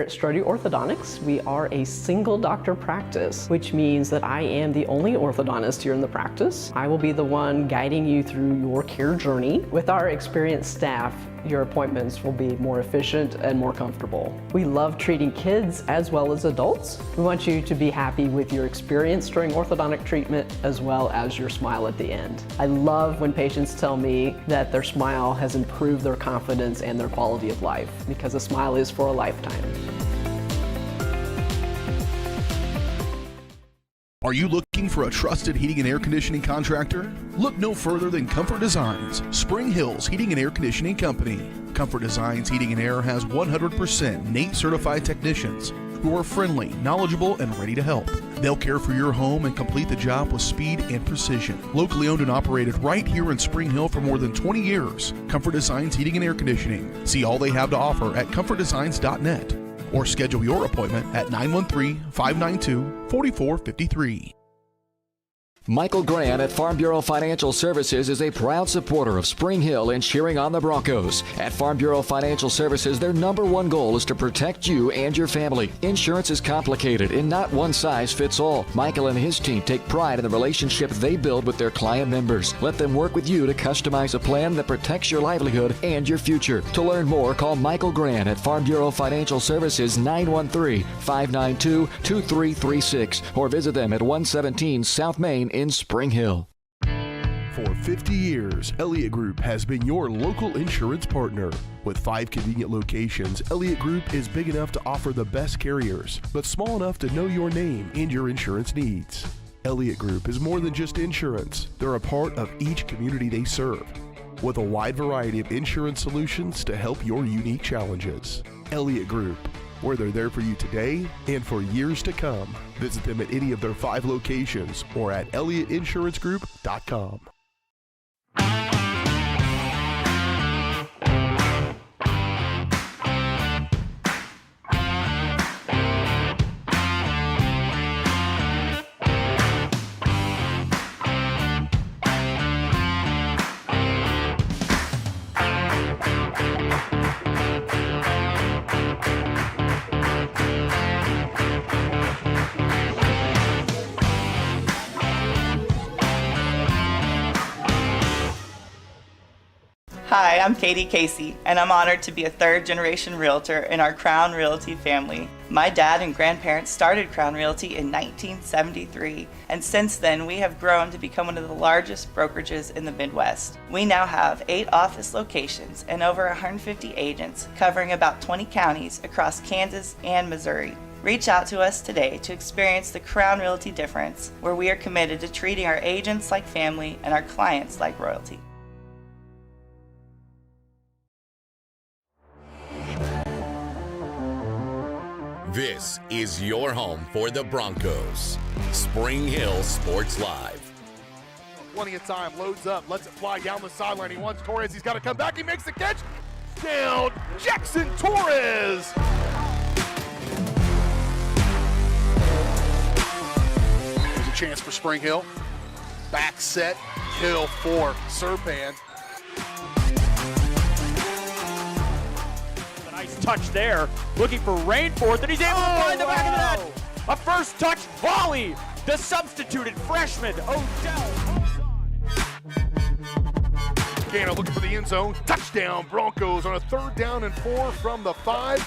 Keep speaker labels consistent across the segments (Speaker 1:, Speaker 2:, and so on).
Speaker 1: here at Strody Orthodontics. We are a single doctor practice, which means that I am the only orthodontist here in the practice. I will be the one guiding you through your care journey. With our experienced staff, your appointments will be more efficient and more comfortable. We love treating kids as well as adults. We want you to be happy with your experience during orthodontic treatment as well as your smile at the end. I love when patients tell me that their smile has improved their confidence and their quality of life, because a smile is for a lifetime.
Speaker 2: Are you looking for a trusted heating and air conditioning contractor? Look no further than Comfort Designs, Spring Hill's Heating and Air Conditioning Company. Comfort Designs Heating and Air has 100% NATE certified technicians who are friendly, knowledgeable, and ready to help. They'll care for your home and complete the job with speed and precision. Locally owned and operated right here in Spring Hill for more than 20 years, Comfort Designs Heating and Air Conditioning. See all they have to offer at comfortdesigns.net or schedule your appointment at 913-592-4453.
Speaker 3: Michael Grant at Farm Bureau Financial Services is a proud supporter of Spring Hill and cheering on the Broncos. At Farm Bureau Financial Services, their #1 goal is to protect you and your family. Insurance is complicated and not one size fits all. Michael and his team take pride in the relationship they build with their client members. Let them work with you to customize a plan that protects your livelihood and your future. To learn more, call Michael Grant at Farm Bureau Financial Services 913-592-2336 or visit them at 117 South Main in Spring Hill.
Speaker 2: For 50 years, Elliot Group has been your local insurance partner. With 5 convenient locations, Elliot Group is big enough to offer the best carriers, but small enough to know your name and your insurance needs. Elliot Group is more than just insurance. They're a part of each community they serve, with a wide variety of insurance solutions to help your unique challenges. Elliot Group, where they're there for you today and for years to come. Visit them at any of their 5 locations or at elliotinsurancegroup.com.
Speaker 4: Hi, I'm Katie Casey, and I'm honored to be a third-generation realtor in our Crown Realty family. My dad and grandparents started Crown Realty in 1973, and since then we have grown to become one of the largest brokerages in the Midwest. We now have 8 office locations and over 150 agents covering about 20 counties across Kansas and Missouri. Reach out to us today to experience the Crown Realty difference, where we are committed to treating our agents like family and our clients like royalty.
Speaker 5: This is your home for the Broncos. Spring Hill Sports Live.
Speaker 6: Plenty of time, loads up, lets it fly down the sideline. He wants Torres, he's got to come back, he makes the catch. Down, Jackson Torres. There's a chance for Spring Hill. Back set, kill for Serpan.
Speaker 7: Nice touch there, looking for Rainforth, and he's able to find the back of the net. A first touch volley. The substituted freshman, Odell.
Speaker 6: Gano looking for the end zone. Touchdown, Broncos on a 3rd down and 4 from the 5.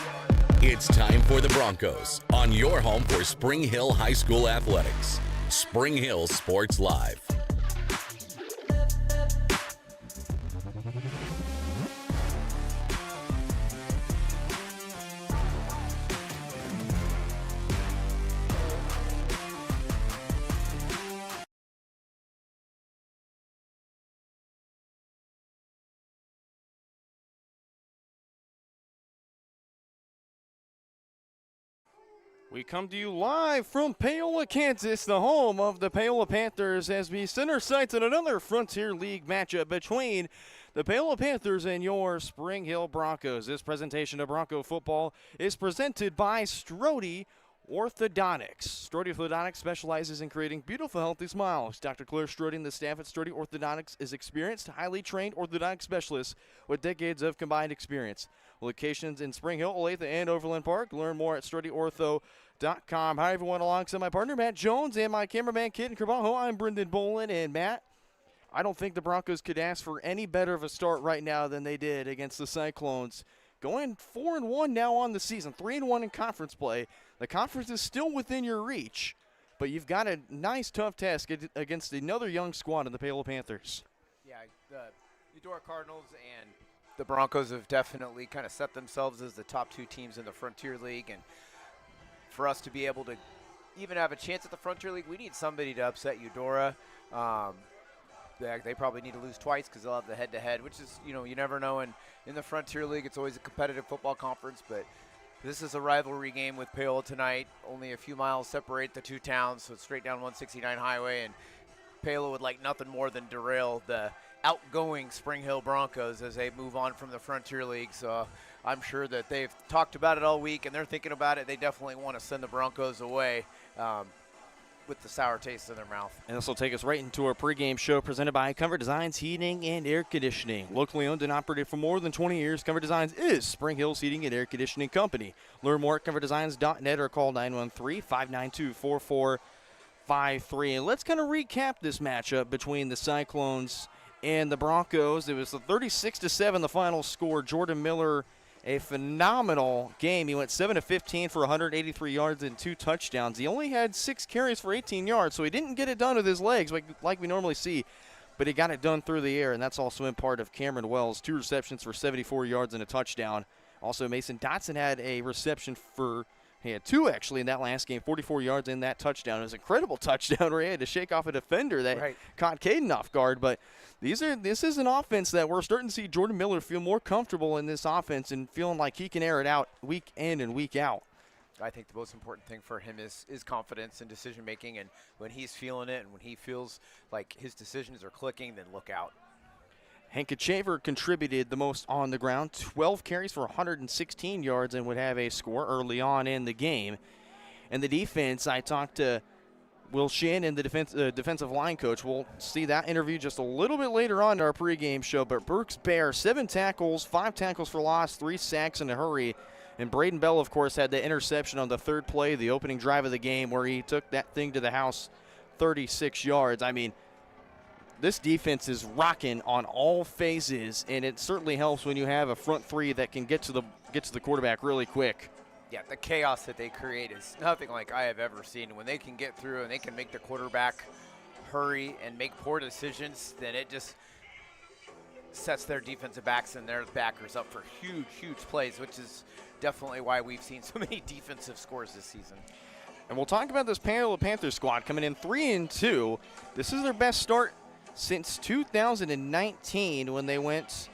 Speaker 5: It's time for the Broncos on your home for Spring Hill High School athletics. Spring Hill Sports Live.
Speaker 8: We come to you live from Paola, Kansas, the home of the Paola Panthers, as we center sights on another Frontier League matchup between the Paola Panthers and your Spring Hill Broncos. This presentation of Bronco football is presented by Strody Orthodontics. Strody Orthodontics specializes in creating beautiful, healthy smiles. Dr. Claire Strody and the staff at Strody Orthodontics is experienced, highly trained orthodontic specialists with decades of combined experience. Locations in Spring Hill, Olathe, and Overland Park. Learn more at StrodyOrtho.com. Hi, everyone. Alongside my partner, Matt Jones, and my cameraman, Kid Carvalho. I'm Brendan Bolin, and Matt, I don't think the Broncos could ask for any better of a start right now than they did against the Cyclones. Going 4-1 now on the season, 3-1 in conference play. The conference is still within your reach, but you've got a nice, tough task against another young squad in the Paola Panthers.
Speaker 9: Yeah, the Eudora Cardinals and the Broncos have definitely kind of set themselves as the top two teams in the Frontier League, and for us to be able to even have a chance at the Frontier League, we need somebody to upset Eudora. They probably need to lose twice because they'll have the head-to-head, which is, you never know. And in the Frontier League, it's always a competitive football conference, but this is a rivalry game with Paola tonight. Only a few miles separate the two towns, so it's straight down 169 Highway, and Paola would like nothing more than derail the outgoing Spring Hill Broncos as they move on from the Frontier League. So I'm sure that they've talked about it all week, and they're thinking about it. They definitely want to send the Broncos away with the sour taste in their mouth.
Speaker 8: And this will take us right into our pregame show presented by Comfort Designs Heating and Air Conditioning. Locally owned and operated for more than 20 years, Comfort Designs is Spring Hill's Heating and Air Conditioning Company. Learn more at comfortdesigns.net or call 913-592-4453. And let's kind of recap this matchup between the Cyclones and the Broncos. It was the 36-7 the final score. Jordan Miller, a phenomenal game. He went 7 of 15 for 183 yards and 2 touchdowns. He only had 6 carries for 18 yards, so he didn't get it done with his legs like we normally see, but he got it done through the air, and that's also in part of Cameron Wells, 2 receptions for 74 yards and a touchdown. Also, Mason Dotson had a reception he had 2 actually in that last game, 44 yards in that touchdown. It was an incredible touchdown where he had to shake off a defender that caught Caden off guard, but this is an offense that we're starting to see Jordan Miller feel more comfortable in this offense and feeling like he can air it out week in and week out.
Speaker 9: I think the most important thing for him is confidence and decision making, and when he's feeling it and when he feels like his decisions are clicking, then look out.
Speaker 8: Hanka Chaver contributed the most on the ground, 12 carries for 116 yards and would have a score early on in the game. And the defense, I talked to Will Shannon, the defensive line coach. We'll see that interview just a little bit later on in our pregame show. But Brooks Bear, 7 tackles, 5 tackles for loss, 3 sacks in a hurry. And Braden Bell, of course, had the interception on the third play, the opening drive of the game, where he took that thing to the house, 36 yards. I mean, this defense is rocking on all phases, and it certainly helps when you have a front three that can get to the quarterback really quick.
Speaker 9: Yeah, the chaos that they create is nothing like I have ever seen. When they can get through and they can make the quarterback hurry and make poor decisions, then it just sets their defensive backs and their backers up for huge, huge plays, which is definitely why we've seen so many defensive scores this season.
Speaker 8: And we'll talk about this Paola Panthers squad coming in 3-2. This is their best start since 2019 when they went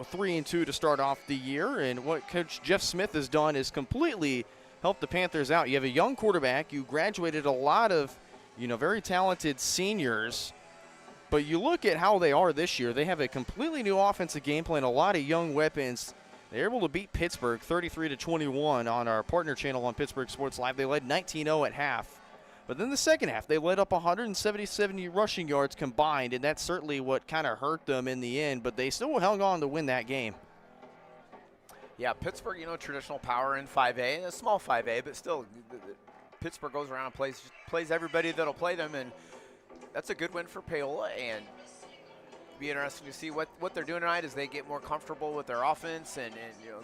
Speaker 8: 3-2 to start off the year. And what Coach Jeff Smith has done is completely helped the Panthers out. You have a young quarterback. You graduated a lot of, very talented seniors. But you look at how they are this year. They have a completely new offensive game plan, a lot of young weapons. They're able to beat Pittsburgh 33-21 on our partner channel on Pittsburgh Sports Live. They led 19-0 at half. But then the second half, they led up 177 rushing yards combined, and that's certainly what kind of hurt them in the end. But they still held on to win that game.
Speaker 9: Yeah, Pittsburgh, traditional power in 5A, and a small 5A, but still, Pittsburgh goes around and plays everybody that'll play them, and that's a good win for Paola. And be interesting to see what they're doing tonight as they get more comfortable with their offense and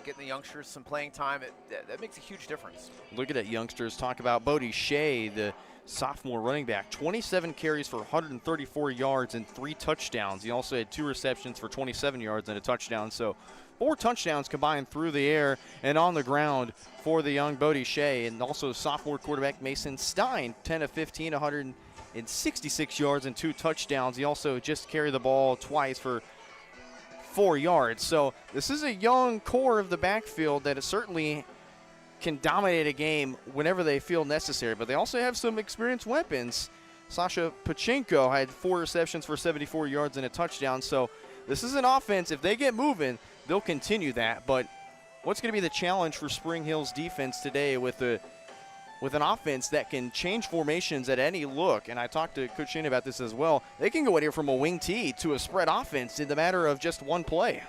Speaker 9: getting the youngsters some playing time. That makes a huge difference.
Speaker 8: Look at that, youngsters. Talk about Bodie Shea, the sophomore running back. 27 carries for 134 yards and 3 touchdowns. He also had 2 receptions for 27 yards and a touchdown. So 4 touchdowns combined through the air and on the ground for the young Bodie Shea. And also sophomore quarterback Mason Stein, 10 of 15, 166 yards and 2 touchdowns. He also just carried the ball twice for 4 yards. So this is a young core of the backfield that is certainly can dominate a game whenever they feel necessary, but they also have some experienced weapons. Sasha Pachenko had 4 receptions for 74 yards and a touchdown. So this is an offense, if they get moving, they'll continue that. But what's going to be the challenge for Spring Hill's defense today with an offense that can change formations at any look? And I talked to Coach Shane about this as well. They can go anywhere from a wing T to a spread offense in the matter of just one play.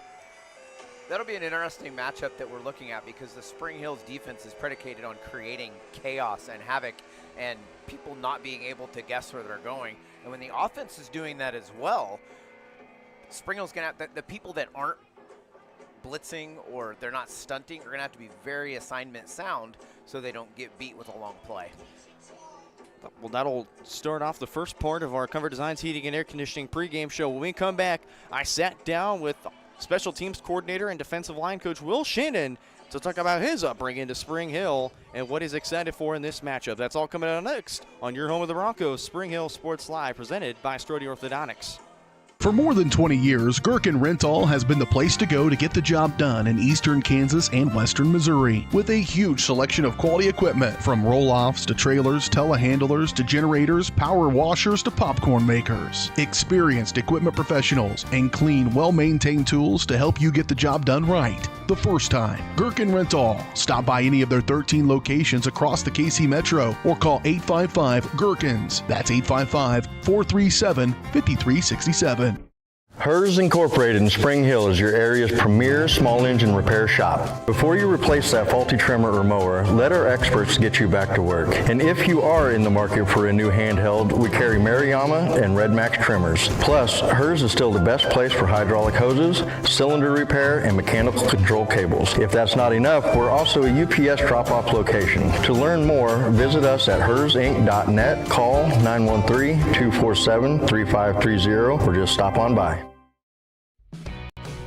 Speaker 9: That'll be an interesting matchup that we're looking at because the Spring Hill's defense is predicated on creating chaos and havoc and people not being able to guess where they're going. And when the offense is doing that as well, Spring Hill's going to have the people that aren't blitzing or they're not stunting are going to have to be very assignment sound so they don't get beat with a long play.
Speaker 8: Well, that'll start off the first part of our Comfort Designs Heating and Air Conditioning pregame show. When we come back, I sat down with Special Teams Coordinator and Defensive Line Coach Will Shannon to talk about his upbringing to Spring Hill and what he's excited for in this matchup. That's all coming out next on your home of the Broncos, Spring Hill Sports Live, presented by Strody Orthodontics.
Speaker 2: For more than 20 years, Gherkin Rental has been the place to go to get the job done in eastern Kansas and western Missouri. With a huge selection of quality equipment, from roll-offs to trailers, telehandlers to generators, power washers to popcorn makers. Experienced equipment professionals and clean, well-maintained tools to help you get the job done right the first time. Gherkin Rental. Stop by any of their 13 locations across the KC Metro or call 855-GHERKINS. That's 855-437-5367.
Speaker 10: Hers Incorporated in Spring Hill is your area's premier small engine repair shop. Before you replace that faulty trimmer or mower, let our experts get you back to work. And if you are in the market for a new handheld, we carry Maruyama and Red Max trimmers. Plus, Hers is still the best place for hydraulic hoses, cylinder repair, and mechanical control cables. If that's not enough, we're also a UPS drop-off location. To learn more, visit us at hersinc.net, call 913-247-3530, or just stop on by.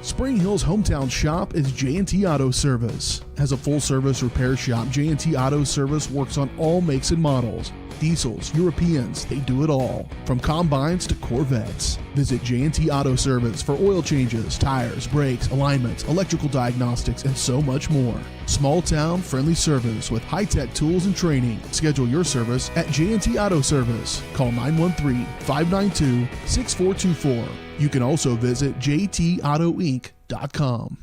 Speaker 2: Spring Hill's hometown shop is J&T Auto Service. As a full-service repair shop, J&T Auto Service works on all makes and models. Diesels, Europeans, they do it all. From combines to Corvettes. Visit J&T Auto Service for oil changes, tires, brakes, alignments, electrical diagnostics, and so much more. Small town, friendly service with high-tech tools and training. Schedule your service at J&T Auto Service. Call 913-592-6424. You can also visit jtautoinc.com.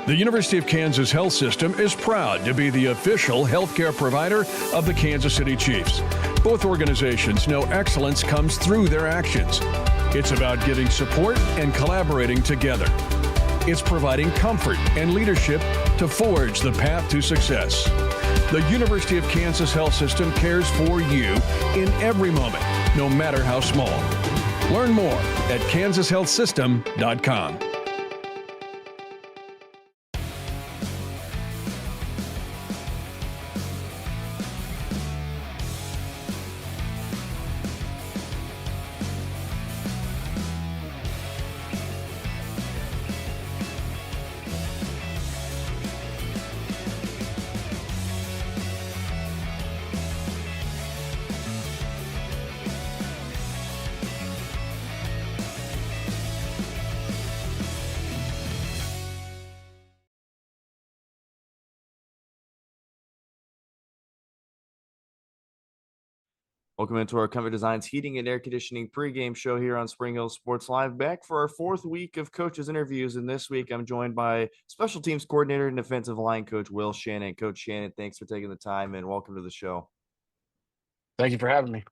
Speaker 11: The University of Kansas Health System is proud to be the official healthcare provider of the Kansas City Chiefs. Both organizations know excellence comes through their actions. It's about giving support and collaborating together. It's providing comfort and leadership to forge the path to success. The University of Kansas Health System cares for you in every moment, no matter how small. Learn more at kansashealthsystem.com.
Speaker 12: Welcome into our Comfort Designs Heating and Air Conditioning pregame show here on Spring Hill Sports Live. Back for our fourth week of coaches interviews, and this week I'm joined by Special Teams Coordinator and Defensive Line Coach Will Shannon. Coach Shannon, thanks for taking the time and welcome to the show.
Speaker 13: Thank you for having me.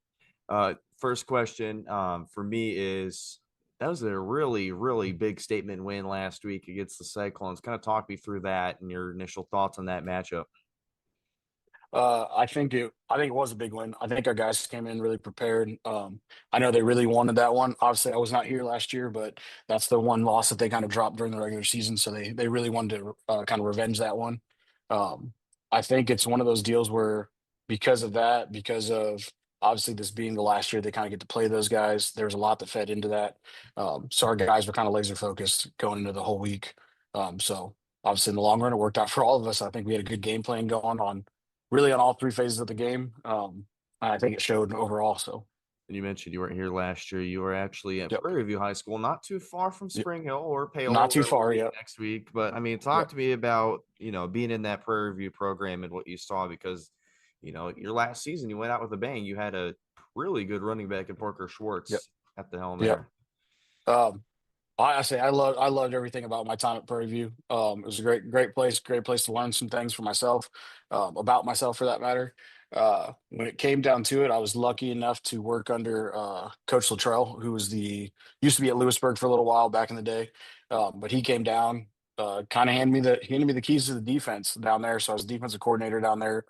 Speaker 12: First question for me is, that was a really, really big statement win last week against the Cyclones. Kind of talk me through that and your initial thoughts on that matchup.
Speaker 13: I think it was a big win. I think our guys came in really prepared. I know they really wanted that one. Obviously, I was not here last year, but that's the one loss that they kind of dropped during the regular season. So they really wanted to kind of revenge that one. I think it's one of those deals where because of obviously this being the last year they kind of get to play those guys. There's a lot that fed into that. So our guys were kind of laser focused going into the whole week. So obviously in the long run, it worked out for all of us. I think we had a good game plan going on really on all three phases of the game. I think it showed overall. So.
Speaker 12: And you mentioned you weren't here last year. You were actually at
Speaker 13: Yep.
Speaker 12: Prairie View High School, not too far from Spring Hill or Paola.
Speaker 13: Not too
Speaker 12: where we'll
Speaker 13: far,
Speaker 12: be
Speaker 13: yep.
Speaker 12: Next week, but I mean, talk
Speaker 13: Yep.
Speaker 12: to me about being in that Prairie View program and what you saw, because your last season you went out with a bang. You had a really good running back in Parker Schwartz
Speaker 13: Yep.
Speaker 12: at the helm
Speaker 13: Yep.
Speaker 12: there.
Speaker 13: I loved everything about my time at Prairie View. It was a great place to learn some things for myself, about myself for that matter. When it came down to it, I was lucky enough to work under Coach Luttrell, who used to be at Lewisburg for a little while back in the day. But he came down, kind of handed me the keys to the defense down there. So I was defensive coordinator down there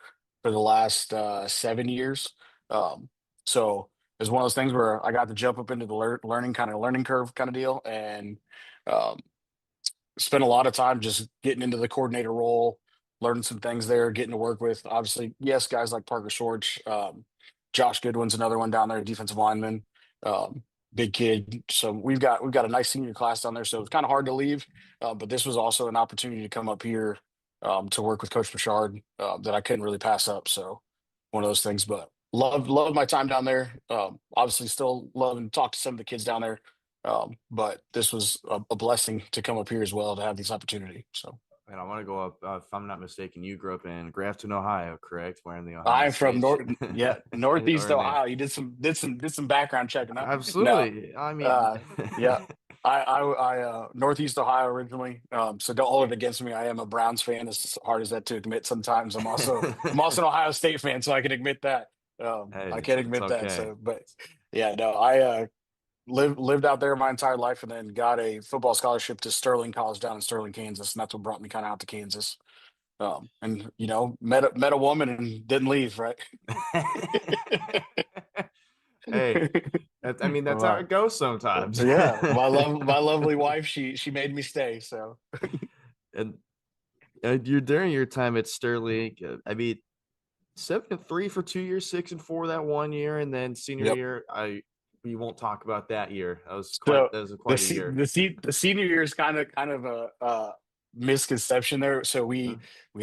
Speaker 13: for the last 7 years. So it was one of those things where I got to jump up into the learning curve kind of deal, and spent a lot of time just getting into the coordinator role, learning some things there, getting to work with, obviously, yes, guys like Parker Schwartz. Josh Goodwin's another one down there, defensive lineman, big kid. So we've got a nice senior class down there. So it's kind of hard to leave, but this was also an opportunity to come up here to work with Coach Bouchard that I couldn't really pass up. So one of those things, but love my time down there. Obviously, still love and talk to some of the kids down there. But this was a blessing to come up here as well to have this opportunity. So.
Speaker 12: And I want to go up. If I'm not mistaken, you grew up in Grafton, Ohio, correct? Wearing the Ohio
Speaker 13: I'm from
Speaker 12: State.
Speaker 13: Northeast Ohio. You did some background checking.
Speaker 12: Absolutely.
Speaker 13: No.
Speaker 12: I mean,
Speaker 13: yeah. I Northeast Ohio originally. So don't hold it against me. I am a Browns fan, as hard as that to admit sometimes. I'm also an Ohio State fan, so I can admit that. I can admit that. So, but yeah, no, I lived out there my entire life, and then got a football scholarship to Sterling College down in Sterling, Kansas, and that's what brought me kind of out to Kansas. And met a woman and didn't leave, right?
Speaker 12: Hey, that's how it goes sometimes.
Speaker 13: Yeah, my lovely wife, she made me stay. So,
Speaker 12: and you're during your time at Sterling, 7-3 for 2 years, 6-4 that 1 year, and then senior year, we won't talk about that year. That was quite a year.
Speaker 13: The senior year is kind of a misconception there. So we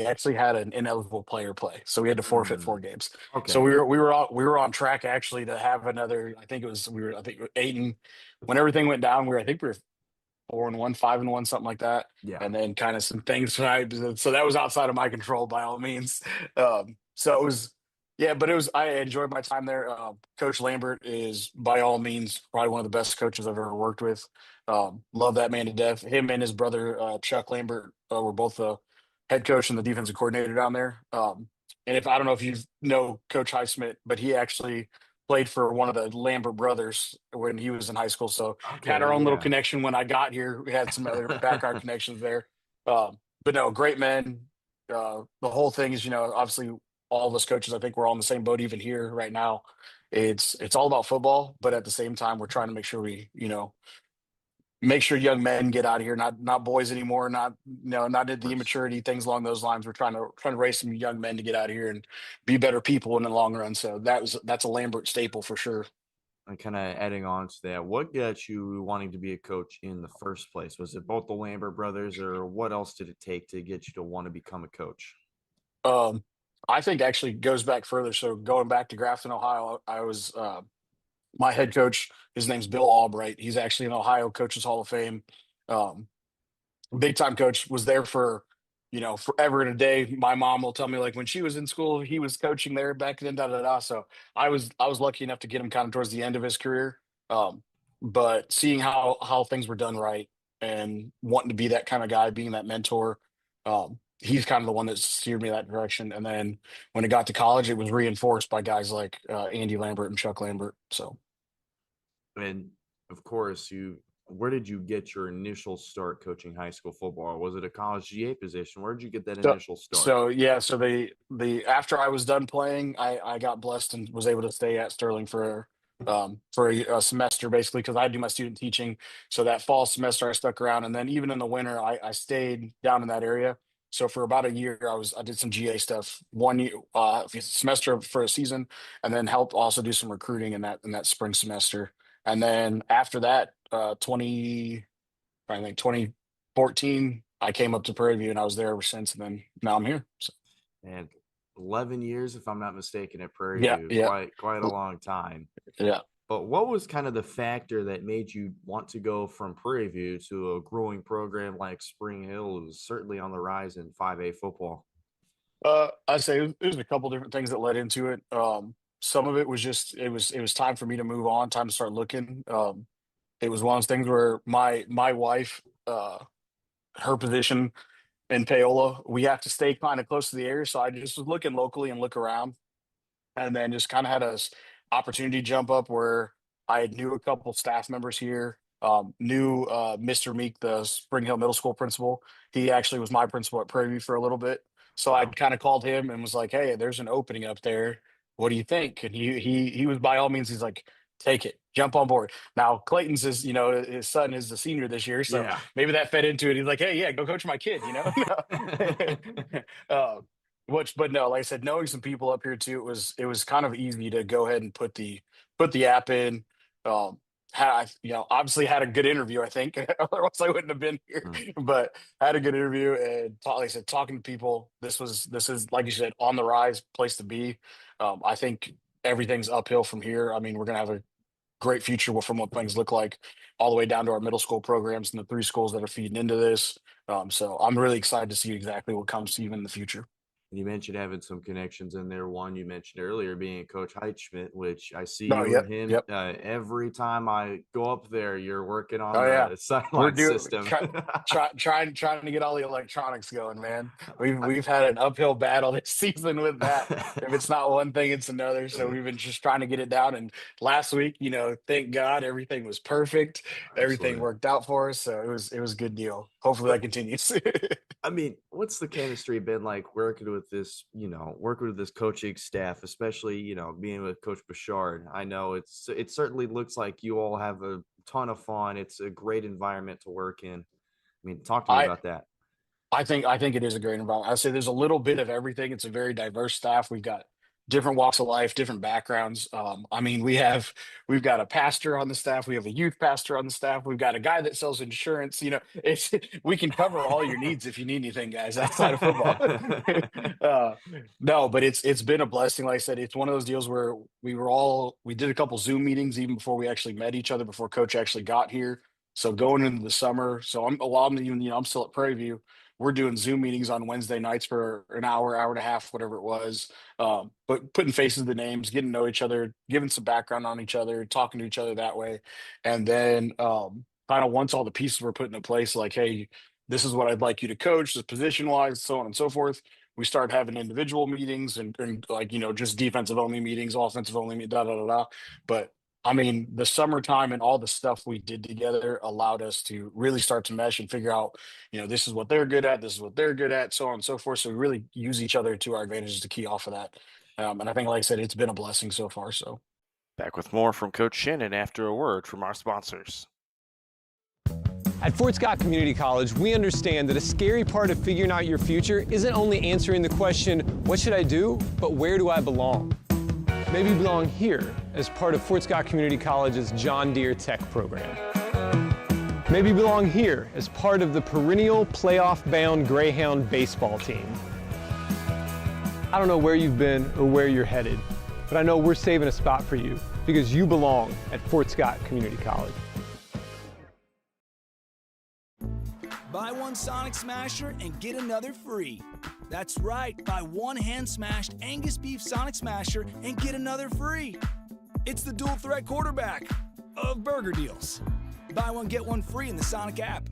Speaker 13: actually had an ineligible player play, so we had to forfeit 4 games.
Speaker 12: Okay.
Speaker 13: So we were on track actually to have another. I think 8 and when everything went down, we were 4-1, 5-1, something like that.
Speaker 12: Yeah.
Speaker 13: And then kind of some things. So that was outside of my control by all means. So it was. Yeah, but I enjoyed my time there. Coach Lambert is by all means probably one of the best coaches I've ever worked with. Love that man to death. Him and his brother, Chuck Lambert, were both the head coach and the defensive coordinator down there. And I don't know if you know Coach Highsmith, but he actually played for one of the Lambert brothers when he was in high school. So had our own little connection when I got here. We had some other background connections there. But no, great men. The whole thing is, obviously, all of us coaches, I think we're all in the same boat even here right now. It's all about football, but at the same time, we're trying to make sure make sure young men get out of here, not boys anymore, not at the immaturity, things along those lines. We're trying to raise some young men to get out of here and be better people in the long run. So that's a Lambert staple for sure.
Speaker 12: And kind of adding on to that, what got you wanting to be a coach in the first place? Was it both the Lambert brothers, or what else did it take to get you to want to become a coach?
Speaker 13: I think actually goes back further. So going back to Grafton, Ohio, I was my head coach. His name's Bill Albright. He's actually in Ohio Coaches Hall of Fame. Big time coach. Was there for forever and a day. My mom will tell me, like, when she was in school, he was coaching there back then. So I was lucky enough to get him kind of towards the end of his career. But seeing how things were done right and wanting to be that kind of guy, being that mentor. He's kind of the one that steered me that direction. And then when it got to college, it was reinforced by guys like Andy Lambert and Chuck Lambert. So,
Speaker 12: and of course, where did you get your initial start coaching high school football? Was it a college GA position? Where did you get that initial start?
Speaker 13: So the after I was done playing, I got blessed and was able to stay at Sterling for a semester, basically, because I do my student teaching. So that fall semester I stuck around, and then even in the winter I stayed down in that area. So for about a year, I did some GA stuff 1 year, semester for a season, and then helped also do some recruiting in that spring semester. And then after that, 2014, I came up to Prairie View, and I was there ever since. And then now I'm here. So.
Speaker 12: And 11 years, if I'm not mistaken, at Prairie View.
Speaker 13: Yeah.
Speaker 12: Quite a long time.
Speaker 13: Yeah.
Speaker 12: But what was kind of the factor that made you want to go from Prairie View to a growing program like Spring Hill, who's certainly on the rise in 5A football?
Speaker 13: I'd say there's a couple different things that led into it. Some of it was just it was time for me to move on, time to start looking. It was one of those things where my wife, her position in Paola, we have to stay kind of close to the area, so I just was looking locally and look around, and then just kind of had a opportunity jump up where I knew a couple staff members here, knew Mr. Meek, the Spring Hill Middle School principal. He actually was my principal at Prairie View for a little bit. So I kind of called him and was like, hey, there's an opening up there. What do you think? And he was, by all means, he's like, take it, jump on board. Now Clayton's his son is the senior this year. So maybe that fed into it. He's like, hey, yeah, go coach my kid, But no, like I said, knowing some people up here too, it was kind of easy to go ahead and put the app in. Obviously had a good interview, I think. Otherwise I wouldn't have been here. But had a good interview, and like I said, talking to people. This is, like you said, on the rise place to be. I think everything's uphill from here. I mean, we're gonna have a great future from what things look like, all the way down to our middle school programs and the 3 schools that are feeding into this. So I'm really excited to see exactly what comes to even in the future.
Speaker 12: You mentioned having some connections in there. One you mentioned earlier being Coach Heitschmidt, which I see and him every time I go up there. You're working on the sideline system.
Speaker 13: Trying to get all the electronics going, man. We've had an uphill battle this season with that. If it's not one thing, it's another. So we've been just trying to get it down. And last week, thank God everything was perfect. Everything worked out for us. So it was a good deal. Hopefully that continues.
Speaker 12: I mean, what's the chemistry been like working with this coaching staff, especially, being with Coach Bouchard? I know it certainly looks like you all have a ton of fun. It's a great environment to work in. I mean, talk to me about that.
Speaker 13: I think it is a great environment. I'd say there's a little bit of everything. It's a very diverse staff. We've got different walks of life, different backgrounds. I mean, we've got a pastor on the staff. We have a youth pastor on the staff. We've got a guy that sells insurance. We can cover all your needs if you need anything, guys, outside of football. No, but it's been a blessing. Like I said, it's one of those deals where we did a couple Zoom meetings even before we actually met each other, before Coach actually got here. So going into the summer, I'm still at Prairie View. We're doing Zoom meetings on Wednesday nights for an hour and a half, whatever it was. But putting faces to the names, getting to know each other, giving some background on each other, talking to each other that way. And then kind of once all the pieces were put into place, like, hey, this is what I'd like you to coach, this position-wise, so on and so forth. We started having individual meetings and just defensive-only meetings, offensive-only, But I mean, the summertime and all the stuff we did together allowed us to really start to mesh and figure out, this is what they're good at, this is what they're good at, so on and so forth. So we really use each other to our advantages to key off of that. And I think, like I said, it's been a blessing so far. So
Speaker 7: back with more from Coach Shannon after a word from our sponsors.
Speaker 14: At Fort Scott Community College, we understand that a scary part of figuring out your future isn't only answering the question, what should I do, but where do I belong? Maybe you belong here as part of Fort Scott Community College's John Deere Tech program. Maybe you belong here as part of the perennial playoff-bound Greyhound baseball team. I don't know where you've been or where you're headed, but I know we're saving a spot for you because you belong at Fort Scott Community College.
Speaker 15: Buy one Sonic Smasher and get another free. That's right, buy one hand-smashed Angus beef Sonic Smasher and get another free. It's the dual threat quarterback of burger deals. Buy one, get one free in the Sonic app.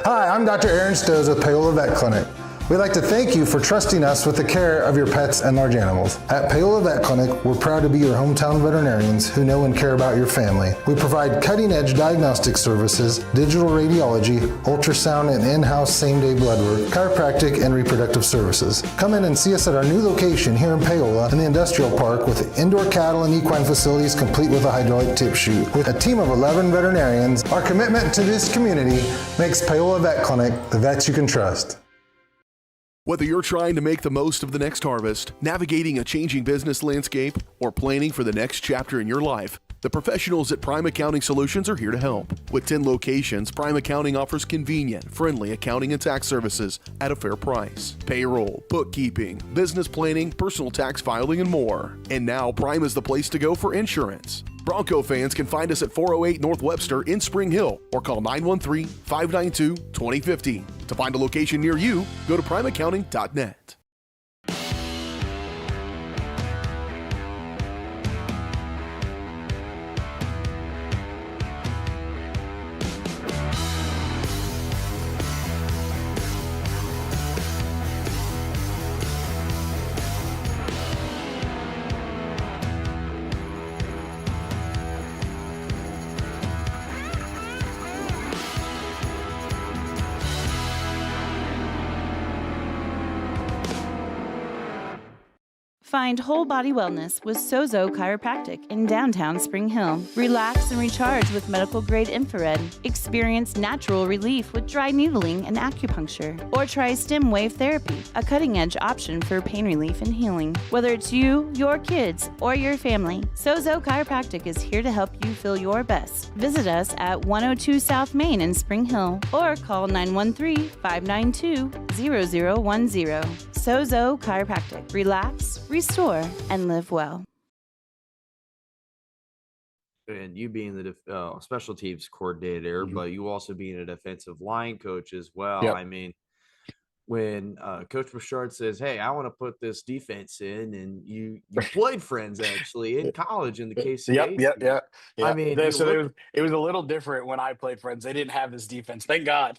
Speaker 16: Hi, I'm Dr. Aaron Stoes with Paola Vet Clinic. We'd like to thank you for trusting us with the care of your pets and large animals. At Paola Vet Clinic, we're proud to be your hometown veterinarians who know and care about your family. We provide cutting-edge diagnostic services, digital radiology, ultrasound, and in-house same-day blood work, chiropractic, and reproductive services. Come in and see us at our new location here in Paola in the Industrial Park with indoor cattle and equine facilities complete with a hydraulic tip chute. With a team of 11 veterinarians, our commitment to this community makes Paola Vet Clinic the vets you can trust.
Speaker 2: Whether you're trying to make the most of the next harvest, navigating a changing business landscape, or planning for the next chapter in your life, the professionals at Prime Accounting Solutions are here to help. With 10 locations, Prime Accounting offers convenient, friendly accounting and tax services at a fair price. Payroll, bookkeeping, business planning, personal tax filing, and more. And now Prime is the place to go for insurance. Bronco fans can find us at 408 North Webster in Spring Hill or call 913-592-2050. To find a location near you, go to primeaccounting.net.
Speaker 17: Find whole body wellness with Sozo Chiropractic in downtown Spring Hill. Relax and recharge with medical grade infrared. Experience natural relief with dry needling and acupuncture. Or try stem wave therapy, a cutting edge option for pain relief and healing. Whether it's you, your kids, or your family, Sozo Chiropractic is here to help you feel your best. Visit us at 102 South Main in Spring Hill or call 913-592-0010. Sozo Chiropractic. Relax, restore, and live well.
Speaker 12: And you being the special teams coordinator, but you also being a defensive line coach as well.
Speaker 13: Yep.
Speaker 12: I mean, when Coach Bouchard says, "Hey, I want to put this defense in," and you played Friends actually in college in the KCA.
Speaker 13: Yep.
Speaker 12: I mean,
Speaker 13: it was a little different when I played Friends. They didn't have this defense, thank God.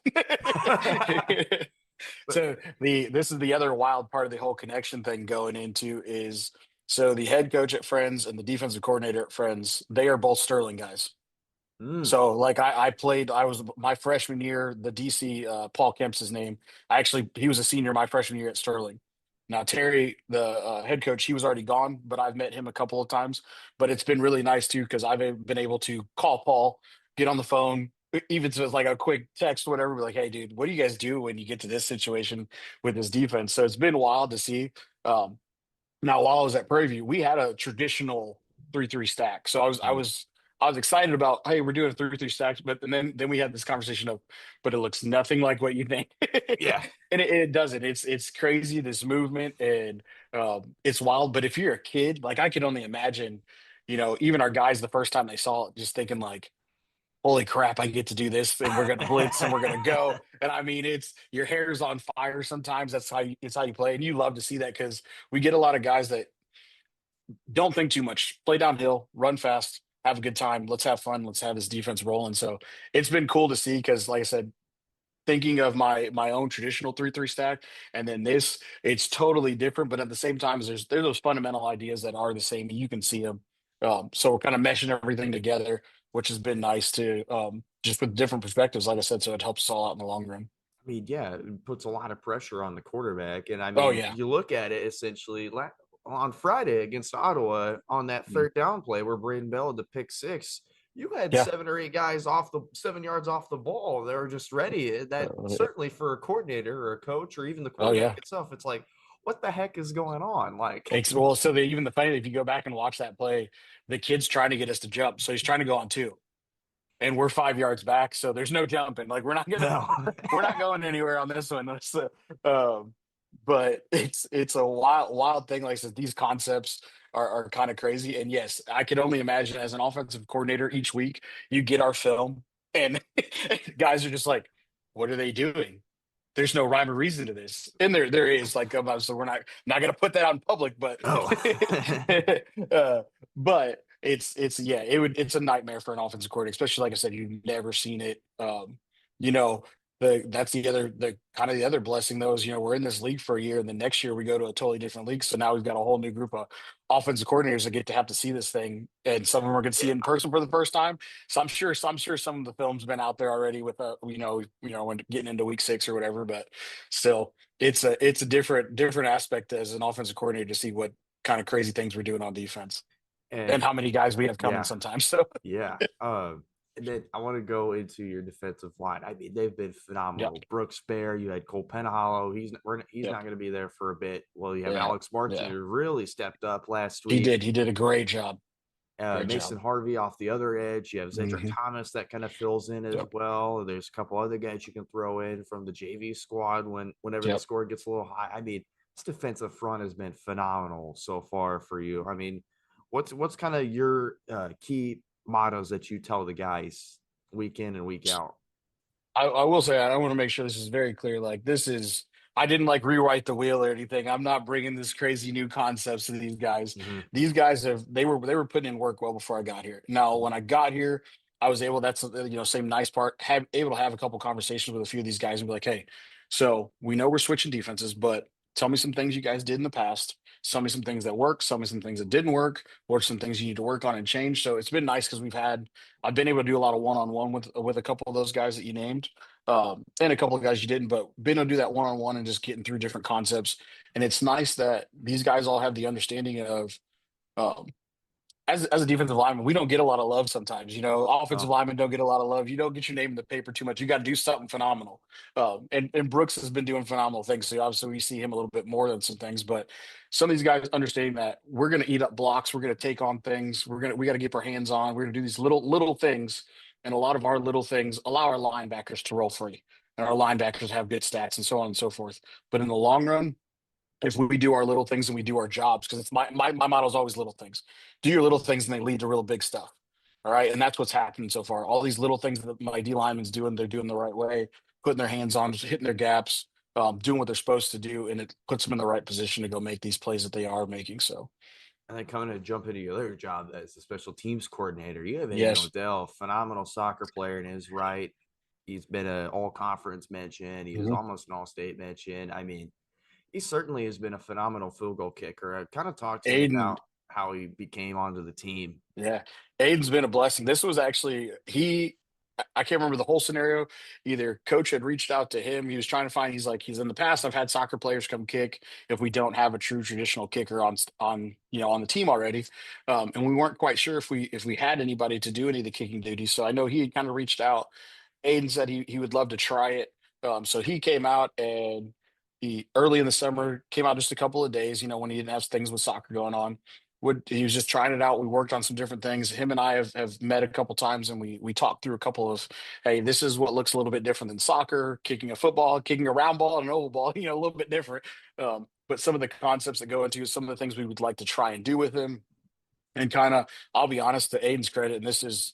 Speaker 13: So this is the other wild part of the whole connection thing going into is, so the head coach at Friends and the defensive coordinator at Friends, they are both Sterling guys. So like I was my freshman year, the DC, Paul Kemp's his name. He was a senior my freshman year at Sterling. Now Terry, the head coach, he was already gone, but I've met him a couple of times. But it's been really nice too, because I've been able to call Paul, get on the phone, even to like a quick text, whatever, be like, "Hey dude, what do you guys do when you get to this situation with this defense?" So it's been wild to see. Now while I was at Prairie View, we had a traditional 3-3 stack. So I was excited about, hey, we're doing a 3-3 stack, but then we had this conversation of, but it looks nothing like what you think.
Speaker 12: Yeah.
Speaker 13: And it doesn't. It's crazy, this movement, and it's wild. But if you're a kid, like I can only imagine, even our guys the first time they saw it, just thinking like, holy crap, I get to do this, and we're going to blitz and we're going to go. And I mean, it's your hair's on fire sometimes. It's how you play. And you love to see that, because we get a lot of guys that don't think too much, play downhill, run fast, have a good time. Let's have fun. Let's have this defense rolling. So it's been cool to see, because like I said, thinking of my own traditional 3-3 stack, and then this, it's totally different. But at the same time, there's those fundamental ideas that are the same. You can see them. So we're kind of meshing everything together, which has been nice to just with different perspectives, like I said, so it helps us all out in the long run.
Speaker 12: I mean, yeah, it puts a lot of pressure on the quarterback. And I mean, you look at it essentially on Friday against Ottawa on that third down play where Braden Bell had the pick six. You had 7 or 8 guys 7 yards off the ball. They were just ready. That certainly for a coordinator or a coach or even the quarterback itself, it's like, what the heck is going on? Like,
Speaker 13: well, so even the funny, if you go back and watch that play, the kid's trying to get us to jump, so he's trying to go on 2, and we're 5 yards back, so there's no jumping. Like we're not going anywhere on this one. But it's a wild thing. Like I said, these concepts are kind of crazy. And yes, I can only imagine as an offensive coordinator, each week you get our film, and guys are just like, what are they doing? There's no rhyme or reason to this. And there is, like, so we're not going to put that out in public, but but it's a nightmare for an offensive coordinator, especially, like I said, you've never seen it. That's the other blessing, though, is we're in this league for a year, and then next year we go to a totally different league. So now we've got a whole new group of offensive coordinators that get to have to see this thing, and some of them are going to see it in person for the first time. So I'm sure some of the film's been out there already with when getting into week 6 or whatever. But still, it's a different aspect as an offensive coordinator to see what kind of crazy things we're doing on defense and how many guys we have coming sometimes. So
Speaker 12: And then I want to go into your defensive line. I mean, they've been phenomenal. Brooks Bear, you had Cole Penhollow. He's not going to be there for a bit. Well, you have Alex Martin, who really stepped up last week.
Speaker 13: He did a great job.
Speaker 12: Mason Harvey off the other edge. You have Zedrick Thomas that kind of fills in as well. There's a couple other guys you can throw in from the JV squad whenever the score gets a little high. I mean, this defensive front has been phenomenal so far for you. I mean, what's kind of your key mottos that you tell the guys week in and week out?
Speaker 13: I will say, I want to make sure this is very clear. Like, I didn't like rewrite the wheel or anything. I'm not bringing this crazy new concepts to these guys. These guys they were putting in work well before I got here. Now, when I got here, I was able, that's, same nice part, able to have a couple conversations with a few of these guys and be like, hey, so we know we're switching defenses, but tell me some things you guys did in the past. Tell me some things that worked, tell me some things that didn't work, or some things you need to work on and change. So it's been nice because I've been able to do a lot of one-on-one with a couple of those guys that you named, and a couple of guys you didn't, but been able to do that one-on-one and just getting through different concepts. And it's nice that these guys all have the understanding of, as a defensive lineman, we don't get a lot of love sometimes. Offensive linemen don't get a lot of love. You don't get your name in the paper too much. You got to do something phenomenal. And Brooks has been doing phenomenal things. So obviously we see him a little bit more than some things, but some of these guys understanding that we're going to eat up blocks. We're going to take on things. We got to get our hands on. We're going to do these little things. And a lot of our little things allow our linebackers to roll free, and our linebackers have good stats and so on and so forth. But in the long run, if we do our little things and we do our jobs, because it's my motto is always little things. Do your little things and they lead to real big stuff. All right. And that's what's happening so far. All these little things that my D linemen's doing, they're doing the right way, putting their hands on, just hitting their gaps, doing what they're supposed to do, and it puts them in the right position to go make these plays that they are making. So,
Speaker 12: and then coming to jump into your other job as the special teams coordinator, you have Aiden Odell, phenomenal soccer player in his right. He's been an all-conference mention. He was almost an all-state mention. I mean, he certainly has been a phenomenal field goal kicker. I kind of talked to him about how he became onto the team.
Speaker 13: Yeah, Aiden's been a blessing. This was actually I can't remember the whole scenario. Either coach had reached out to him. He was trying to find, he's in the past, I've had soccer players come kick if we don't have a true traditional kicker on the team already. And we weren't quite sure if we had anybody to do any of the kicking duties. So I know he had kind of reached out. Aiden said he would love to try it. So he came out, and he early in the summer came out just a couple of days, when he didn't have things with soccer going on. He was just trying it out. We worked on some different things. Him and I have met a couple times, and we talked through a couple of, hey, this is what looks a little bit different than soccer, kicking a football, kicking a round ball and an oval ball, a little bit different. But some of the concepts that go into some of the things we would like to try and do with him. And kind of, I'll be honest, to Aiden's credit, and this is,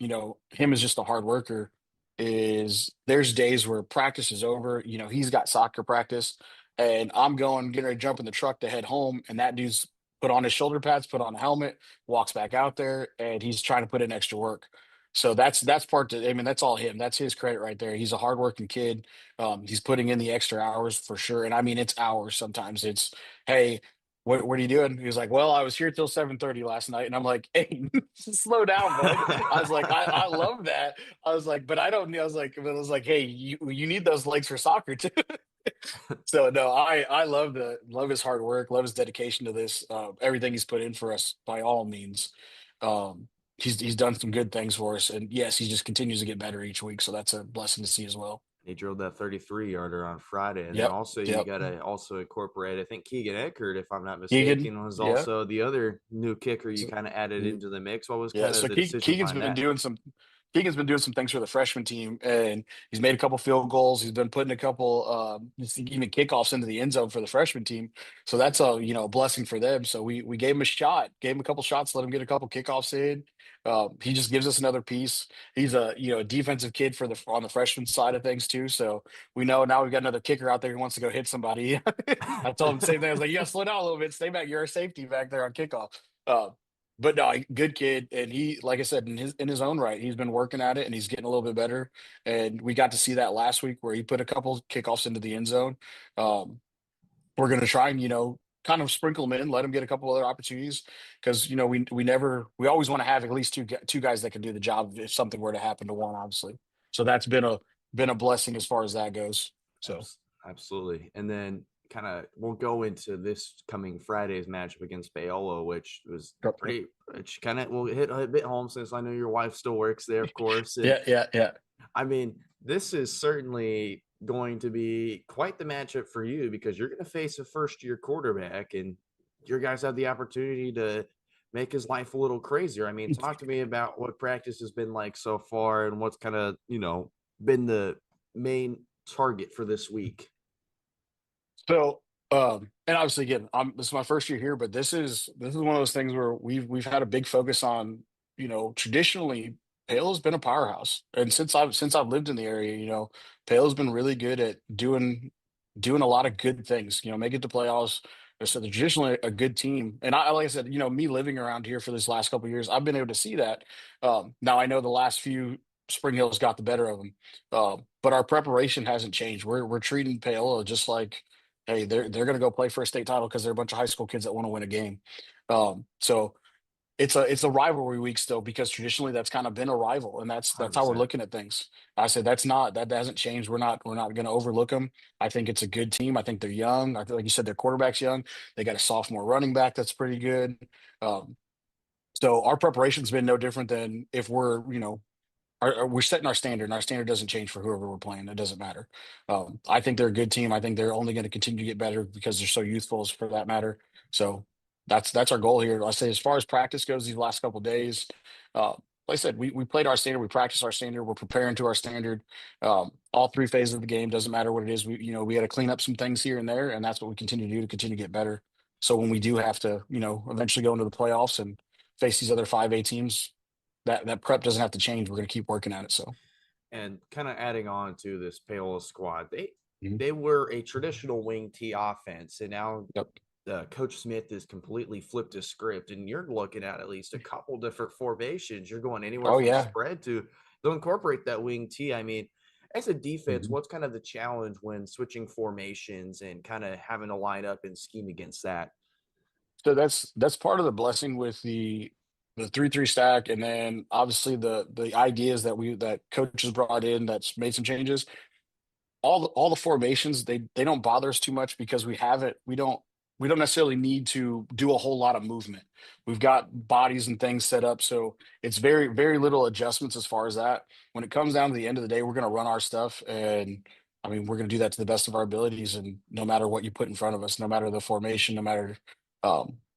Speaker 13: him as just a hard worker, is there's days where practice is over. He's got soccer practice, and I'm getting ready to jump in the truck to head home, and that dude's put on his shoulder pads, put on a helmet, walks back out there, and he's trying to put in extra work. So that's that's all him. That's his credit right there. He's a hardworking kid. He's putting in the extra hours for sure. And I mean, it's hours. Sometimes it's, hey, what are you doing? He was like, well, I was here till 7:30 last night. And I'm like, hey, slow down, bud. I was like, I love that. I was like, but I don't, I was like, hey, you need those legs for soccer too. So no, I love his hard work, love his dedication to this, everything he's put in for us by all means. He's done some good things for us, and yes, he just continues to get better each week. So that's a blessing to see as well.
Speaker 12: He drilled that 33-yarder on Friday, and then also you got to also incorporate. I think Keegan Eckert, if I'm not mistaken, was also the other new kicker you kind of added into the mix. What was kind of the decision
Speaker 13: Keegan's been doing some. Keegan's been doing some things for the freshman team, and he's made a couple field goals. He's been putting a couple, even kickoffs into the end zone for the freshman team. So that's a blessing for them. So we gave him a shot, gave him a couple shots, let him get a couple kickoffs in. He just gives us another piece. He's a defensive kid on the freshman side of things too. So we know now we've got another kicker out there who wants to go hit somebody. I told him the same thing. I was like, you got to slow down a little bit, stay back. You're a safety back there on kickoff. But no, good kid, and he, like I said, in his own right, he's been working at it, and he's getting a little bit better. And we got to see that last week where he put a couple kickoffs into the end zone. We're going to try and kind of sprinkle him in, let him get a couple other opportunities, because we always want to have at least two guys that can do the job if something were to happen to one, obviously. So that's been a blessing as far as that goes. So
Speaker 12: absolutely, and then kind of we'll go into this coming Friday's matchup against Paola, which was pretty. Which kind of will hit a bit home since I know your wife still works there, of course. And,
Speaker 13: yeah.
Speaker 12: I mean, this is certainly going to be quite the matchup for you because you're going to face a first-year quarterback, and your guys have the opportunity to make his life a little crazier. I mean, talk to me about what practice has been like so far and what's kind of, been the main target for this week.
Speaker 13: So, and obviously, again, this is my first year here, but this is one of those things where we've had a big focus on, traditionally Pale's been a powerhouse, and since I've lived in the area, Pale's been really good at doing a lot of good things. Make it to playoffs. So they're traditionally a good team, and like I said, me living around here for this last couple of years, I've been able to see that. Now I know the last few Spring Hill's got the better of them, but our preparation hasn't changed. We're treating Paola just like, hey, they're going to go play for a state title because they're a bunch of high school kids that want to win a game. So it's a rivalry week still because traditionally that's kind of been a rival, and that's how we're looking at things. I said that hasn't changed. We're not going to overlook them. I think it's a good team. I think they're young. I think, like you said, their quarterback's young. They got a sophomore running back that's pretty good. So our preparation's been no different than if we're we're setting our standard, and our standard doesn't change for whoever we're playing. It doesn't matter. I think they're a good team. I think they're only going to continue to get better because they're so youthful, for that matter. So that's our goal here. I say as far as practice goes, these last couple of days, like I said, we played our standard, we practiced our standard, we're preparing to our standard. All three phases of the game, doesn't matter what it is. We had to clean up some things here and there, and that's what we continue to do to continue to get better. So when we do have to, eventually go into the playoffs and face these other 5A teams, that prep doesn't have to change. We're going to keep working at it. So,
Speaker 12: and kind of adding on to this Paola squad, they were a traditional wing T offense, and now Coach Smith has completely flipped his script, and you're looking at least a couple different formations. You're going anywhere from spread to incorporate that wing T. I mean, as a defense, what's kind of the challenge when switching formations and kind of having to line up and scheme against that?
Speaker 13: So that's part of the blessing with the 3-3 stack, and then obviously the ideas that coaches brought in that's made some changes. All the formations, they don't bother us too much because we don't necessarily need to do a whole lot of movement. We've got bodies and things set up, so it's very, very little adjustments as far as that. When it comes down to the end of the day, we're going to run our stuff, and I mean, we're going to do that to the best of our abilities, and no matter what you put in front of us, no matter the formation, no matter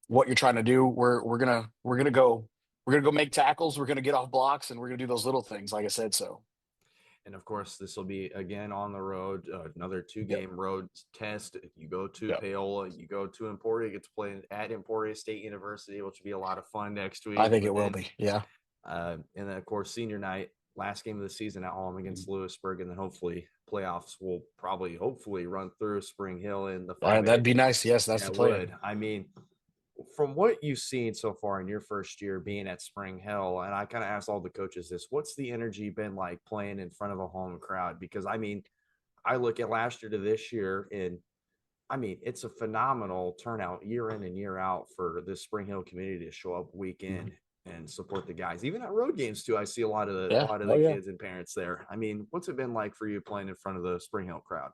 Speaker 13: what you're trying to do, we're gonna go make tackles, we're gonna get off blocks, and we're gonna do those little things, like I said. So,
Speaker 12: and of course, this will be again on the road, another 2-game road test. You go to Paola, you go to Emporia, you get to play at Emporia State University, which will be a lot of fun next week.
Speaker 13: I think it will be,
Speaker 12: and then of course senior night, last game of the season at home against Lewisburg, and then hopefully playoffs will hopefully run through Spring Hill in the 5A.
Speaker 13: That'd be nice. Yes, that's the plan.
Speaker 12: I mean, from what you've seen so far in your first year being at Spring Hill, and I kind of asked all the coaches this, what's the energy been like playing in front of a home crowd? Because, I mean, I look at last year to this year, and, I mean, it's a phenomenal turnout year in and year out for the Spring Hill community to show up week in and support the guys. Even at road games, too, I see a lot of the kids and parents there. I mean, what's it been like for you playing in front of the Spring Hill crowd?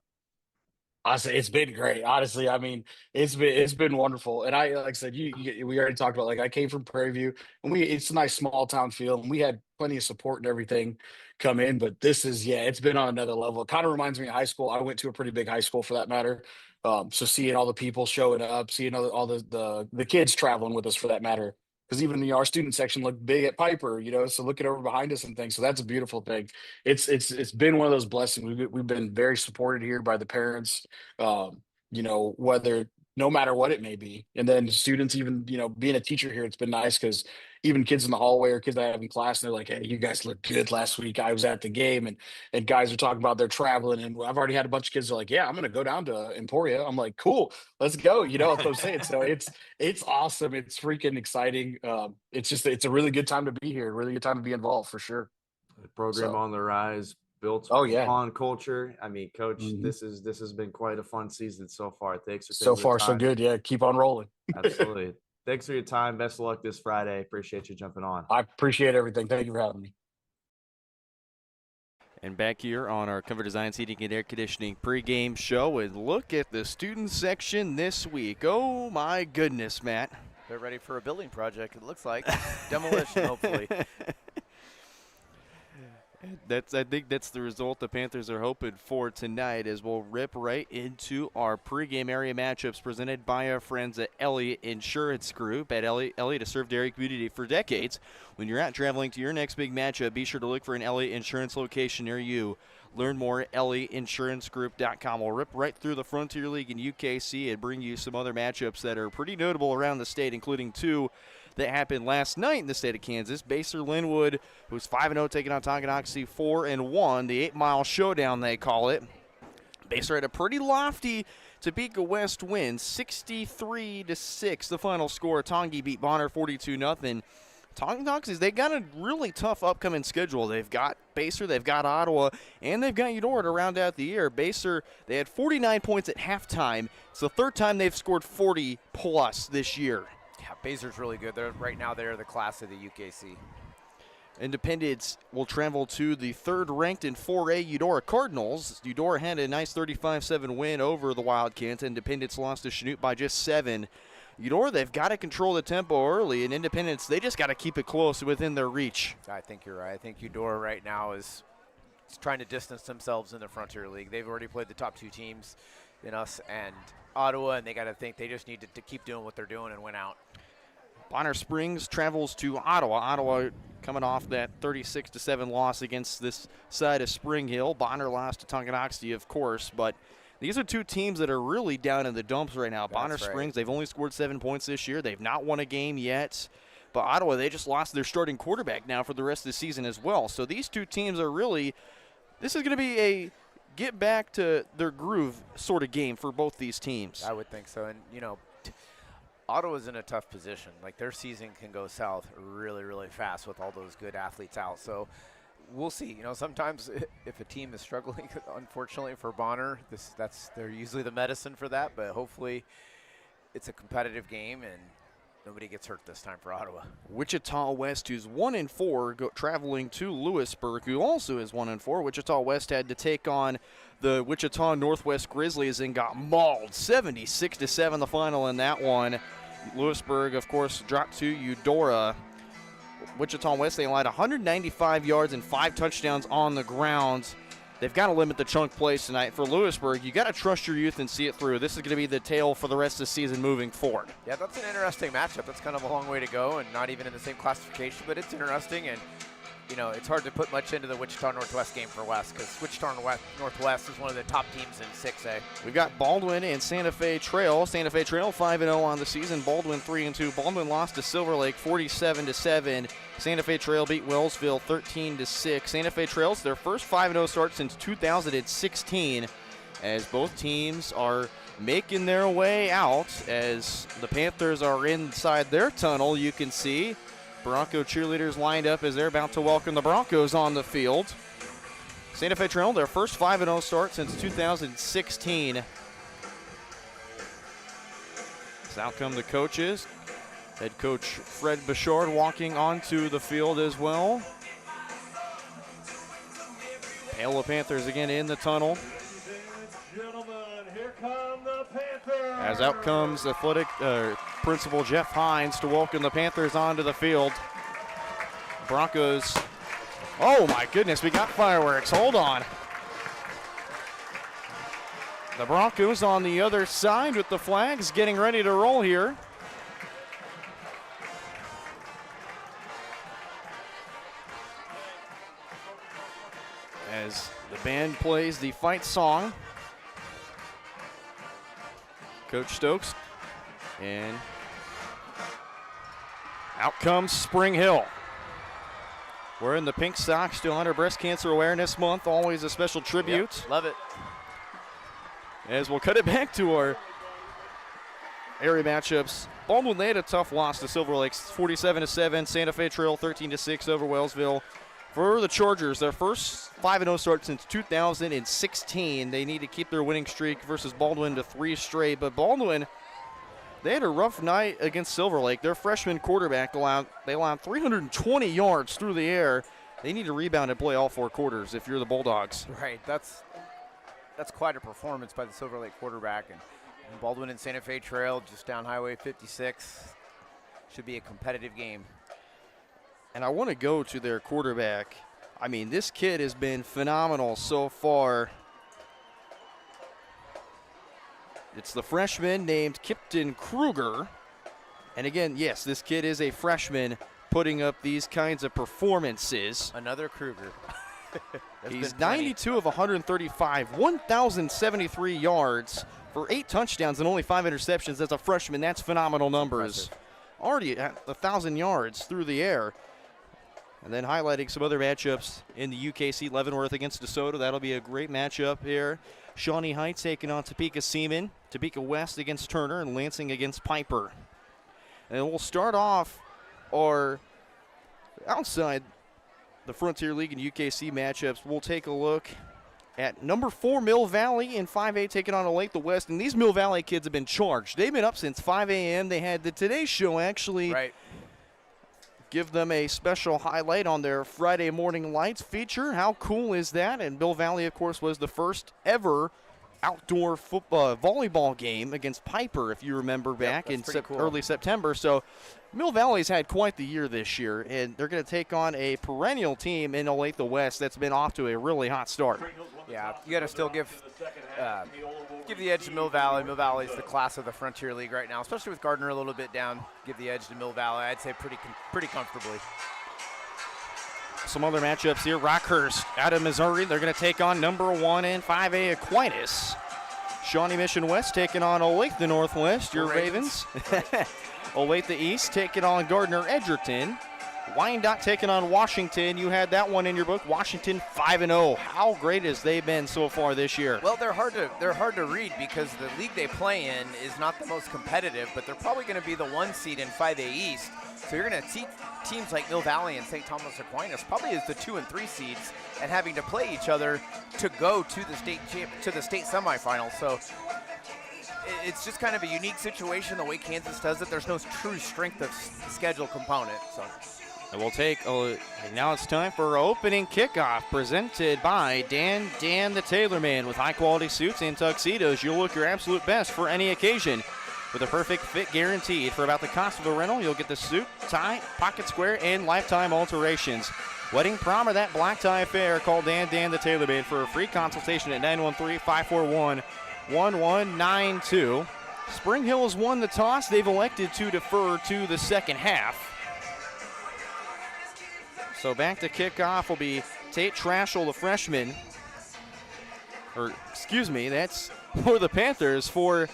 Speaker 13: Honestly, it's been great. Honestly, I mean, it's been wonderful. And like I said, we already talked about, like, I came from Prairie View, and it's a nice small town feel, and we had plenty of support and everything come in. But this is, it's been on another level. It kind of reminds me of high school. I went to a pretty big high school, for that matter. So seeing all the people showing up, seeing all the kids traveling with us, for that matter. Because even our student section looked big at Piper, so looking over behind us and things. So that's a beautiful thing. It's been one of those blessings. We've been very supported here by the parents, whether no matter what it may be. And then students, even, being a teacher here, it's been nice because even kids in the hallway or kids I have in class, and they're like, hey, you guys look good last week. I was at the game, and guys are talking about they're traveling. And I've already had a bunch of kids that are like, yeah, I'm going to go down to Emporia. I'm like, cool, let's go. That's what I'm saying. So it's awesome. It's freaking exciting. It's a really good time to be here. Really good time to be involved, for sure.
Speaker 12: The program on the rise, built on culture. I mean, Coach, this has been quite a fun season so far. Thanks for
Speaker 13: so far, so good. Yeah, keep on rolling.
Speaker 12: Absolutely. Thanks for your time. Best of luck this Friday. Appreciate you jumping on.
Speaker 13: I appreciate everything. Thank you for having me.
Speaker 8: And back here on our Comfort Designs Heating and Air Conditioning pregame show, and look at the student section this week. Oh my goodness, Matt.
Speaker 9: They're ready for a building project, it looks like. Demolition, hopefully.
Speaker 8: I think that's the result the Panthers are hoping for tonight, as we'll rip right into our pregame area matchups presented by our friends at Elliot Insurance Group. At Elliot has served area community for decades. When you're out traveling to your next big matchup, be sure to look for an Elliot Insurance location near you. Learn more at ElliottInsuranceGroup.com. We'll rip right through the Frontier League and UKC and bring you some other matchups that are pretty notable around the state, including two that happened last night in the state of Kansas. Basehor-Linwood, who's 5-0, taking on Tonganoxie 4-1. The 8-mile showdown, they call it. Basehor had a pretty lofty Topeka West win, 63-6. The final score. Tongi beat Bonner 42-0. Tonganoxie, they got a really tough upcoming schedule. They've got Basehor, they've got Ottawa, and they've got Eudora to round out the year. Basehor, they had 49 points at halftime. It's the third time they've scored 40-plus this year.
Speaker 9: Yeah, Basehor's really good. Right now they're the class of the UKC.
Speaker 8: Independence will travel to the third-ranked in 4A Eudora Cardinals. Eudora had a nice 35-7 win over the Wildcats. Independence lost to Chanute by just 7. Eudora, they've got to control the tempo early, and Independence, they just got to keep it close within their reach.
Speaker 9: I think you're right. I think Eudora right now is trying to distance themselves in the Frontier League. They've already played the top two teams in us and Ottawa, and they got to think they just need to keep doing what they're doing and win out.
Speaker 8: Bonner Springs travels to Ottawa. Ottawa coming off that 36-7 loss against this side of Spring Hill. Bonner lost to Tonganoxie, of course, but these are two teams that are really down in the dumps right now. Bonner Springs, they've only scored 7 points this year. They've not won a game yet. But Ottawa, they just lost their starting quarterback now for the rest of the season as well. So these two teams are really, this is going to be a get back to their groove sort of game for both these teams.
Speaker 9: I would think so. And, you know, Ottawa's in a tough position. Like, their season can go south really, really fast with all those good athletes out. So we'll see. You know, sometimes if a team is struggling, unfortunately for Bonner, they're usually the medicine for that. But hopefully it's a competitive game and nobody gets hurt this time for Ottawa.
Speaker 8: Wichita West, who's 1-4, traveling to Lewisburg, who also is 1-4. Wichita West had to take on the Wichita Northwest Grizzlies and got mauled 76-7 the final in that one. Lewisburg, of course, dropped to Eudora. Wichita West, they allowed 195 yards and 5 touchdowns on the ground. They've got to limit the chunk plays tonight. For Lewisburg, you got to trust your youth and see it through. This is going to be the tale for the rest of the season moving forward.
Speaker 9: Yeah, that's an interesting matchup. That's kind of a long way to go and not even in the same classification, but it's interesting. And, you know, it's hard to put much into the Wichita Northwest game for West because Wichita Northwest is one of the top teams in 6A.
Speaker 8: We've got Baldwin and Santa Fe Trail. Santa Fe Trail 5-0 on the season. Baldwin 3-2. Baldwin lost to Silver Lake 47-7. Santa Fe Trail beat Wellsville 13-6. Santa Fe Trail's their first 5-0 start since 2016, as both teams are making their way out. As the Panthers are inside their tunnel, you can see Bronco cheerleaders lined up as they're about to welcome the Broncos on the field. Santa Fe Trail, their first 5-0 start since 2016. So out come the coaches. Head coach Fred Bouchard walking onto the field as well. Paola Panthers again in the tunnel. As out comes athletic principal Jeff Hines to welcome the Panthers onto the field. Broncos, oh my goodness, we got fireworks, hold on. The Broncos on the other side with the flags getting ready to roll here. As the band plays the fight song. Coach Stokes, and out comes Spring Hill. Wearing the pink socks to honor Breast Cancer Awareness Month, always a special tribute.
Speaker 9: Yep, love it.
Speaker 8: As we'll cut it back to our area matchups. Baldwin, they had a tough loss to Silver Lakes, 47-7. Santa Fe Trail 13-6 over Wellsville. For the Chargers, their first 5-0 start since 2016. They need to keep their winning streak versus Baldwin to 3 straight. But Baldwin, they had a rough night against Silver Lake. Their freshman quarterback allowed 320 yards through the air. They need to rebound and play all 4 quarters if you're the Bulldogs.
Speaker 9: Right, that's quite a performance by the Silver Lake quarterback. And Baldwin and Santa Fe Trail just down Highway 56. Should be a competitive game.
Speaker 8: And I want to go to their quarterback. I mean, this kid has been phenomenal so far. It's the freshman named Kipton Kruger. And again, yes, this kid is a freshman putting up these kinds of performances.
Speaker 9: Another Kruger.
Speaker 8: He's 92 of 135, 1,073 yards for 8 touchdowns and only 5 interceptions as a freshman. That's phenomenal numbers. Already at 1,000 yards through the air. And then highlighting some other matchups in the UKC, Leavenworth against DeSoto. That'll be a great matchup here. Shawnee Heights taking on Topeka Seaman. Topeka West against Turner, and Lansing against Piper. And we'll start off our outside the Frontier League and UKC matchups. We'll take a look at number 4 Mill Valley in 5A taking on Olathe West. And these Mill Valley kids have been charged. They've been up since 5 a.m. They had the Today Show actually give them a special highlight on their Friday Morning Lights feature. How cool is that? And Mill Valley, of course, was the first ever outdoor football volleyball game against Piper, if you remember back in early September. So Mill Valley's had quite the year this year, and they're going to take on a perennial team in Olathe West that's been off to a really hot start.
Speaker 9: Yeah, you got to still give the edge to Mill Valley. Mill Valley's the class of the Frontier League right now, especially with Gardner a little bit down. Give the edge to Mill Valley, I'd say pretty comfortably.
Speaker 8: Some other matchups here. Rockhurst out of Missouri. They're going to take on number 1 in 5A Aquinas. Shawnee Mission West taking on Olathe the Northwest. Your Ravens. Olathe the East taking on Gardner Edgerton. Wyandotte taking on Washington. You had that one in your book. Washington 5-0. How great has they been so far this year?
Speaker 9: Well, they're hard to read because the league they play in is not the most competitive, but they're probably going to be the 1 seed in 5A East. So you're going to see teams like Mill Valley and St. Thomas Aquinas probably as the 2 and 3 seeds and having to play each other to go to the state semifinals. So it's just kind of a unique situation the way Kansas does it. There's no true strength of schedule component. So.
Speaker 8: And we'll take, now it's time for our opening kickoff presented by Dan the Tailorman. With high-quality suits and tuxedos, you'll look your absolute best for any occasion. With a perfect fit guaranteed. For about the cost of a rental, you'll get the suit, tie, pocket square, and lifetime alterations. Wedding, prom, or that black tie affair, call Dan the Tailorman for a free consultation at 913-541-1192. Spring Hill has won the toss. They've elected to defer to the second half. So back to kickoff will be Tate Trashel, the freshman. Or, excuse me, that's for the Panthers. For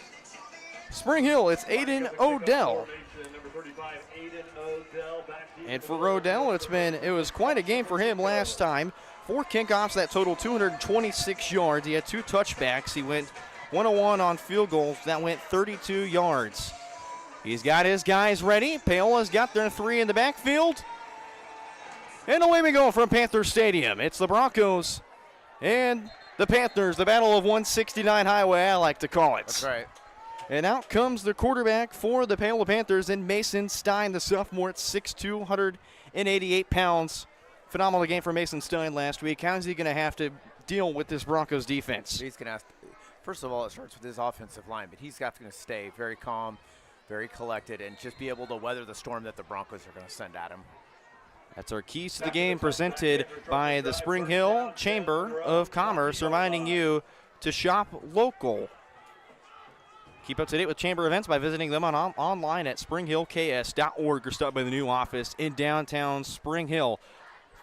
Speaker 8: Spring Hill, it's Aiden Odell. And for Odell, it was quite a game for him last time. 4 kickoffs that totaled 226 yards. He had 2 touchbacks. He went 101 on field goals. That went 32 yards. He's got his guys ready. Paola's got their 3 in the backfield. And away we go from Panther Stadium. It's the Broncos and the Panthers, the Battle of 169 Highway, I like to call it.
Speaker 9: That's right.
Speaker 8: And out comes the quarterback for the Paola Panthers, and Mason Stein, the sophomore, at 6'2", 188 pounds. Phenomenal game for Mason Stein last week. How is he going to have to deal with this Broncos defense?
Speaker 9: He's going to have to, first of all, it starts with his offensive line, but he's got to stay very calm, very collected, and just be able to weather the storm that the Broncos are going to send at him.
Speaker 8: That's our keys to the game presented by the Spring Hill Chamber of Commerce, reminding you to shop local. Keep up to date with Chamber events by visiting them online at springhillks.org or stop by the new office in downtown Spring Hill.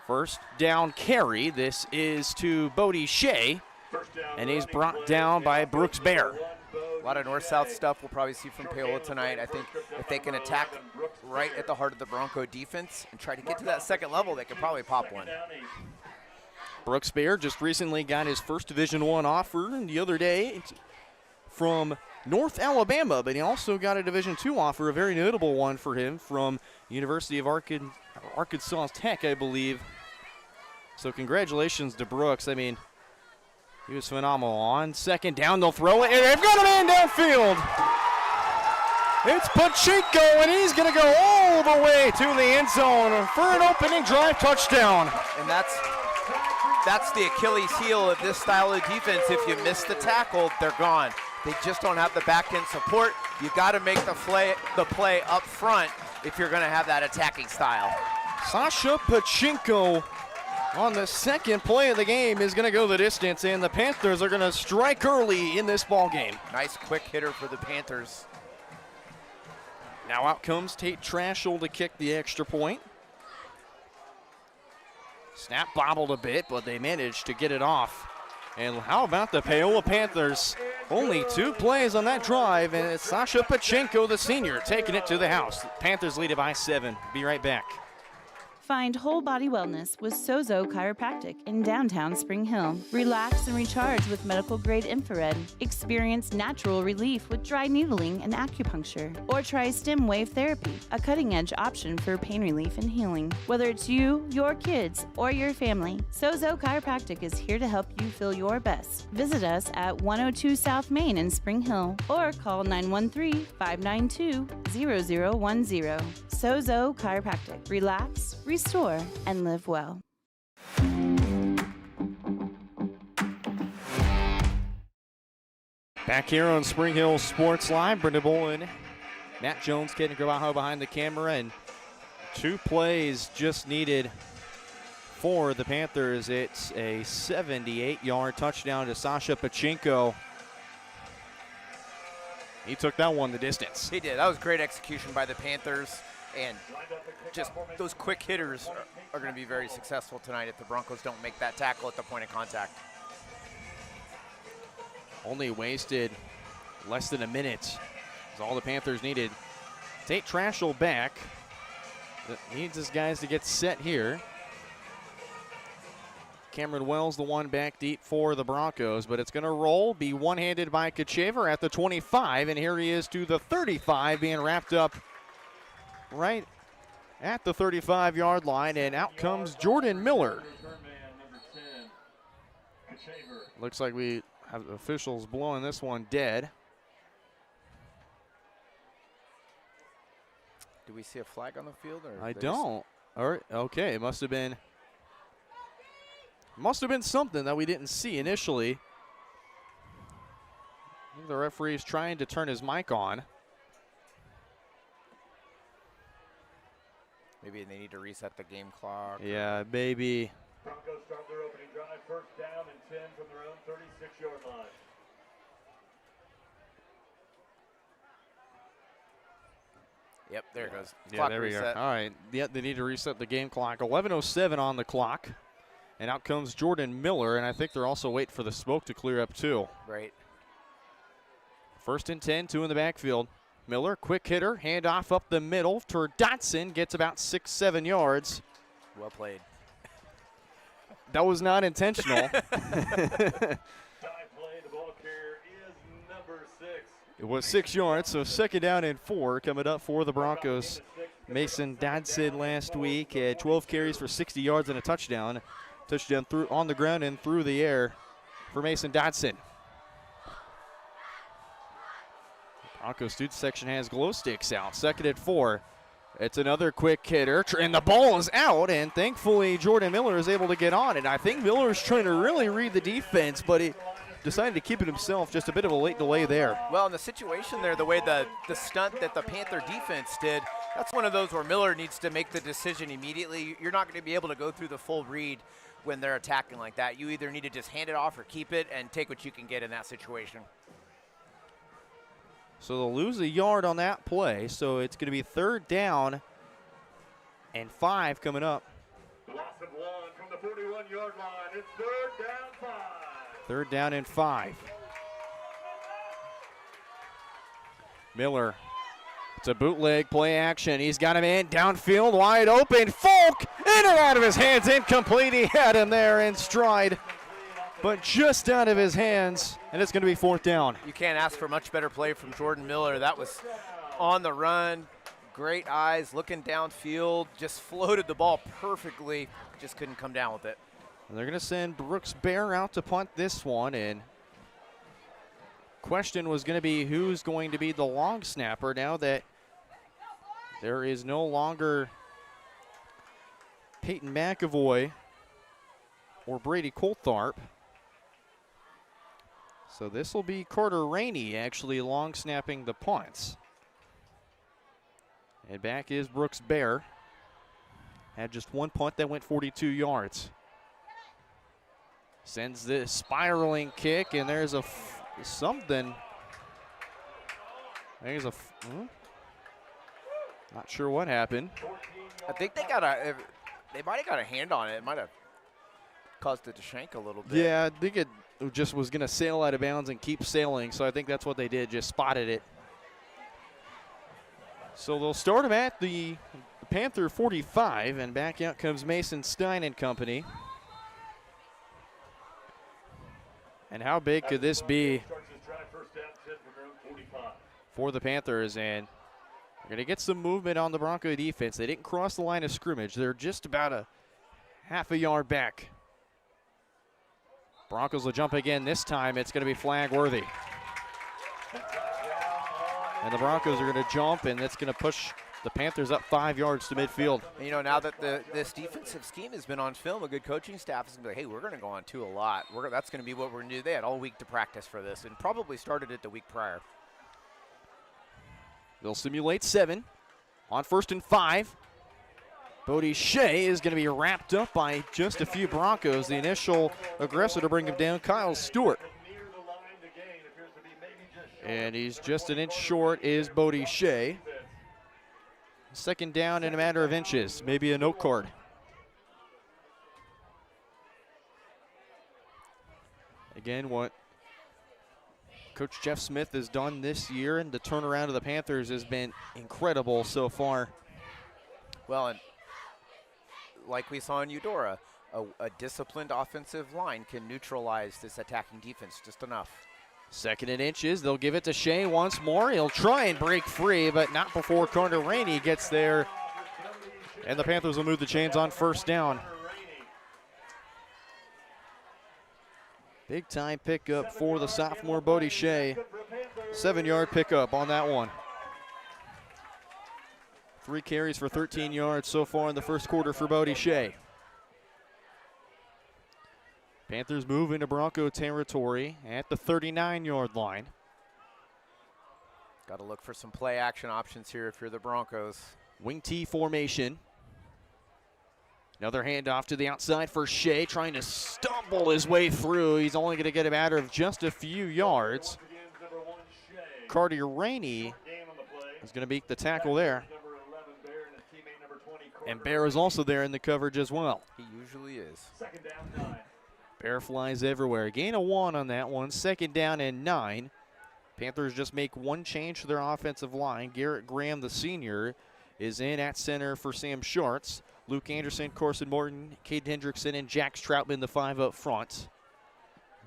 Speaker 8: First down carry. This is to Bodie Shea, and he's brought down by Brooks Bear.
Speaker 9: A lot of north-south stuff we'll probably see from Paola tonight. I think if they can attack right at the heart of the Bronco defense and try to get to that second level, they could probably pop one.
Speaker 8: Brooks Bear just recently got his first Division I offer the other day from North Alabama, but he also got a Division II offer, a very notable one for him from University of Arkansas Tech, I believe. So congratulations to Brooks. I mean, he was phenomenal. On second down, they'll throw it, and they've got a man downfield. It's Pachinko, and he's going to go all the way to the end zone for an opening drive touchdown.
Speaker 9: And that's the Achilles heel of this style of defense. If you miss the tackle, they're gone. They just don't have the back end support. You've got to make the play up front if you're going to have that attacking style.
Speaker 8: Sasha Pachinko on the second play of the game is going to go the distance, and the Panthers are going to strike early in this ball game.
Speaker 9: Nice quick hitter for the Panthers.
Speaker 8: Now out comes Tate Trashel to kick the extra point. Snap bobbled a bit, but they managed to get it off. And how about the Paola Panthers? Only 2 plays on that drive, and it's Sasha Pachinko, the senior, taking it to the house. Panthers lead it by 7. Be right back.
Speaker 17: Find whole body wellness with Sozo Chiropractic in downtown Spring Hill. Relax and recharge with medical grade infrared. Experience natural relief with dry needling and acupuncture. Or try stem wave therapy, a cutting edge option for pain relief and healing. Whether it's you, your kids, or your family, Sozo Chiropractic is here to help you feel your best. Visit us at 102 South Main in Spring Hill or call 913-592-0010. Sozo Chiropractic. Relax, restore, and live well.
Speaker 8: Back here on Spring Hill Sports Live, Brenda Bolin, Matt Jones, Kaden Grabajo behind the camera, and 2 plays just needed for the Panthers. It's a 78-yard touchdown to Sasha Pachinko. He took that one the distance.
Speaker 9: He did. That was great execution by the Panthers. And just those quick hitters are going to be very successful tonight if the Broncos don't make that tackle at the point of contact.
Speaker 8: Only wasted less than a minute. That's all the Panthers needed. Tate Trashel back. Needs his guys to get set here. Cameron Wells, the one back deep for the Broncos, but it's going to roll, be one-handed by Kachaver at the 25, and here he is to the 35, being wrapped up right at the 35-yard line, and out comes Jordan Miller. Looks like we have officials blowing this one dead.
Speaker 9: Do we see a flag on the field? Or
Speaker 8: I don't. All right, okay, it must have been something that we didn't see initially. I think the referee's trying to turn his mic on.
Speaker 9: Maybe they need to reset the game clock.
Speaker 8: Yeah, maybe.
Speaker 18: Broncos start their opening drive, first down and 10 from their own 36-yard line.
Speaker 9: Yep, there it goes.
Speaker 8: Yeah,
Speaker 9: Clock
Speaker 8: there
Speaker 9: reset.
Speaker 8: we go. All right, yeah, they need to reset the game clock. 11:07 on the clock, and out comes Jordan Miller, and I think they're also waiting for the smoke to clear up too.
Speaker 9: Right.
Speaker 8: First and 10, 2 in the backfield. Miller, quick hitter, handoff up the middle for Dotson, gets about 6-7 yards.
Speaker 9: Well played.
Speaker 8: That was not intentional. It was 6 yards, so second down and 4 coming up for the Broncos. Mason Dodson last week had 12 carries for 60 yards and a touchdown. Touchdown through on the ground and through the air for Mason Dodson. Broncos student section has glow sticks out. Second and 4. It's another quick hitter, and the ball is out, and thankfully Jordan Miller is able to get on it. I think Miller's trying to really read the defense, but he decided to keep it himself. Just a bit of a late delay there.
Speaker 9: Well, in the situation there, the way the stunt that the Panther defense did, that's one of those where Miller needs to make the decision immediately. You're not going to be able to go through the full read when they're attacking like that. You either need to just hand it off or keep it and take what you can get in that situation.
Speaker 8: So they'll lose a yard on that play, so it's going to be third down and 5 coming up.
Speaker 18: Loss of 1 from the 41-yard line. It's third down 5.
Speaker 8: Third down and 5. Miller, it's a bootleg play action. He's got him in downfield, wide open. Folk in and out of his hands, incomplete. He had him there in stride, but just out of his hands, and it's going to be fourth down.
Speaker 9: You can't ask for much better play from Jordan Miller. That was on the run, great eyes, looking downfield, just floated the ball perfectly, just couldn't come down with it.
Speaker 8: And they're going to send Brooks Bear out to punt this one, and question was going to be who's going to be the long snapper now that there is no longer Peyton McAvoy or Brady Coulthard. So this will be Carter Rainey actually long snapping the punts. And back is Brooks Bear. Had just one punt that went 42 yards. Sends this spiraling kick, and there's a something. There's a. Not sure what happened.
Speaker 9: I think they might have got a hand on it. It might have caused it to shank a little bit.
Speaker 8: Yeah, I think it just was going to sail out of bounds and keep sailing, so I think that's what they did, just spotted it. So they'll start him at the Panther 45, and back out comes Mason Stein and company. And how big could this be for the Panthers? And we're going to get some movement on the Bronco defense. They didn't cross the line of scrimmage. They're just about a half a yard back. Broncos will jump again. This time it's going to be flag worthy. And the Broncos are going to jump, and that's going to push the Panthers up 5 yards to midfield.
Speaker 9: You know, now that this defensive scheme has been on film, a good coaching staff is going to be like, hey, we're going to go on 2 a lot. That's going to be what we're going to do. They had all week to practice for this and probably started it the week prior.
Speaker 8: They'll simulate 7 on 1st and 5. Bodie Shea is going to be wrapped up by just a few Broncos. The initial aggressor to bring him down, Kyle Stewart. And he's just an inch short is Bodie Shea. 2nd down in a matter of inches, maybe a note card. Again, what Coach Jeff Smith has done this year and the turnaround of the Panthers has been incredible so far.
Speaker 9: Well, and like we saw in Eudora, a disciplined offensive line can neutralize this attacking defense just enough.
Speaker 8: 2nd and inches, they'll give it to Shea once more. He'll try and break free, but not before Carter Rainey gets there. And the Panthers will move the chains on 1st down. Big time pickup for the sophomore Bodie Shea. 7-yard pickup on that one. 3 carries for 13 yards so far in the first quarter for Bodie Shea. Panthers move into Bronco territory at the 39-yard line.
Speaker 9: Got to look for some play action options here if you're the Broncos.
Speaker 8: Wing T formation. Another handoff to the outside for Shea, trying to stumble his way through. He's only going to get a matter of just a few yards. Carter Rainey is going to beat the tackle there. And Bear is also there in the coverage as well.
Speaker 9: He usually is.
Speaker 8: Bear flies everywhere. Gain of 1 on that one. 2nd down and 9. Panthers just make one change to their offensive line. Garrett Graham, the senior, is in at center for Sam Schartz. Luke Anderson, Corson Morton, Cade Hendrickson, and Jax Troutman, the 5 up front.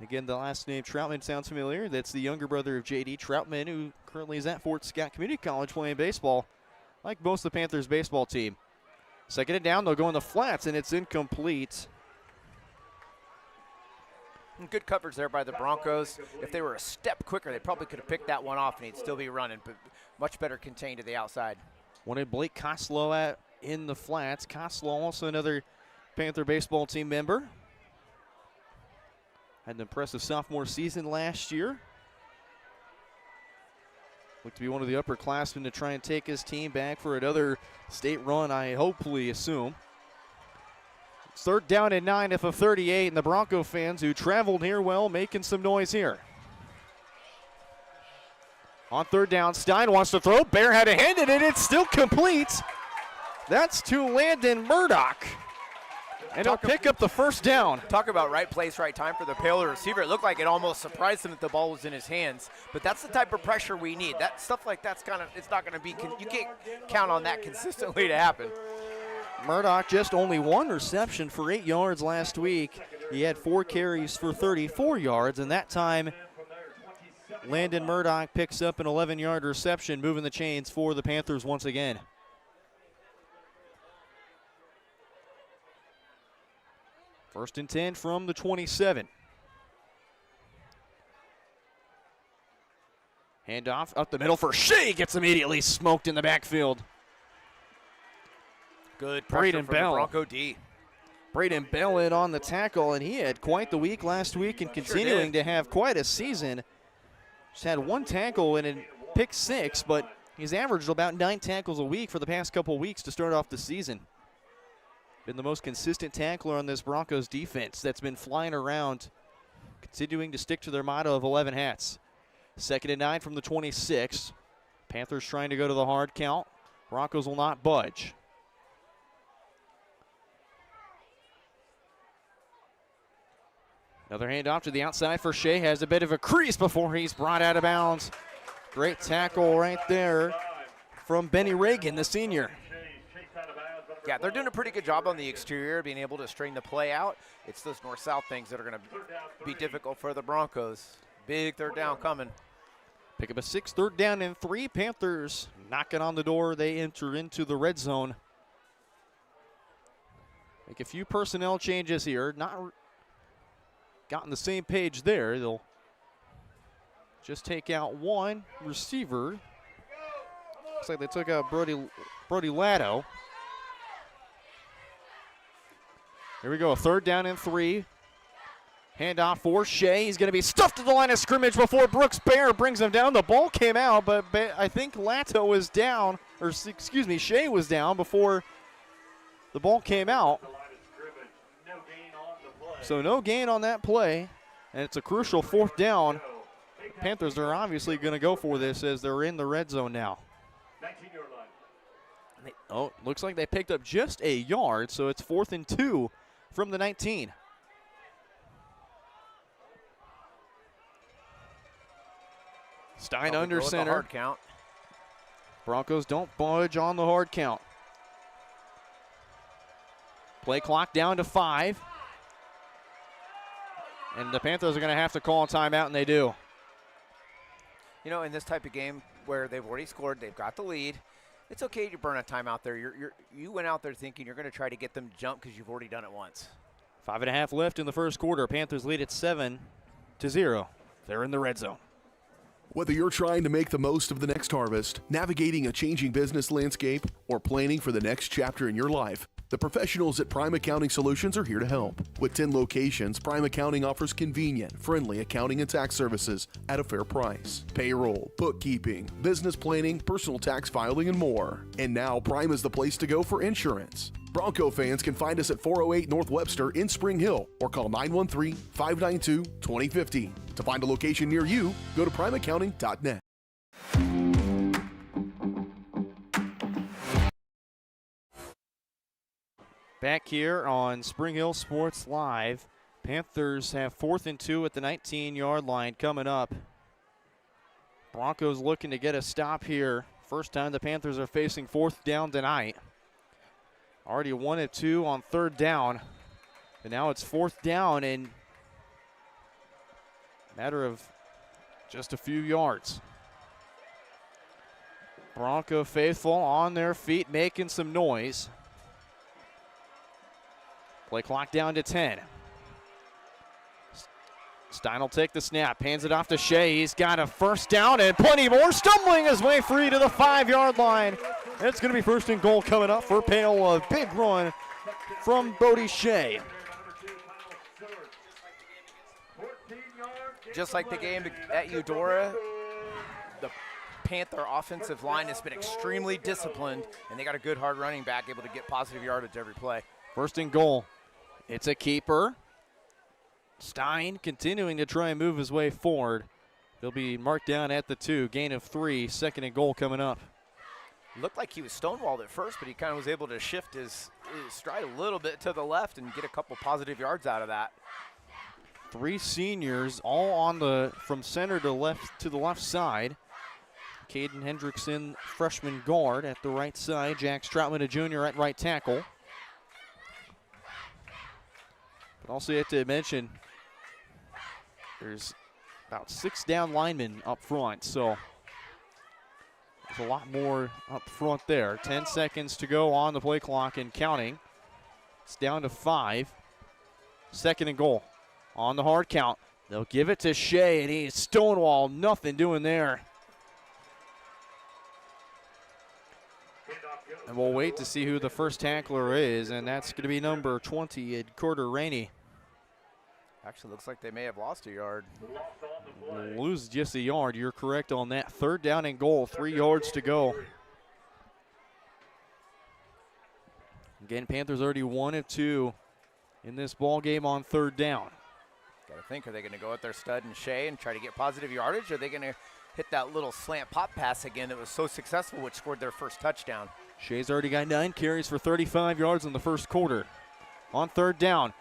Speaker 8: Again, the last name Troutman sounds familiar. That's the younger brother of J.D. Troutman, who currently is at Fort Scott Community College playing baseball, like most of the Panthers baseball team. 2nd and down, they'll go in the flats, and it's incomplete.
Speaker 9: Good coverage there by the Broncos. If they were a step quicker, they probably could have picked that one off and he'd still be running, but much better contained to the outside.
Speaker 8: Wanted Blake Koslow in the flats. Koslow, also another Panther baseball team member. Had an impressive sophomore season last year. Looked to be one of the upperclassmen to try and take his team back for another state run, I hopefully assume. 3rd down and 9 if of 38, and the Bronco fans who traveled here, well, making some noise here. On 3rd down, Stein wants to throw. Bear had a hand in it. It's still complete. That's to Landon Murdoch. And he'll pick up the 1st down.
Speaker 9: Talk about right place, right time for the Paola receiver. It looked like it almost surprised him that the ball was in his hands. But that's the type of pressure we need. That stuff like that's it's not going to be, you can't count on that consistently to happen.
Speaker 8: Murdoch just only 1 reception for 8 yards last week. He had 4 carries for 34 yards, and that time Landon Murdoch picks up an 11-yard reception, moving the chains for the Panthers once again. First and 10 from the 27. Handoff up the middle for Shea. Gets immediately smoked in the backfield.
Speaker 9: Good pressure from the Bronco D.
Speaker 8: Braden Bell in on the tackle, and he had quite the week last week and continuing to have quite a season. Just had one tackle and a pick 6, but he's averaged about 9 tackles a week for the past couple weeks to start off the season. Been the most consistent tackler on this Broncos defense that's been flying around, continuing to stick to their motto of 11 hats. 2nd and 9 from the 26. Panthers trying to go to the hard count. Broncos will not budge. Another handoff to the outside for Shea. Has a bit of a crease before he's brought out of bounds. Great tackle right there from Benny Reagan, the senior.
Speaker 9: Yeah, they're doing a pretty good job on the exterior, being able to string the play out. It's those north-south things that are going to be difficult for the Broncos. Big 3rd down coming.
Speaker 8: Pick up a 6, 3rd down and 3. Panthers knocking on the door. They enter into the red zone. Make a few personnel changes here. Not gotten the same page there. They'll just take out one receiver. Looks like they took out Brody Latto. Here we go, 3rd down and 3. Handoff for Shea. He's going to be stuffed to the line of scrimmage before Brooks Bear brings him down. The ball came out, but I think Latto was down, or excuse me, Shea was down before the ball came out. So no gain on that play, and it's a crucial 4th down. Panthers are obviously going to go for this as they're in the red zone now. Oh, looks like they picked up just a yard, so it's 4th and 2 from the 19. Stein under center.
Speaker 9: Hard count.
Speaker 8: Broncos don't budge on the hard count. Play clock down to 5. And the Panthers are going to have to call a timeout, and they do.
Speaker 9: You know, in this type of game where they've already scored, they've got the lead, it's okay to burn a timeout there. You went out there thinking you're going to try to get them to jump because you've already done it once.
Speaker 8: 5.5 left in the first quarter. Panthers lead at 7-0. They're in the red zone.
Speaker 2: Whether you're trying to make the most of the next harvest, navigating a changing business landscape, or planning for the next chapter in your life, the professionals at Prime Accounting Solutions are here to help. With 10 locations, Prime Accounting offers convenient, friendly accounting and tax services at a fair price. Payroll, bookkeeping, business planning, personal tax filing, and more. And now Prime is the place to go for insurance. Bronco fans can find us at 408 North Webster in Spring Hill or call 913-592-2050. To find a location near you, go to primeaccounting.net.
Speaker 8: Back here on Spring Hill Sports Live, Panthers have 4th and 2 at the 19-yard line coming up. Broncos looking to get a stop here. First time the Panthers are facing 4th down tonight. Already 1 of 2 on 3rd down. And now it's 4th down in a matter of just a few yards. Bronco faithful on their feet, making some noise. Play clock down to 10. Stein will take the snap, hands it off to Shea. He's got a 1st down and plenty more, stumbling his way free to the 5-yard line. It's going to be 1st and goal coming up for Paola. Big run from Bodie Shea.
Speaker 9: Just like the game at Eudora, the Panther offensive line has been extremely disciplined, and they got a good hard running back able to get positive yardage every play.
Speaker 8: 1st and goal. It's a keeper. Stein continuing to try and move his way forward. He'll be marked down at the 2. Gain of 3. 2nd and goal coming up.
Speaker 9: Looked like he was stonewalled at first, but he kind of was able to shift his stride a little bit to the left and get a couple positive yards out of that.
Speaker 8: 3 seniors all on the from center to the left side. Caden Hendrickson, freshman guard at the right side. Jack Stroutman, a junior at right tackle. But also you have to mention there's about 6 down linemen up front, so there's a lot more up front there. 10 seconds to go on the play clock and counting. It's down to 5. 2nd and goal. On the hard count, they'll give it to Shea, and he's stonewalled. Nothing doing there. And we'll wait to see who the first tackler is, and that's going to be number 20, Carter Rainey.
Speaker 9: Actually, looks like they may have lost a yard.
Speaker 8: Lose just a yard. You're correct on that. 3rd down and goal, 3 yards to go. Again, Panthers already 1 of 2 in this ball game on 3rd down.
Speaker 9: Got to think, are they going to go with their stud and Shea and try to get positive yardage? Or are they going to hit that little slant pop pass again that was so successful, which scored their first touchdown?
Speaker 8: Shea's already got 9 carries for 35 yards in the first quarter. On 3rd down,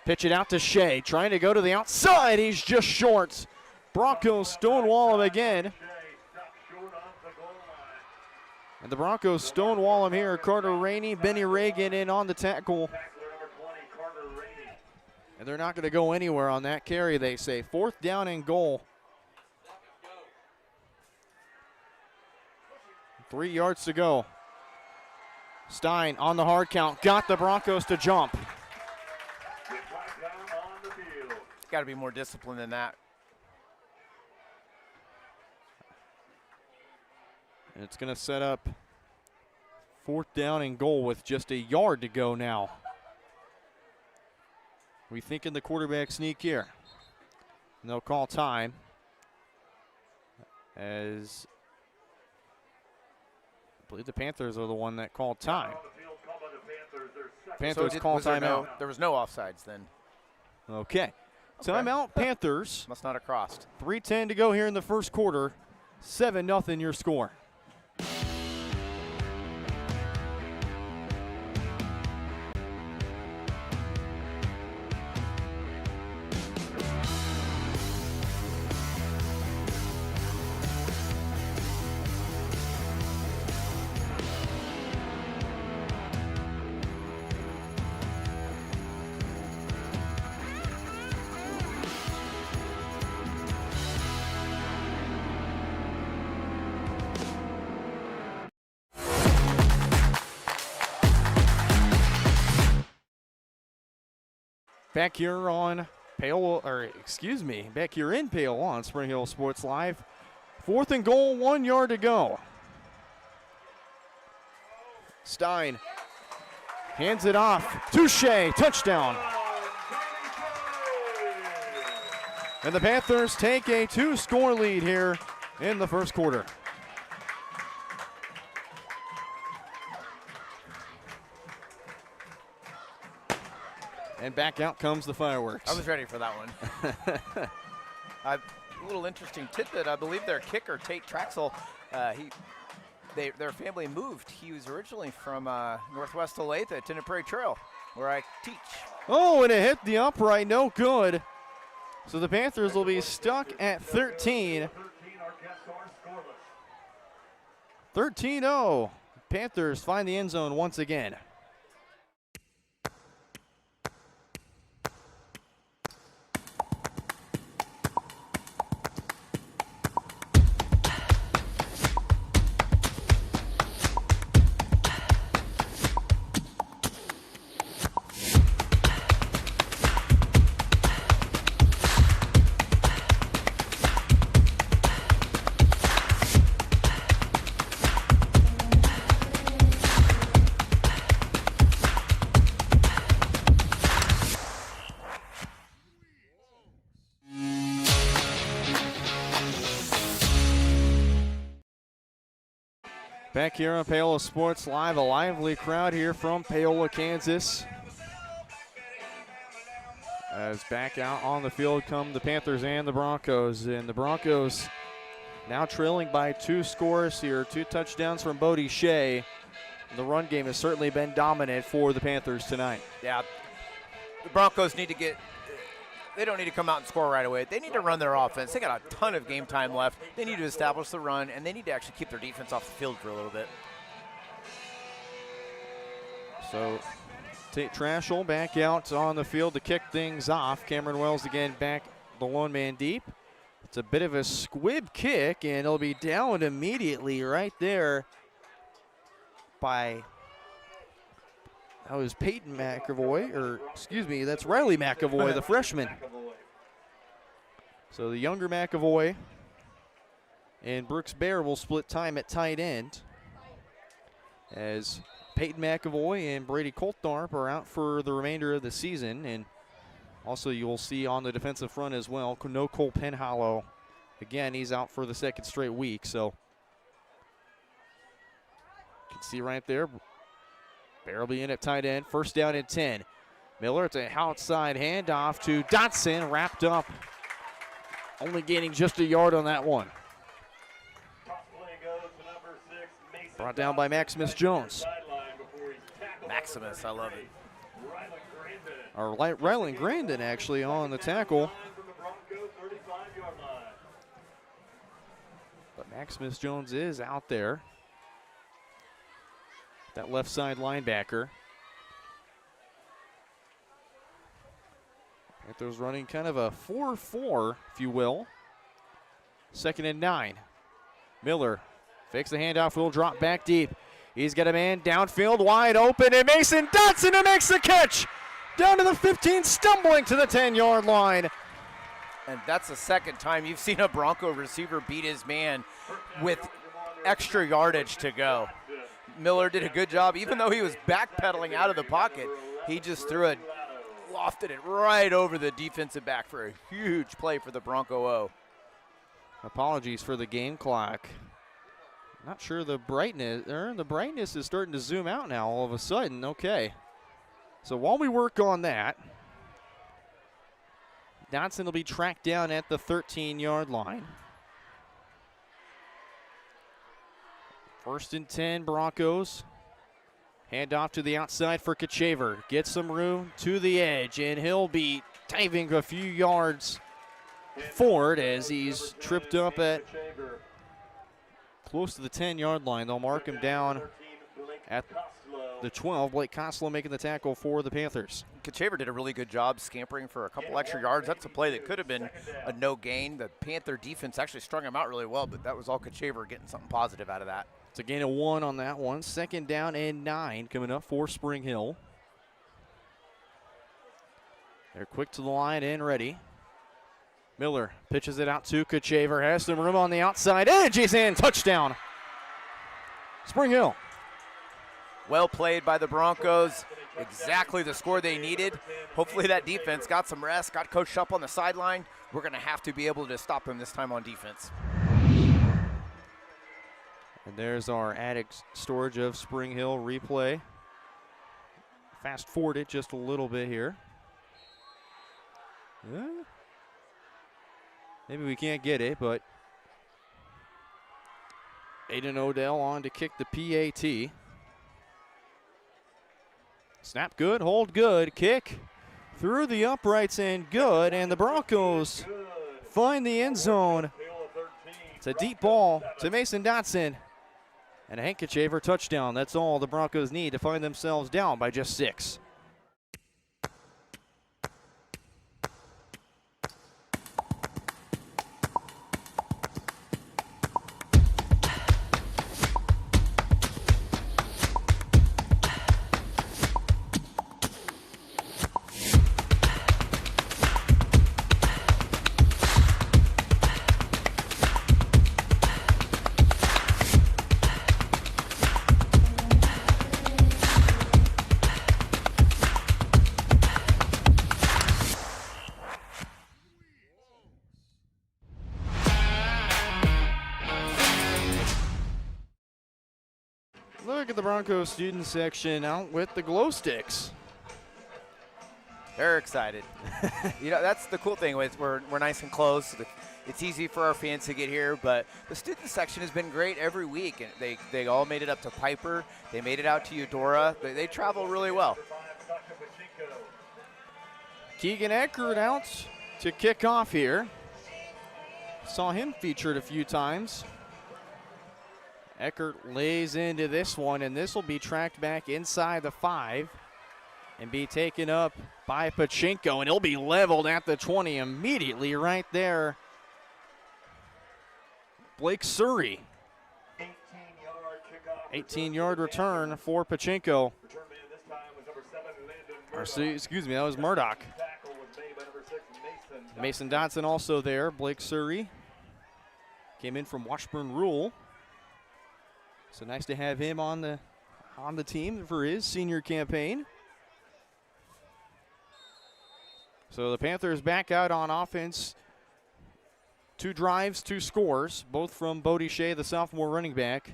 Speaker 8: pitch it out to Shea, trying to go to the outside. He's just short. Broncos stonewall him again. And the Broncos stonewall him here. Carter Rainey, Benny Reagan in on the tackle. And they're not going to go anywhere on that carry, they say. 4th down and goal. 3 yards to go. Stein on the hard count. Got the Broncos to jump.
Speaker 9: Got to be more disciplined than that.
Speaker 8: And it's going to set up 4th down and goal with just a yard to go now. Rethinking the quarterback sneak here. And they'll call time as I believe the Panthers are the one that called time. Panthers call timeout.
Speaker 9: There was no offsides then.
Speaker 8: Okay. Timeout, Panthers.
Speaker 9: Must not have crossed.
Speaker 8: 3:10 to go here in the first quarter. 7-0 your score. Back here on back here in Paola on Spring Hill Sports Live. 4th and goal, 1 yard to go. Stein hands it off. Touche, touchdown. And the Panthers take a 2-score lead here in the first quarter. And back out comes the fireworks.
Speaker 9: I was ready for that one. A little interesting tidbit. I believe their kicker, Tate Traxel, their family moved. He was originally from Northwest Olathe at Tennant Prairie Trail, where I teach.
Speaker 8: Oh, and it hit the upright. No good. So the Panthers will be stuck at 13. 13-0. Panthers find the end zone once again. Back here on Paola Sports Live, a lively crowd here from Paola, Kansas. As back out on the field come the Panthers and the Broncos. And the Broncos now trailing by 2 scores here, 2 touchdowns from Bodie Shea. The run game has certainly been dominant for the Panthers tonight.
Speaker 9: Yeah, the Broncos need to they don't need to come out and score right away. They need to run their offense. They got a ton of game time left. They need to establish the run, and they need to actually keep their defense off the field for a little bit.
Speaker 8: So Tate Trashel back out on the field to kick things off. Cameron Wells again back the lone man deep. It's a bit of a squib kick, and it'll be downed immediately right there by, that was Peyton McAvoy, or excuse me, that's Riley McAvoy, the freshman. So the younger McAvoy and Brooks Bear will split time at tight end. as Peyton McAvoy and Brady Coltharp are out for the remainder of the season. And also you'll see on the defensive front as well, no Cole Penhallow. Again, he's out for the second straight week. So you can see right there, Barrelby in at tight end, first down and 10. Miller, it's an outside handoff to Dotson, wrapped up, only gaining just a yard on that one. Brought down by Maximus Jones.
Speaker 9: Maximus, I love it.
Speaker 8: Or Rylan Grandin actually on the tackle. But Maximus Jones is out there. That left side linebacker. Panthers running kind of a 4-4, if you will. 2nd and 9. Miller fakes the handoff, will drop back deep. He's got a man downfield, wide open, and Mason Dotson who makes the catch. Down to the 15, stumbling to the 10-yard line.
Speaker 9: And that's the second time you've seen a Bronco receiver beat his man with extra yardage to go. Miller did a good job. Even though he was backpedaling out of the pocket, he just lofted it right over the defensive back for a huge play for the Bronco O.
Speaker 8: Apologies for the game clock. Not sure the brightness is starting to zoom out now all of a sudden. Okay. So while we work on that, Dotson will be tracked down at the 13-yard line. 1st and 10 Broncos. Hand off to the outside for Kachaver. Gets some room to the edge, and he'll be diving a few yards forward as he's tripped up at close to the 10-yard line. They'll mark him down at the 12. Blake Koslow making the tackle for the Panthers.
Speaker 9: Kachaver did a really good job scampering for a couple extra yards. That's a play that could have been a no gain. The Panther defense actually strung him out really well, but that was all Kachaver getting something positive out of that.
Speaker 8: It's a gain of 1 on that one. 2nd down and 9 coming up for Spring Hill. They're quick to the line and ready. Miller pitches it out to Kachaver. Has some room on the outside edge. He's in. Touchdown. Spring Hill.
Speaker 9: Well played by the Broncos. Exactly the score they needed. Hopefully that defense got some rest, got coached up on the sideline. We're going to have to be able to stop him this time on defense.
Speaker 8: And there's our attic storage of Spring Hill replay. Fast forward it just a little bit here. Maybe we can't get it, but Aiden Odell on to kick the PAT. Snap good, hold good, kick through the uprights and good, and the Broncos find the end zone. It's a deep ball to Mason Dotson. And a Hank Kachaver touchdown. That's all the Broncos need to find themselves down by just 6. Look at the Broncos student section out with the glow sticks.
Speaker 9: They're excited. You know, that's the cool thing with we're nice and close. It's easy for our fans to get here, but the student section has been great every week. And they all made it up to Piper. They made it out to Eudora. They travel really well.
Speaker 8: Keegan Eckert out to kick off here. Saw him featured a few times. Eckert lays into this one, and this will be tracked back inside the 5 and be taken up by Pachinko, and he'll be leveled at the 20 immediately right there. Blake Surrey. 18-yard return for Pachinko. Excuse me, that was Murdoch. Mason Dotson also there. Blake Surrey came in from Washburn Rule. So nice to have him on the on the team for his senior campaign. So the Panthers back out on offense. 2 drives, 2 scores, both from Bodie Shea, the sophomore running back.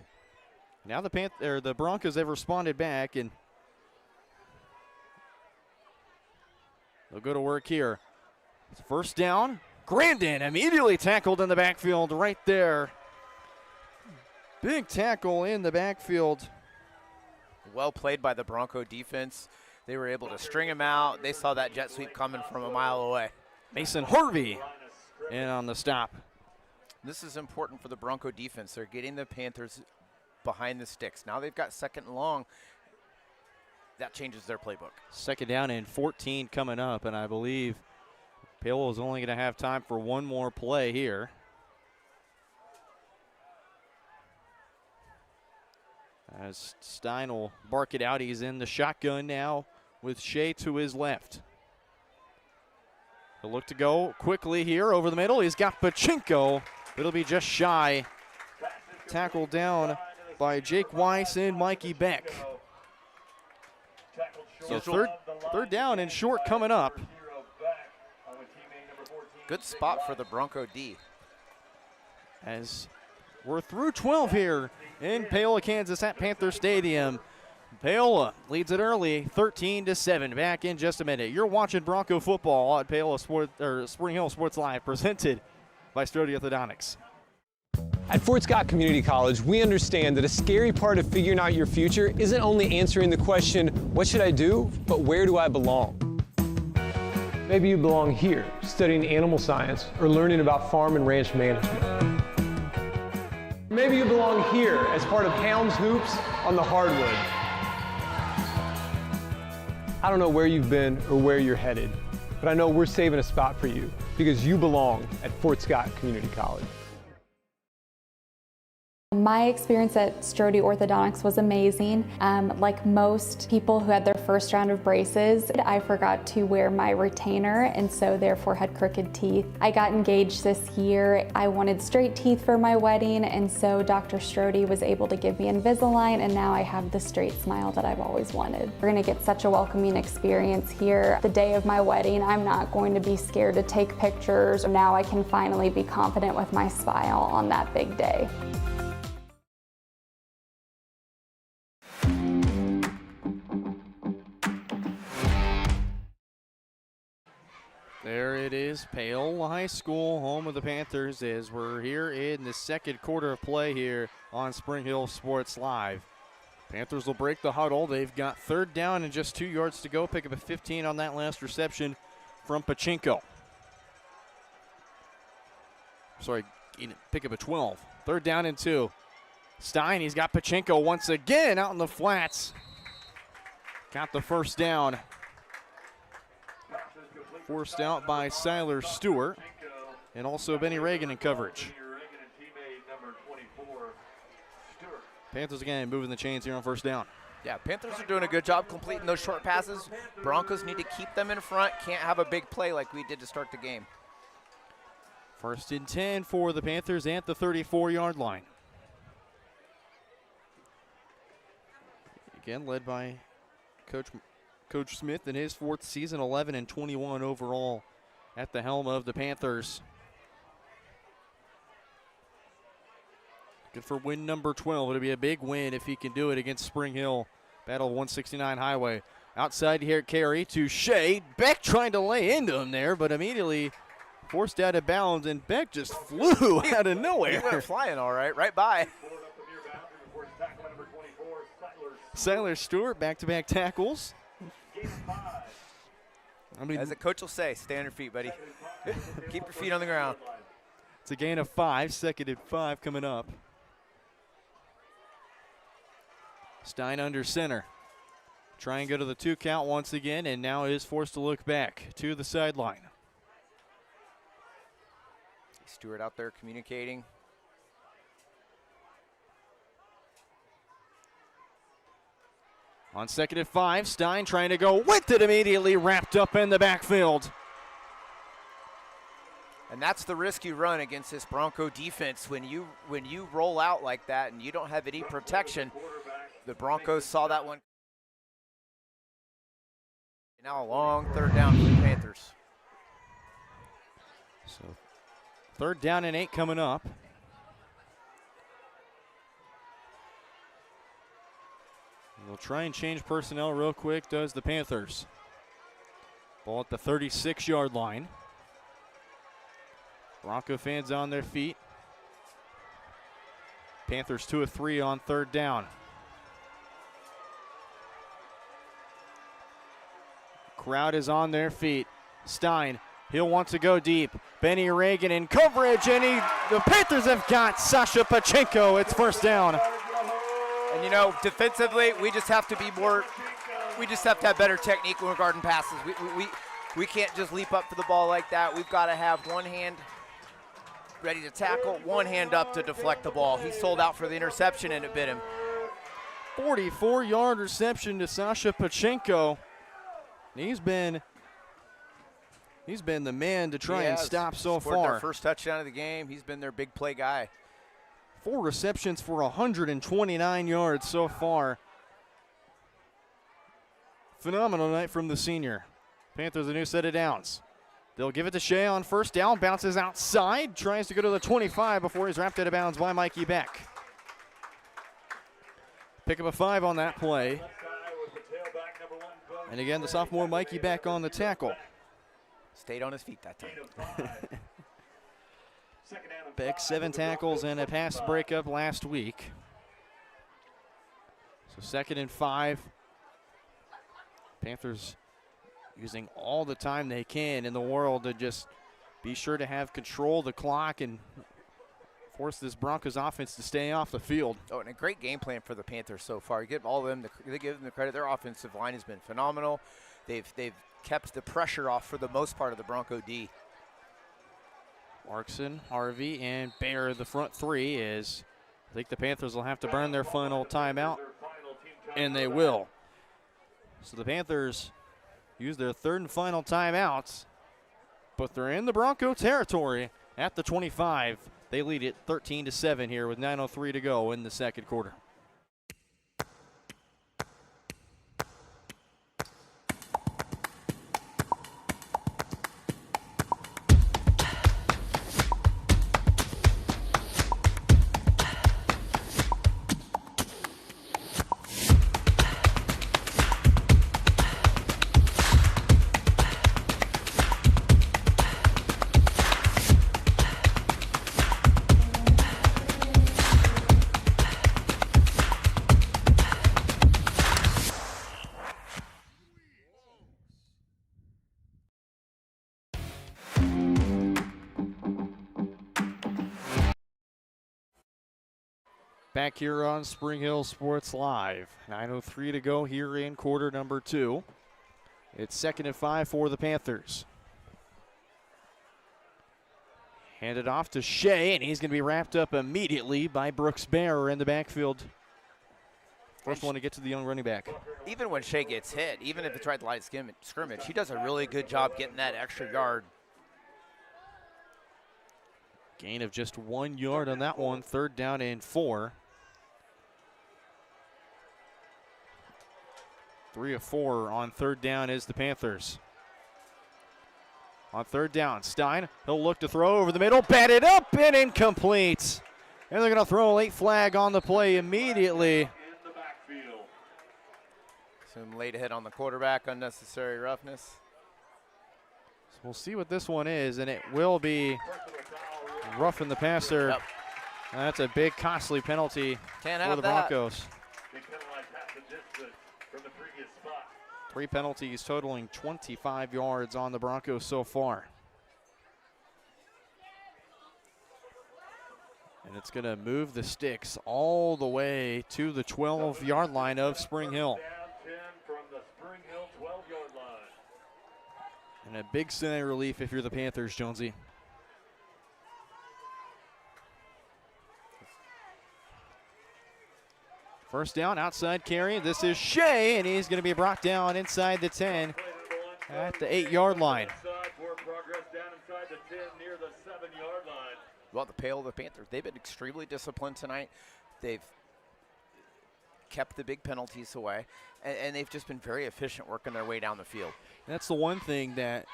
Speaker 8: Now the Broncos have responded back, and they'll go to work here. It's first down. Grandin immediately tackled in the backfield right there. Big tackle in the backfield.
Speaker 9: Well played by the Bronco defense. They were able to string him out. They saw that jet sweep coming from a mile away.
Speaker 8: Mason Harvey in on the stop.
Speaker 9: This is important for the Bronco defense. They're getting the Panthers behind the sticks. Now they've got 2nd and long. That changes their playbook.
Speaker 8: 2nd down and 14 coming up, and I believe Paola is only going to have time for one more play here. As Stein will bark it out, he's in the shotgun now with Shea to his left. He'll look to go quickly here over the middle. He's got Pachinko. It'll be just shy. Tackled down by Jake Weiss and Mikey Beck. So third down and short coming up.
Speaker 9: Good spot for the Bronco D.
Speaker 8: As we're through 12 here in Paola, Kansas at Panther Stadium. Paola leads it early, 13-7. Back in just a minute. You're watching Bronco football at Paola Spring Hill Sports Live, presented by Strody Orthodontics.
Speaker 14: At Fort Scott Community College, we understand that a scary part of figuring out your future isn't only answering the question, what should I do, but where do I belong? Maybe you belong here, studying animal science or learning about farm and ranch management. Maybe you belong here as part of Helms Hoops on the hardwood. I don't know where you've been or where you're headed, but I know we're saving a spot for you because you belong at Fort Scott Community College.
Speaker 19: My experience at Strody Orthodontics was amazing. Like most people who had their first round of braces, I forgot to wear my retainer and so therefore had crooked teeth. I got engaged this year. I wanted straight teeth for my wedding, and so Dr. Strody was able to give me Invisalign, and now I have the straight smile that I've always wanted. We're gonna get such a welcoming experience here. The day of my wedding, I'm not going to be scared to take pictures. Now I can finally be confident with my smile on that big day.
Speaker 8: There it is, Paola High School, home of the Panthers, as we're here in the 2nd quarter of play here on Spring Hill Sports Live. Panthers will break the huddle. They've got 3rd down and just 2 yards to go. Pick up a 15 on that last reception from Pachinko. Sorry, pick up a 12. 3rd down and 2. Stein, he's got Pachinko once again out in the flats. Got the first down. Forced out by Siler Stewart, and also Benny Reagan in coverage. Panthers again moving the chains here on 1st down.
Speaker 9: Yeah, Panthers are doing a good job completing those short passes. Broncos need to keep them in front. Can't have a big play like we did to start the game.
Speaker 8: 1st and 10 for the Panthers at the 34-yard line. Again, led by Coach Smith in his 4th season, 11-21 overall at the helm of the Panthers. Good for win number 12. It'll be a big win if he can do it against Spring Hill. Battle of 169 Highway. Outside here, carry to Shea. Beck trying to lay into him there, but immediately forced out of bounds, and Beck just flew out of nowhere.
Speaker 9: He went flying all right by.
Speaker 8: Siler Stewart, back-to-back tackles.
Speaker 9: I mean, as the coach will say, stay on your feet, buddy. Keep your feet on the ground.
Speaker 8: It's a gain of 5, 2nd and 5 coming up. Stein under center. Try and go to the 2 count once again, and now is forced to look back to the sideline.
Speaker 9: Stewart out there communicating.
Speaker 8: On 2nd and 5, Stein trying to go with it, immediately wrapped up in the backfield.
Speaker 9: And that's the risk you run against this Bronco defense. When you roll out like that and you don't have any protection, The Broncos saw that one. Now a long 3rd down for the Panthers.
Speaker 8: So 3rd down and 8 coming up. We'll try and change personnel real quick, does the Panthers. Ball at the 36-yard line. Bronco fans on their feet. Panthers 2 of 3 on 3rd down. Crowd is on their feet. Stein, he'll want to go deep. Benny Reagan in coverage, and the Panthers have got Sasha Pachenko. It's 1st down.
Speaker 9: And you know, defensively, we just have to be more, we just have to have better technique when we're guarding passes. We can't just leap up for the ball like that. We've got to have one hand ready to tackle, one hand up to deflect the ball. He sold out for the interception and it bit him.
Speaker 8: 44-yard reception to Sasha Pachenko. He's been the man to try and stop so
Speaker 9: Scored
Speaker 8: far.
Speaker 9: Their first touchdown of the game. He's been their big play guy.
Speaker 8: 4 receptions for 129 yards so far. Phenomenal night from the senior. Panthers a new set of downs. They'll give it to Shea on 1st down. Bounces outside. Tries to go to the 25 before he's wrapped out of bounds by Mikey Beck. Pick up a 5 on that play. And again, the sophomore Mikey Beck on the tackle.
Speaker 9: Stayed on his feet that time.
Speaker 8: Beck 7 tackles and a pass breakup last week. So 2nd and 5. Panthers using all the time they can in the world to just be sure to have control of the clock and force this Broncos offense to stay off the field.
Speaker 9: Oh, and a great game plan for the Panthers so far. You give all of them they give them the credit. Their offensive line has been phenomenal. They've kept the pressure off for the most part of the Bronco D.
Speaker 8: Markson, Harvey, and Bear, the front 3 is. I think the Panthers will have to burn their final timeout, and they will. So the Panthers use their 3rd and final timeouts, but they're in the Bronco territory at the 25. They lead it 13-7 here with 9:03 to go in the 2nd quarter. Back here on Spring Hill Sports Live. 9:03 to go here in quarter number 2. It's 2nd and 5 for the Panthers. Handed off to Shea, and he's going to be wrapped up immediately by Brooks Bear in the backfield. First one to get to the young running back.
Speaker 9: Even when Shea gets hit, even if it's right line scrimmage, he does a really good job getting that extra yard.
Speaker 8: Gain of just 1 yard on that one. 3rd down and 4. 3 of 4 on 3rd down is the Panthers. On 3rd down, Stein, he'll look to throw over the middle, batted up and incomplete. And they're going to throw a late flag on the play immediately.
Speaker 9: Some late hit on the quarterback, unnecessary roughness.
Speaker 8: So we'll see what this one is, and it will be roughing the passer.
Speaker 9: Yep.
Speaker 8: That's a big, costly penalty
Speaker 9: Can't
Speaker 8: for
Speaker 9: have
Speaker 8: the
Speaker 9: that.
Speaker 8: Broncos. 3 penalties totaling 25 yards on the Broncos so far. And it's going to move the sticks all the way to the 12-yard line of Spring Hill. And a big sigh of relief if you're the Panthers, Jonesy. First down, outside carry. This is Shea, and he's going to be brought down inside the 10 at the 8-yard line.
Speaker 9: Well, the Panthers, they've been extremely disciplined tonight. They've kept the big penalties away, and they've just been very efficient working their way down the field.
Speaker 8: That's the one thing that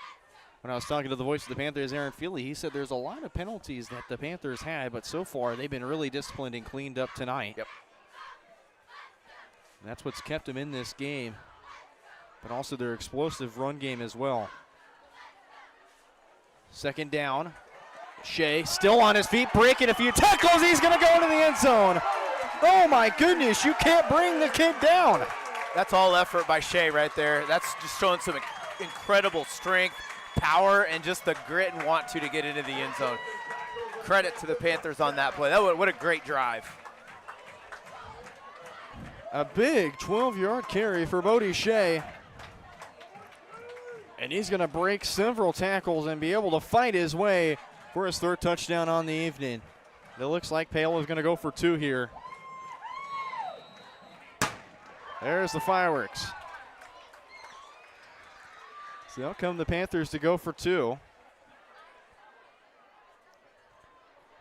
Speaker 8: when I was talking to the voice of the Panthers, Aaron Feely, he said there's a lot of penalties that the Panthers had, but so far they've been really disciplined and cleaned up tonight.
Speaker 9: Yep.
Speaker 8: And that's what's kept them in this game, but also their explosive run game as well. Second down. Shea still on his feet, breaking a few tackles. He's going to go into the end zone. Oh, my goodness. You can't bring the kid down.
Speaker 9: That's all effort by Shea right there. That's just showing some incredible strength, power, and just the grit and want to get into the end zone. Credit to the Panthers on that play. What a great drive.
Speaker 8: A big 12-yard carry for Bodie Shea. And he's going to break several tackles and be able to fight his way for his third touchdown on the evening. It looks like Paola is going to go for 2 here. There's the fireworks. So out come the Panthers to go for 2.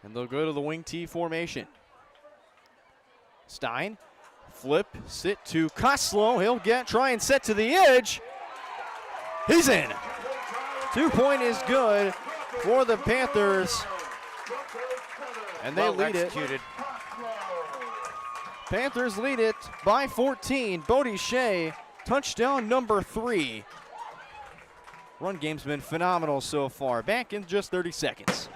Speaker 8: And they'll go to the wing T formation. Stein, flip, sit to Koslow. He'll try and set to the edge. He's in. 2-point is good for the Panthers. And they lead
Speaker 9: executed.
Speaker 8: it. Panthers lead it by 14. Bodie Shea, touchdown number 3. Run game's been phenomenal so far. Back in just 30 seconds.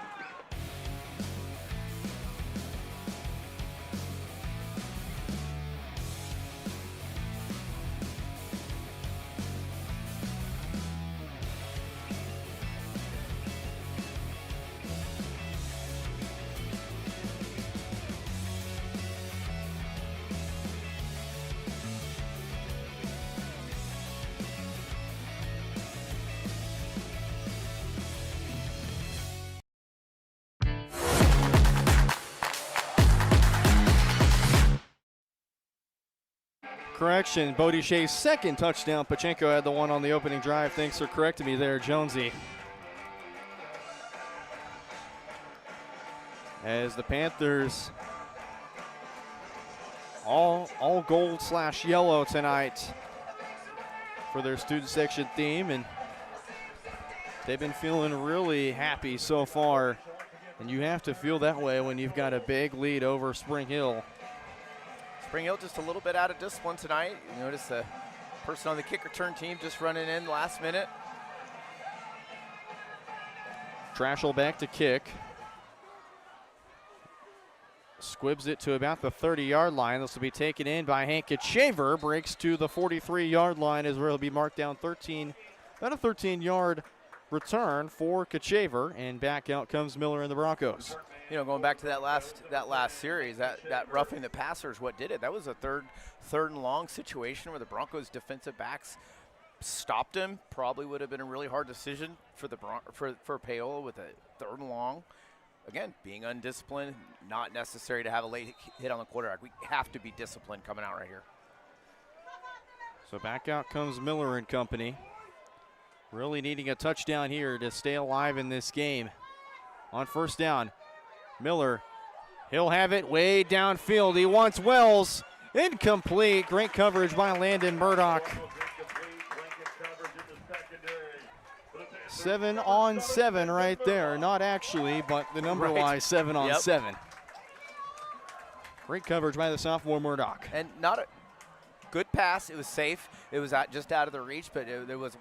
Speaker 8: Correction, Bodie Shea's second touchdown. Pachenko had the one on the opening drive. Thanks for correcting me there, Jonesy. As the Panthers all gold / yellow tonight for their student section theme, and they've been feeling really happy so far, and you have to feel that way when you've got a big lead over Spring Hill.
Speaker 9: Spring Hill just a little bit out of discipline tonight. You notice the person on the kick return team just running in last minute.
Speaker 8: Trashel back to kick. Squibs it to about the 30-yard line. This will be taken in by Hank Shaver. Breaks to the 43-yard line as where he'll be marked down 13. About a 13-yard return for Kachaver, and back out comes Miller and the Broncos.
Speaker 9: You know, going back to that last series, that roughing the passers, what did it? That was a third and long situation where the Broncos defensive backs stopped him. Probably would have been a really hard decision for for Paola with a third and long. Again, being undisciplined, not necessary to have a late hit on the quarterback. We have to be disciplined coming out right here.
Speaker 8: So back out comes Miller and company. Really needing a touchdown here to stay alive in this game. On first down, Miller, he'll have it way downfield. He wants Wells. Incomplete. Great coverage by Landon Murdoch. 7 on 7 right there. Not actually, but the number-wise 7 on 7. Great coverage by the sophomore Murdoch.
Speaker 9: And not a good pass. It was safe. It was just out of the reach, but there was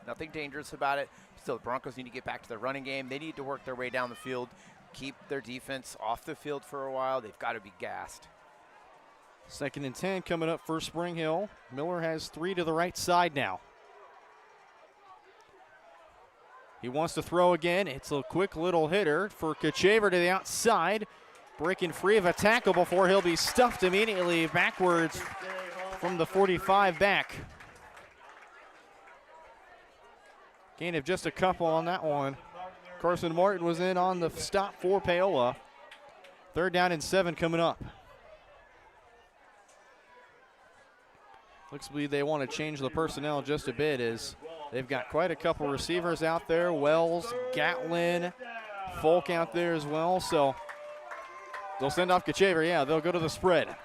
Speaker 9: nothing dangerous about it. Still, the Broncos need to get back to their running game. They need to work their way down the field, keep their defense off the field for a while. They've got to be gassed.
Speaker 8: 2nd and 10 coming up for Spring Hill. Miller has 3 to the right side now. He wants to throw again. It's a quick little hitter for Kachaver to the outside. Breaking free of a tackle before he'll be stuffed immediately backwards from the 45 back. Gain of just a couple on that one. Carson Martin was in on the stop for Paola. 3rd down and 7 coming up. Looks like they want to change the personnel just a bit as they've got quite a couple receivers out there. Wells, Gatlin, Folk out there as well. So they'll send off Kachaver. Yeah, they'll go to the spread.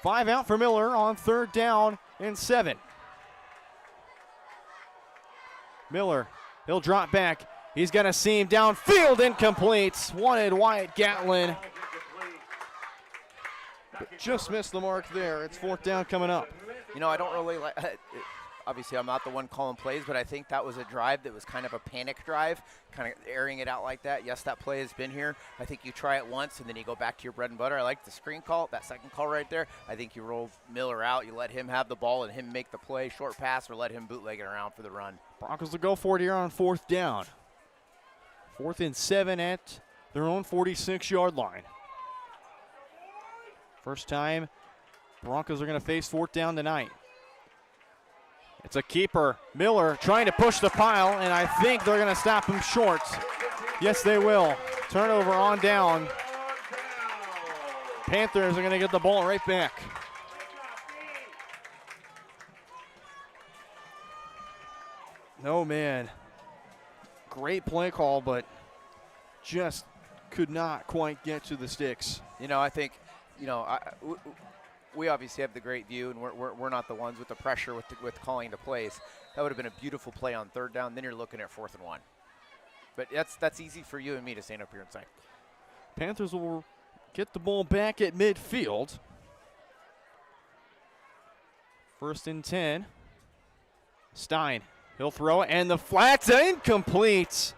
Speaker 8: 5 out for Miller on 3rd down and 7. Miller, he'll drop back. He's got a seam downfield, incomplete. Wanted Wyatt Gatlin, but just missed the mark there. It's 4th down coming up.
Speaker 9: You know, I don't really like, obviously I'm not the one calling plays, but I think that was a drive that was kind of a panic drive, kind of airing it out like that. Yes, that play has been here. I think you try it once and then you go back to your bread and butter. I like the screen call, that second call right there. I think you roll Miller out, you let him have the ball and him make the play, short pass, or let him bootleg it around for the run.
Speaker 8: Broncos will go for it here on 4th down. 4th and 7 at their own 46-yard line. First time Broncos are going to face 4th down tonight. It's a keeper. Miller trying to push the pile, and I think they're going to stop him short. Yes, they will. Turnover on down. Panthers are going to get the ball right back. No, man. Great play call, but just could not quite get to the sticks.
Speaker 9: You know, I think, you know, we obviously have the great view, and we're not the ones with the pressure with calling the plays. That would have been a beautiful play on 3rd down. Then you're looking at 4th and 1. But that's easy for you and me to stand up here and say.
Speaker 8: Panthers will get the ball back at midfield. 1st and 10. Stein, he'll throw it, and the flat's incomplete.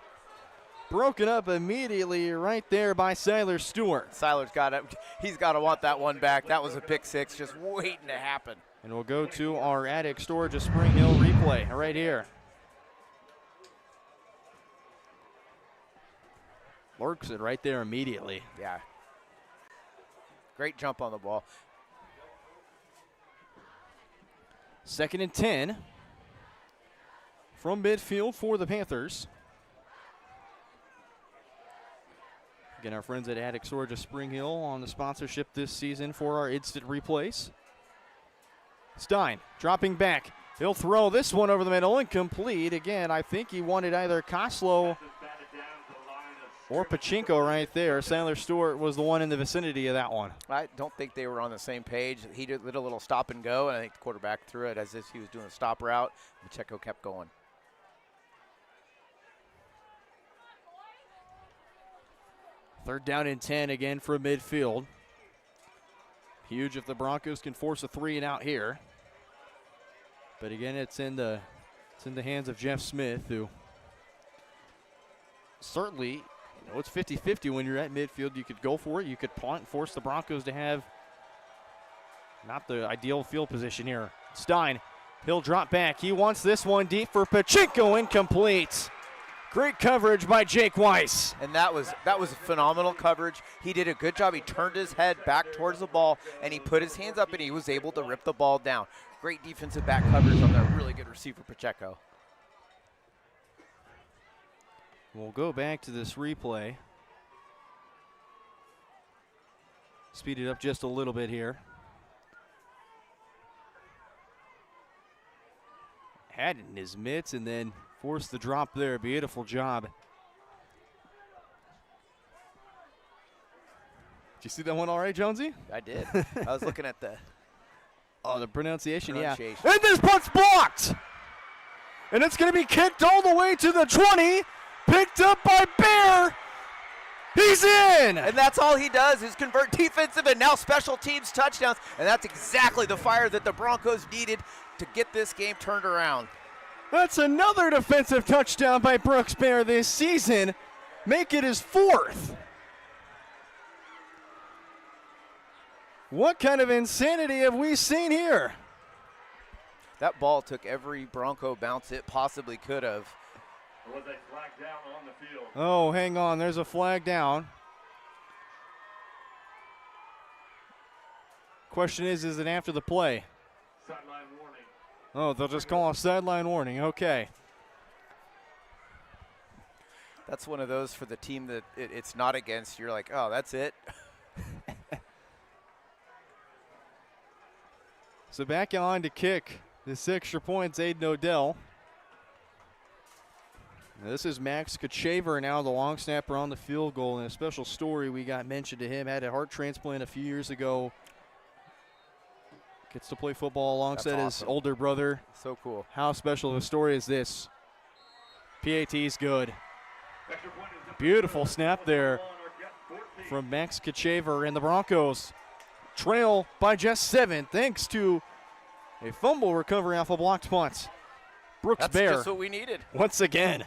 Speaker 8: Broken up immediately right there by Siler Stewart.
Speaker 9: Siler's got it. He's got to want that one back. That was a pick 6 just waiting to happen.
Speaker 8: And we'll go to our attic storage of Spring Hill replay right here. Lurks it right there immediately.
Speaker 9: Yeah. Great jump on the ball.
Speaker 8: 2nd and 10 from midfield for the Panthers. Again, our friends at Attic Storage of Spring Hill on the sponsorship this season for our instant replays. Stein dropping back. He'll throw this one over the middle, incomplete. Again, I think he wanted either Koslow or Pachinko right there. Sandler Stewart was the one in the vicinity of that one.
Speaker 9: I don't think they were on the same page. He did a little stop and go, and I think the quarterback threw it as if he was doing a stop route. Pacheco kept going.
Speaker 8: Third down and 10 again from midfield. Huge if the Broncos can force a 3 and out here. But again, it's in the hands of Jeff Smith, who certainly, you know, it's 50-50 when you're at midfield. You could go for it. You could punt and force the Broncos to have not the ideal field position here. Stein, he'll drop back. He wants this one deep for Pachinko, incomplete. Great coverage by Jake Weiss.
Speaker 9: And that was phenomenal coverage. He did a good job. He turned his head back towards the ball, and he put his hands up, and he was able to rip the ball down. Great defensive back coverage on that really good receiver, Pacheco.
Speaker 8: We'll go back to this replay. Speed it up just a little bit here. Had it in his mitts and then forced the drop there. Beautiful job. Did you see that one all right, Jonesy?
Speaker 9: I did. I was looking at the
Speaker 8: pronunciation, yeah.
Speaker 9: pronunciation.
Speaker 8: And this punt's blocked! And it's going to be kicked all the way to the 20. Picked up by Bear. He's in!
Speaker 9: And that's all he does is convert defensive and now special teams touchdowns. And that's exactly the fire that the Broncos needed to get this game turned around.
Speaker 8: That's another defensive touchdown by Brooks Bear this season. Make it his 4th. What kind of insanity have we seen here?
Speaker 9: That ball took every Bronco bounce it possibly could have.
Speaker 18: Was a flag down on the field.
Speaker 8: Oh, hang on. There's a flag down. Question is it after the play?
Speaker 18: Sideline warning.
Speaker 8: Oh, they'll just call a sideline warning. Okay.
Speaker 9: That's one of those for the team that it's not against. You're like, oh, that's it.
Speaker 8: So back on to kick this extra points, Aiden Odell. Now this is Max Kachaver now, the long snapper on the field goal. And a special story we got mentioned to him, had a heart transplant a few years ago. Gets to play football alongside his
Speaker 9: awesome.
Speaker 8: older brother.
Speaker 9: So cool.
Speaker 8: How special of a story is this? PAT's good. Beautiful snap there from Max Kachaver, and the Broncos trail by just 7 thanks to a fumble recovery off a blocked punt. Brooks
Speaker 9: That's
Speaker 8: Bear
Speaker 9: just what we needed.
Speaker 8: once again.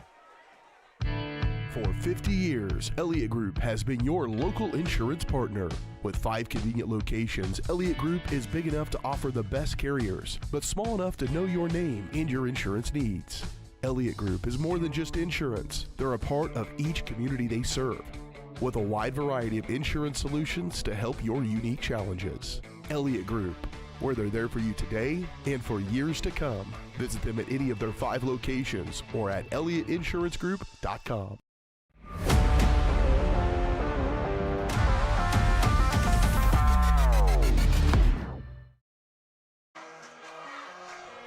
Speaker 2: For 50 years, Elliot Group has been your local insurance partner. With 5 convenient locations, Elliot Group is big enough to offer the best carriers, but small enough to know your name and your insurance needs. Elliot Group is more than just insurance. They're a part of each community they serve, with a wide variety of insurance solutions to help your unique challenges. Elliot Group, where they're there for you today and for years to come. Visit them at any of their 5 locations or at ElliotInsuranceGroup.com.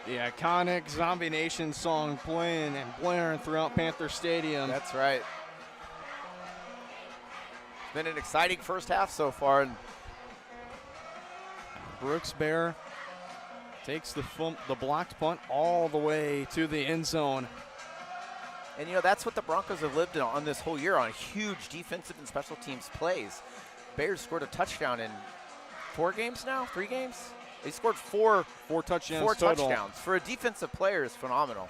Speaker 8: The iconic Zombie Nation song playing and blaring throughout Panther Stadium.
Speaker 9: That's right. It's been an exciting first half so far. And
Speaker 8: Brooks Bear takes the blocked punt all the way to the end zone.
Speaker 9: And, you know, that's what the Broncos have lived on this whole year, on huge defensive and special teams plays. Bears scored a touchdown in 4 games now? 3 games? They scored 4
Speaker 8: touchdowns.
Speaker 9: 4
Speaker 8: total.
Speaker 9: touchdowns. For a defensive player is phenomenal.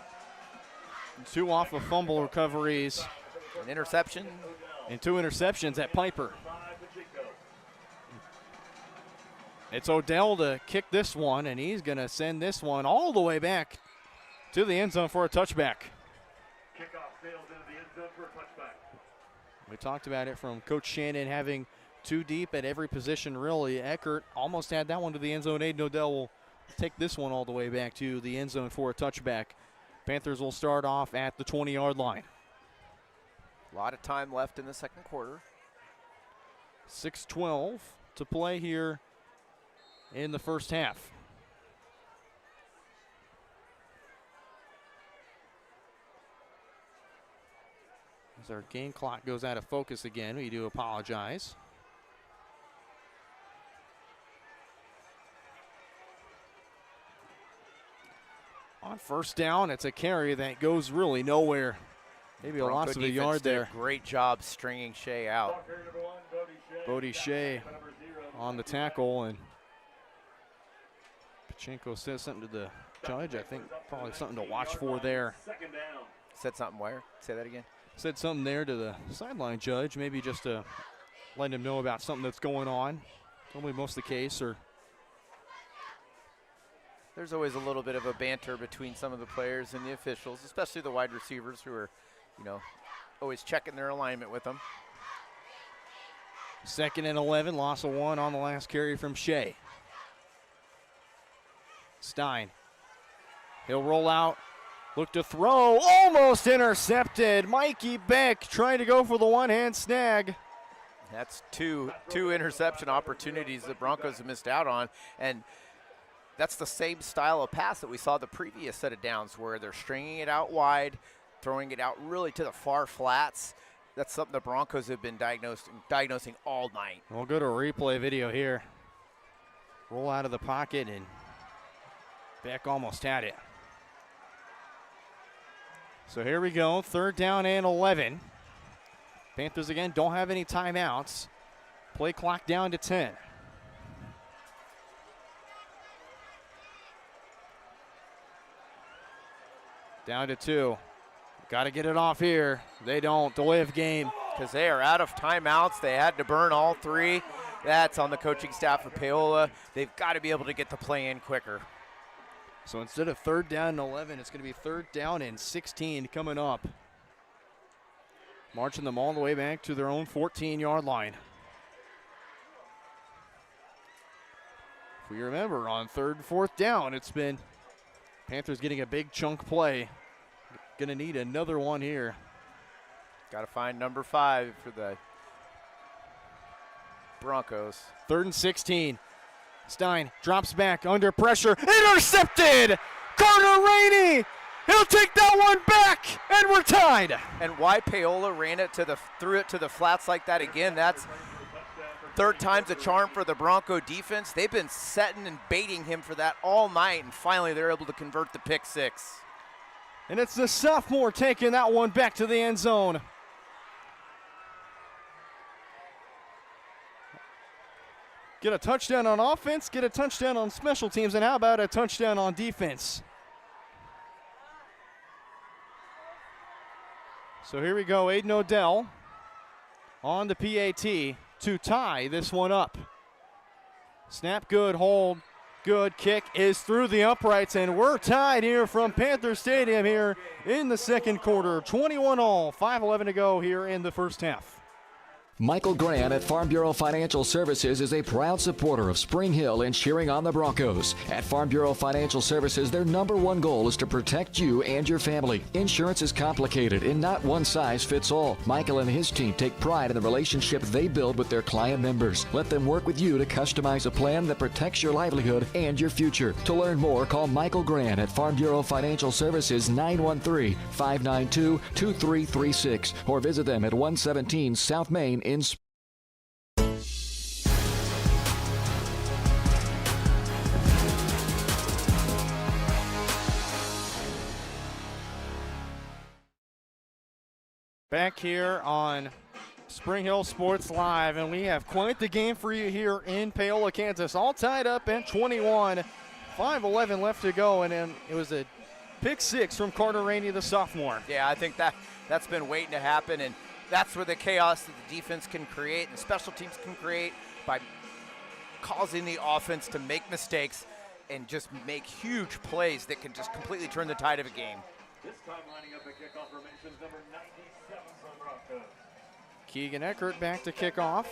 Speaker 8: 2 off of fumble recoveries.
Speaker 9: An interception.
Speaker 8: And 2 interceptions at Piper. It's Odell to kick this one, and he's going to send this one all the way back to the end zone for a touchback.
Speaker 18: Kickoff sails into the end zone for a touchback.
Speaker 8: We talked about it from Coach Shannon having 2 deep at every position, really. Eckert almost had that one to the end zone. Aiden Odell will take this one all the way back to the end zone for a touchback. Panthers will start off at the 20-yard line.
Speaker 9: A lot of time left in the second quarter.
Speaker 8: 6:12 to play here in the first half. As our game clock goes out of focus again, we do apologize. On first down, it's a carry that goes really nowhere. Maybe a loss of a yard there.
Speaker 9: Great job stringing Shea out.
Speaker 8: Bodie Shea on the tackle, and Pachenko says something to the judge. I think probably something to watch for there.
Speaker 9: Said something where? Say that again.
Speaker 8: Said something there to the sideline judge, maybe just to let him know about something that's going on. Probably most of the case, or
Speaker 9: there's always a little bit of a banter between some of the players and the officials, especially the wide receivers who are, you know, always checking their alignment with them.
Speaker 8: 2nd and 11, loss of 1 on the last carry from Shea. Stein, he'll roll out, look to throw, almost intercepted. Mikey Beck trying to go for the one-hand snag.
Speaker 9: That's two interception opportunities the Broncos have missed out on, and that's the same style of pass that we saw the previous set of downs, where they're stringing it out wide, throwing it out really to the far flats. That's something the Broncos have been diagnosing all night.
Speaker 8: We'll go to a replay video here. Roll out of the pocket, and Beck almost had it. So here we go, 3rd down and 11. Panthers again don't have any timeouts. Play clock down to 10. Down to 2. Got to get it off here. They don't. Delay of game.
Speaker 9: Because they are out of timeouts. They had to burn all 3. That's on the coaching staff of Paola. They've got to be able to get the play in quicker.
Speaker 8: So instead of 3rd down and 11, it's going to be 3rd down and 16 coming up. Marching them all the way back to their own 14-yard line. If we remember, on 3rd and 4th down, it's been Panthers getting a big chunk play. Going to need another one here.
Speaker 9: Got to find number 5 for the Broncos.
Speaker 8: 3rd and 16. Stein drops back under pressure. Intercepted! Carter Rainey! He'll take that one back, and we're tied.
Speaker 9: And why Paola threw it to the flats like that again, that's third time's a charm for the Bronco defense. They've been setting and baiting him for that all night, and finally they're able to convert the pick six.
Speaker 8: And it's the sophomore taking that one back to the end zone. Get a touchdown on offense, get a touchdown on special teams, and how about a touchdown on defense? So here we go, Aiden Odell on the PAT to tie this one up. Snap good, hold good, kick is through the uprights, and we're tied here from Panther Stadium here in the second quarter. 21-all, 5:11 to go here in the first half.
Speaker 3: Michael Grant at Farm Bureau Financial Services is a proud supporter of Spring Hill and cheering on the Broncos. At Farm Bureau Financial Services, their #1 goal is to protect you and your family. Insurance is complicated and not one size fits all. Michael and his team take pride in the relationship they build with their client members. Let them work with you to customize a plan that protects your livelihood and your future. To learn more, call Michael Grant at Farm Bureau Financial Services 913-592-2336 or visit them at 117 South Main in
Speaker 8: Back here on Spring Hill Sports Live, and we have quite the game for you here in Paola, Kansas. All tied up at 21, 5:11 left to go, and then it was a pick six from Carter Rainey, the sophomore.
Speaker 9: Yeah, I think that's been waiting to happen, and that's where the chaos that the defense can create and special teams can create by causing the offense to make mistakes and just make huge plays that can just completely turn the tide of a game.
Speaker 18: This time lining up at kickoff formations, number 97 for the Broncos.
Speaker 8: Keegan Eckert back to kick off.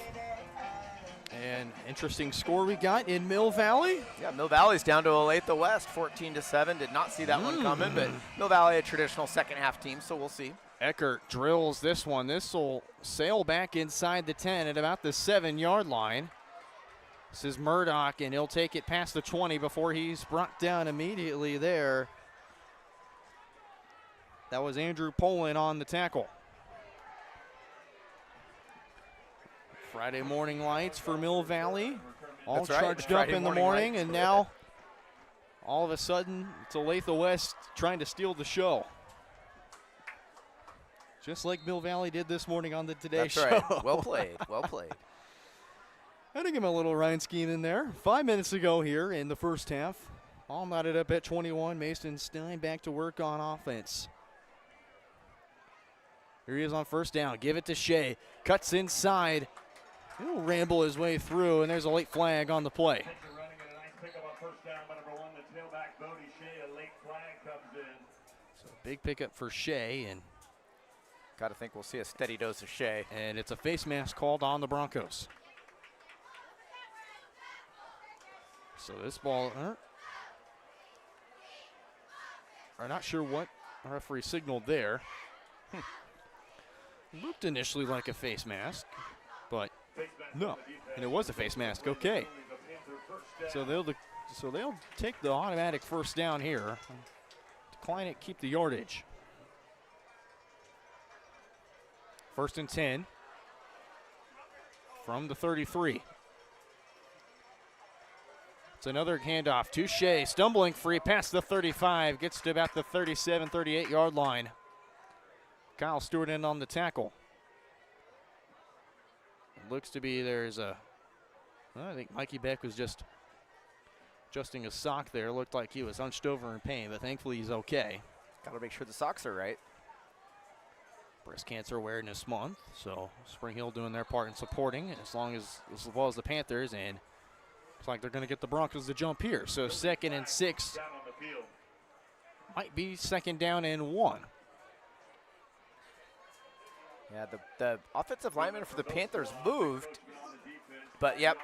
Speaker 8: And interesting score we got in Mill Valley.
Speaker 9: Yeah, Mill Valley's down to Olathe West, 14-7. Did not see that one coming, but Mill Valley a traditional second half team, so we'll see.
Speaker 8: Eckert drills this one. This will sail back inside the 10 at about the 7-yard line. This is Murdoch, and he'll take it past the 20 before he's brought down immediately there. That was Andrew Poland on the tackle. Friday morning lights for Mill Valley. All charged up in the morning, and now all of a sudden it's Olathe West trying to steal the show. Just like Mill Valley did this morning on the Today Show.
Speaker 9: That's right. Well played. Well played.
Speaker 8: I think him a little Ryan scheme in there. 5 minutes to go here in the first half. All knotted up at 21. Mason Stein back to work on offense. Here he is on first down. Give it to Shea. Cuts inside. He'll ramble his way through, and there's a late flag on the play.
Speaker 18: Running a nice pickup on first down by number 1, the tailback Bodie Shea. A late flag comes in.
Speaker 8: So big pickup for Shea, and
Speaker 9: got to think we'll see a steady dose of Shea.
Speaker 8: And it's a face mask called on the Broncos. So this ball, I'm not sure what the referee signaled there. Looked initially like a face mask, but no, and it was a face mask. Okay, so they'll take the automatic first down here. Decline it, keep the yardage. 1st and 10 from the 33. It's another handoff to Shea, stumbling free past the 35, gets to about the 37, 38-yard line. Kyle Stewart in on the tackle. It looks to be I think Mikey Beck was just adjusting a sock there. Looked like he was hunched over in pain, but thankfully he's okay.
Speaker 9: Got to make sure the socks are right.
Speaker 8: Breast Cancer Awareness Month, so Spring Hill doing their part in supporting as well as the Panthers, and looks like they're going to get the Broncos to jump here. So 2nd and 6 might be 2nd down and 1.
Speaker 9: Yeah, the offensive lineman for the Panthers moved, but yep,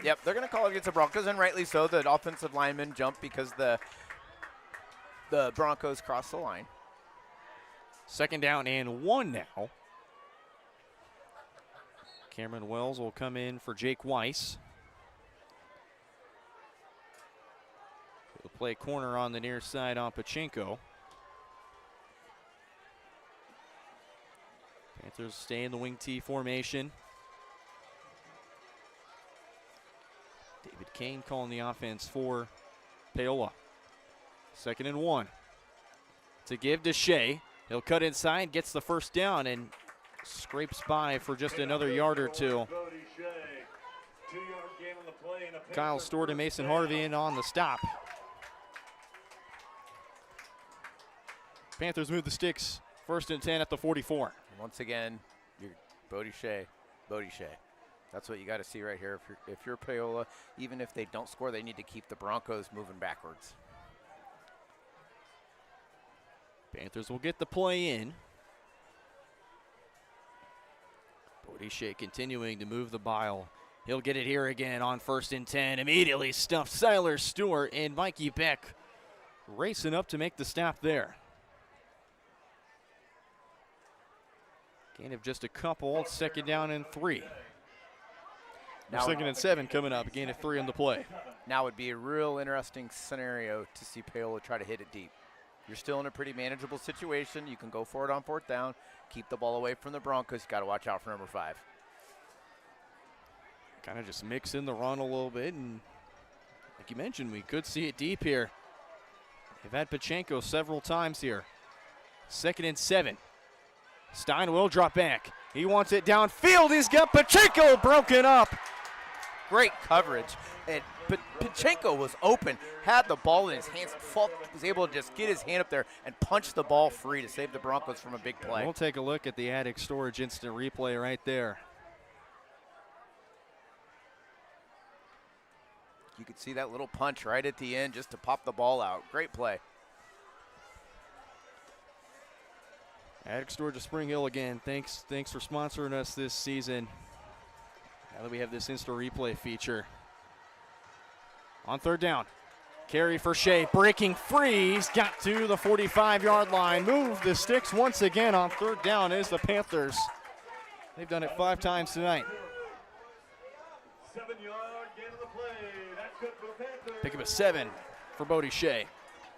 Speaker 9: they're going to call it against the Broncos, and rightly so. The offensive lineman jumped because the Broncos crossed the line.
Speaker 8: 2nd down and 1 now. Cameron Wells will come in for Jake Weiss. He'll play corner on the near side on Pachinko. Panthers stay in the wing T formation. Kane calling the offense for Paola. 2nd and 1. To give to Shea. He'll cut inside, gets the first down, and scrapes by for just another yard or two. Kyle Stewart and Mason Harvey in on the stop. Panthers move the sticks. 1st and 10 at the 44.
Speaker 9: Once again, you're Bodie Shea. That's what you got to see right here. If you're Paola, even if they don't score, they need to keep the Broncos moving backwards.
Speaker 8: Panthers will get the play in. Bodie Shea continuing to move the ball. He'll get it here again on 1st and 10. Immediately stuffed Siler Stewart and Mikey Beck racing up to make the stop there. Gain of just a couple. 2nd down and 3. Now 2nd and 7 coming up. A gain of 3 on the play.
Speaker 9: Now would be a real interesting scenario to see Paola try to hit it deep. You're still in a pretty manageable situation. You can go for it on 4th down. Keep the ball away from the Broncos. Got to watch out for number 5.
Speaker 8: Kind of just mix in the run a little bit. And like you mentioned, we could see it deep here. They've had Pachenko several times here. 2nd and 7. Stein will drop back. He wants it downfield. He's got Pachenko broken up.
Speaker 9: Great coverage. And Pachenko was open, had the ball in his hands, was able to just get his hand up there and punch the ball free to save the Broncos from a big play.
Speaker 8: We'll take a look at the Attic Storage instant replay right there.
Speaker 9: You could see that little punch right at the end just to pop the ball out. Great play.
Speaker 8: Attic Storage of Spring Hill again. Thanks for sponsoring us this season. Now that we have this instant replay feature. On 3rd down. Carry for Shea. Breaking free. He's got to the 45-yard line. Move the sticks once again on 3rd down is the Panthers. They've done it 5 times tonight.
Speaker 18: 7-yard gain of the play. That's good for the Panthers.
Speaker 8: Pick up a 7 for Bodie Shea.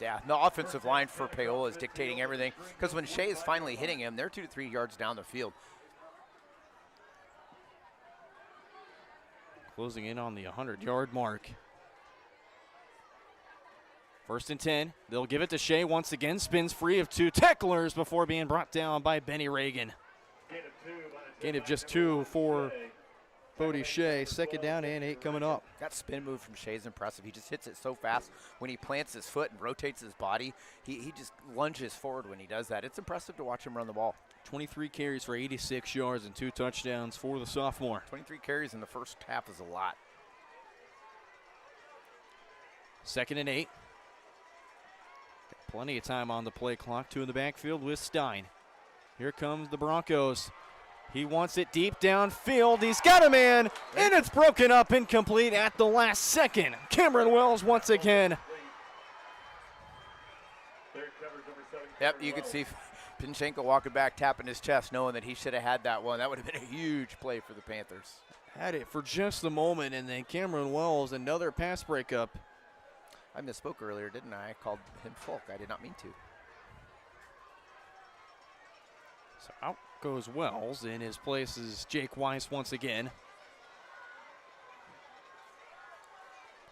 Speaker 9: Yeah, the offensive line for Paola is dictating everything because when Shea is finally hitting him, they're 2 to 3 yards down the field.
Speaker 8: Closing in on the 100-yard mark. 1st and 10. They'll give it to Shea once again. Spins free of 2 tacklers before being brought down by Benny Reagan. Gain of just 2 for Bodie Shea. 2nd down and 8 coming up.
Speaker 9: That spin move from Shea is impressive. He just hits it so fast when he plants his foot and rotates his body. He just lunges forward when he does that. It's impressive to watch him run the ball.
Speaker 8: 23 carries for 86 yards and 2 touchdowns for the sophomore.
Speaker 9: 23 carries in the first half is a lot.
Speaker 8: 2nd and 8. Got plenty of time on the play clock. 2 in the backfield with Stein. Here comes the Broncos. He wants it deep downfield. He's got a man, and it's broken up incomplete at the last second. Cameron Wells once again.
Speaker 9: Yep, you could see Pachenko walking back, tapping his chest, knowing that he should have had that one. That would have been a huge play for the Panthers.
Speaker 8: Had it for just the moment, and then Cameron Wells, another pass breakup.
Speaker 9: I misspoke earlier, didn't I? I called him Folk. I did not mean to.
Speaker 8: So out goes Wells. In his place is Jake Weiss once again.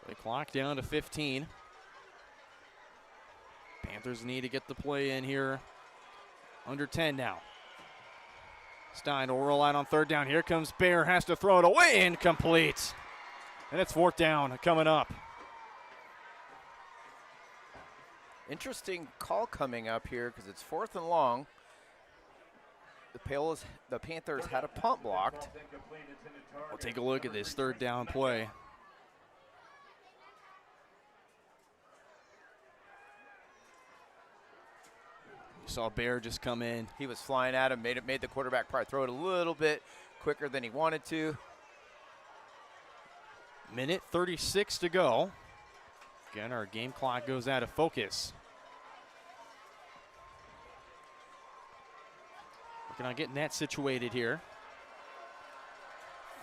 Speaker 8: Play clock down to 15. Panthers need to get the play in here. Under 10 now. Stein will roll out on 3rd down. Here comes Bear, has to throw it away, incomplete. And it's 4th down coming up.
Speaker 9: Interesting call coming up here because it's 4th and long. The Panthers had a punt blocked.
Speaker 8: We'll take a look at this 3rd down play. You saw Bear just come in.
Speaker 9: He was flying at him, made the quarterback probably throw it a little bit quicker than he wanted to.
Speaker 8: Minute 36 to go. Again, our game clock goes out of focus. Working on getting that situated here.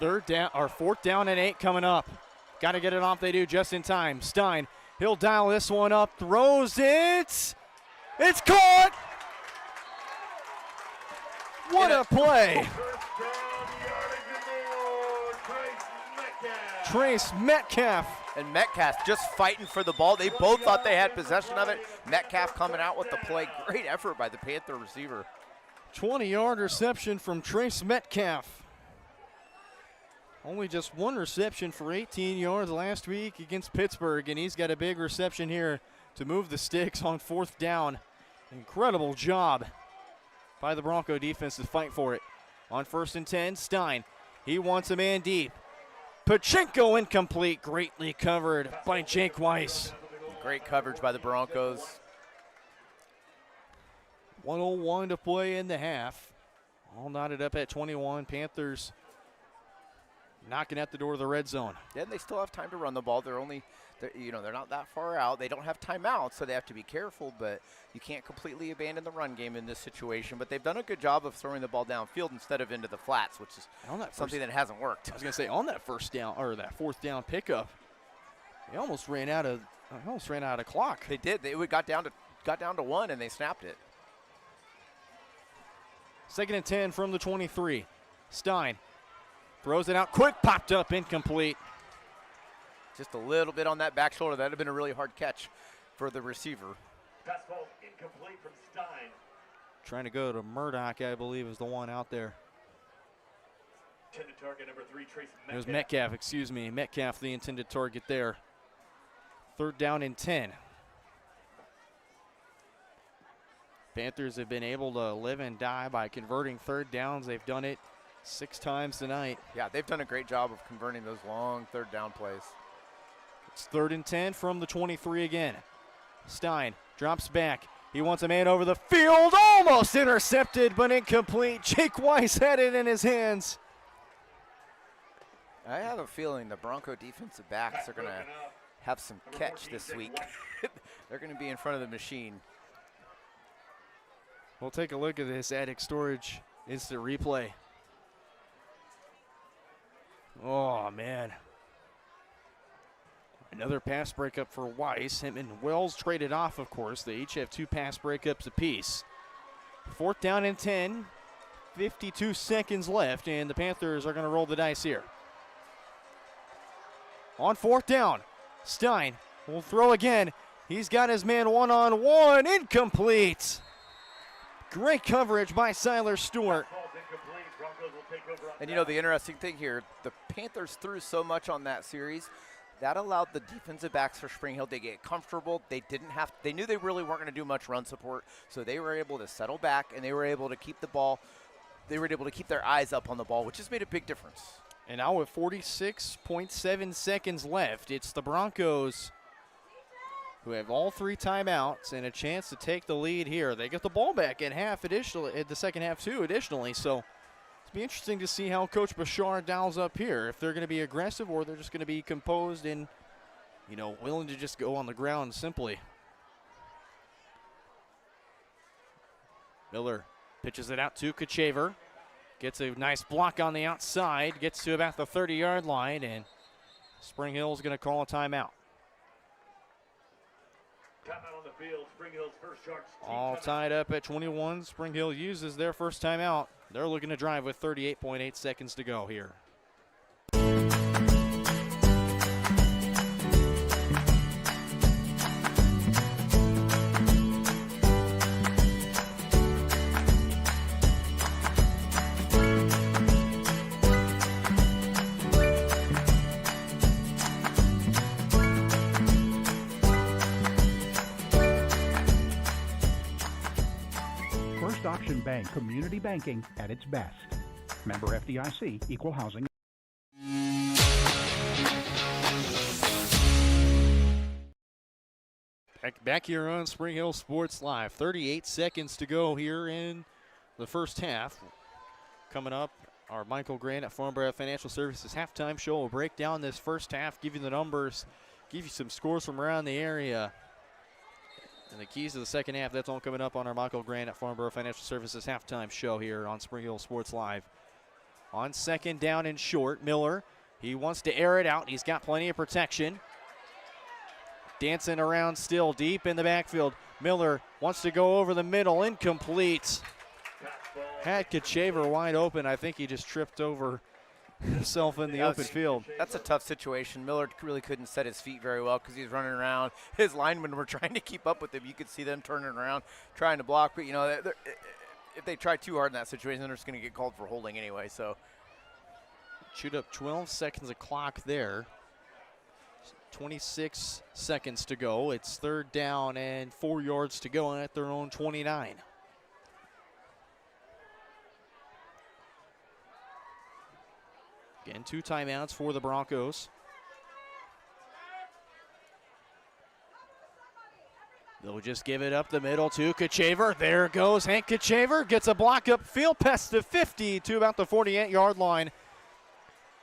Speaker 8: 4th down and 8 coming up. Got to get it off. They do just in time. Stein, he'll dial this one up, throws it. It's caught. What a play. Trace Metcalf
Speaker 9: And Metcalf just fighting for the ball. They both thought they had possession of it. Metcalf coming out with the play. Great effort by the Panther receiver.
Speaker 8: 20-yard reception from Trace Metcalf. Only just one reception for 18 yards last week against Pittsburgh, and he's got a big reception here to move the sticks on 4th down. Incredible job by the Bronco defense to fight for it. On 1st and 10, Stein. He wants a man deep. Pachenko incomplete, greatly covered by Jake Weiss.
Speaker 9: Great coverage by the Broncos.
Speaker 8: 1:01 to play in the half. All knotted up at 21. Panthers knocking at the door of the red zone.
Speaker 9: Yeah, and they still have time to run the ball. They're not that far out. They don't have timeouts, so they have to be careful, but you can't completely abandon the run game in this situation. But they've done a good job of throwing the ball downfield instead of into the flats, which is something that hasn't worked.
Speaker 8: I was going to say, on that 4th down pickup, they almost ran out of clock.
Speaker 9: They did. They got down to 1, and they snapped it.
Speaker 8: 2nd and 10 from the 23. Stein throws it out, quick, popped up, incomplete.
Speaker 9: Just a little bit on that back shoulder. That would have been a really hard catch for the receiver.
Speaker 18: Pass ball incomplete from Stein.
Speaker 8: Trying to go to Murdoch, I believe, is the one out there.
Speaker 18: Intended target number 3, Trace Metcalf.
Speaker 8: It was Metcalf, excuse me. Metcalf, the intended target there. 3rd down and 10. Panthers have been able to live and die by converting 3rd downs. They've done it 6 times tonight.
Speaker 9: Yeah, they've done a great job of converting those long 3rd down plays.
Speaker 8: It's 3rd and 10 from the 23 again. Stein drops back. He wants a man over the field. Almost intercepted, but incomplete. Jake Weiss had it in his hands.
Speaker 9: I have a feeling the Bronco defensive backs are going to have some catch this week. They're going to be in front of the machine.
Speaker 8: We'll take a look at this Attic Storage instant replay. Oh, man. Another pass breakup for Weiss. Him and Wells traded off, of course. They each have 2 pass breakups apiece. 4th down and 10. 52 seconds left, and the Panthers are going to roll the dice here. On 4th down, Stein will throw again. He's got his man one-on-one. Incomplete. Great coverage by Siler Stewart.
Speaker 9: And the interesting thing here, the Panthers threw so much on that series, that allowed the defensive backs for Spring Hill to get comfortable. They knew they really weren't going to do much run support, so they were able to settle back and they were able to keep the ball. They were able to keep their eyes up on the ball, which has made a big difference.
Speaker 8: And now with 46.7 seconds left, it's the Broncos who have all 3 timeouts and a chance to take the lead here. They get the ball back in the second half too, additionally. So it'll be interesting to see how Coach Bashar dials up here. If they're going to be aggressive or they're just going to be composed and, willing to just go on the ground simply. Miller pitches it out to Kachaver. Gets a nice block on the outside. Gets to about the 30-yard line, and Spring Hill's going to call a timeout.
Speaker 18: Timeout on the field. Spring Hill's first charge.
Speaker 8: All tied up at 21. Spring Hill uses their first timeout. They're looking to drive with 38.8 seconds to go here.
Speaker 20: Option Bank, community banking at its best. Member FDIC, equal housing.
Speaker 8: Back here on Spring Hill Sports Live. 38 seconds to go here in the first half. Coming up, our Michael Grant at Farnborough Financial Services halftime show will break down this first half, give you the numbers, give you some scores from around the area. And the keys to the second half, that's all coming up on our Michael Grant at Farnborough Financial Services halftime show here on Spring Hill Sports Live. On 2nd down and short, Miller, he wants to air it out. He's got plenty of protection. Dancing around still deep in the backfield. Miller wants to go over the middle, incomplete. Had Kachaver wide open. I think he just tripped over himself in the open field.
Speaker 9: That's a tough situation. Miller really couldn't set his feet very well because he was running around. His linemen were trying to keep up with him. You could see them turning around, trying to block. But, you know, if they try too hard in that situation, they're just going to get called for holding anyway. So
Speaker 8: shoot up 12 seconds of clock there. 26 seconds to go. It's 3rd down and 4 yards to go at their own 29. Again, 2 timeouts for the Broncos. They'll just give it up the middle to Kachaver. There goes Hank Kachaver. Gets a block upfield past the 50 to about the 48-yard line.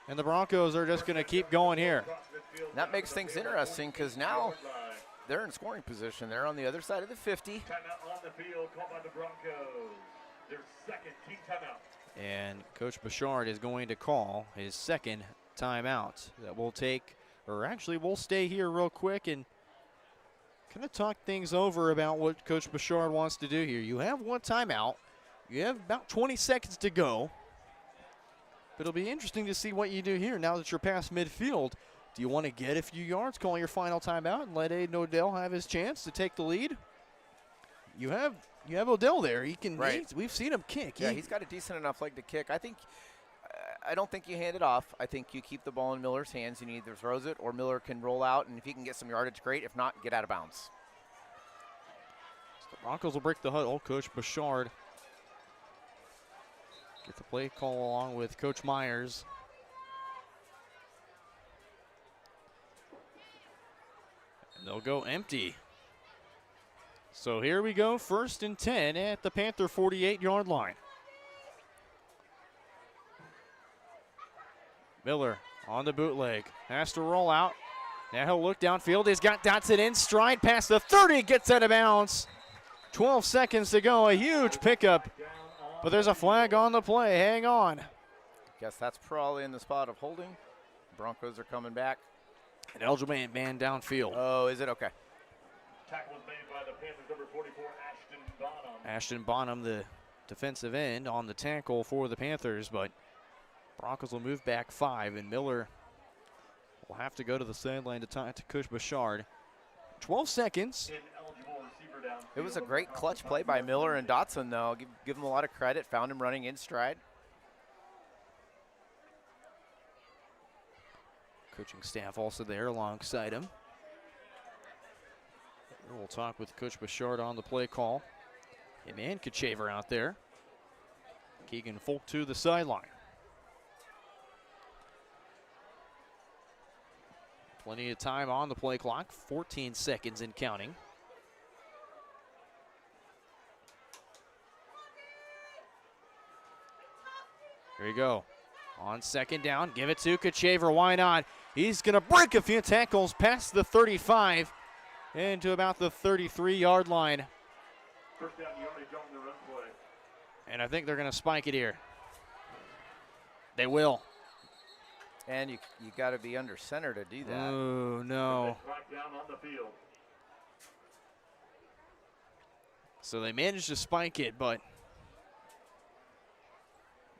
Speaker 8: And the Broncos are just going to keep going here.
Speaker 9: That makes things interesting because now they're in scoring position. They're on the other side of the 50.
Speaker 18: Timeout on the field called by the Broncos. Their second team timeout.
Speaker 8: And Coach Bouchard is going to call his second timeout. That will take, or actually we'll stay here real quick and kind of talk things over about what Coach Bouchard wants to do here. You have 1 timeout. You have about 20 seconds to go. But it'll be interesting to see what you do here now that you're past midfield. Do you want to get a few yards, call your final timeout, and let Aiden Odell have his chance to take the lead? You have Odell there. He can.
Speaker 9: Right.
Speaker 8: We've seen him kick.
Speaker 9: Yeah, he's got a decent enough leg to kick. I don't think you hand it off. I think you keep the ball in Miller's hands and he either throws it or Miller can roll out, and if he can get some yardage, great. If not, get out of bounds.
Speaker 8: So the Broncos will break the huddle. Coach Bouchard get the play call along with Coach Myers. And they'll go empty. So here we go, 1st and 10 at the Panther 48-yard line. Miller on the bootleg, has to roll out. Now he'll look downfield. He's got Dotson in stride past the 30, gets out of bounds. 12 seconds to go, a huge pickup. But there's a flag on the play, hang on.
Speaker 9: Guess that's probably in the spot of holding. Broncos are coming back.
Speaker 8: An eligible man downfield.
Speaker 9: Oh, is it? Okay.
Speaker 18: Tackle was made by the Panthers, number 44, Ashton Bonham.
Speaker 8: Ashton Bonham, the defensive end, on the tackle for the Panthers, but Broncos will move back 5, and Miller will have to go to the sideline to talk to Coach Bouchard. 12 seconds.
Speaker 9: It was a great clutch play by Miller and Dotson, though. Give him a lot of credit. Found him running in stride.
Speaker 8: Coaching staff also there alongside him. We'll talk with Coach Bouchard on the play call. Him and Kachaver out there. Keegan Folk to the sideline. Plenty of time on the play clock, 14 seconds and counting. Here you go. On 2nd down, give it to Kachaver. Why not? He's going to break a few tackles past the 35 into about the 33-yard line.
Speaker 18: First down yardage on the run play.
Speaker 8: And I think they're going to spike it here. They will.
Speaker 9: And you got to be under center to do that.
Speaker 8: Oh, no.
Speaker 18: Right down on the field.
Speaker 8: So they managed to spike it, but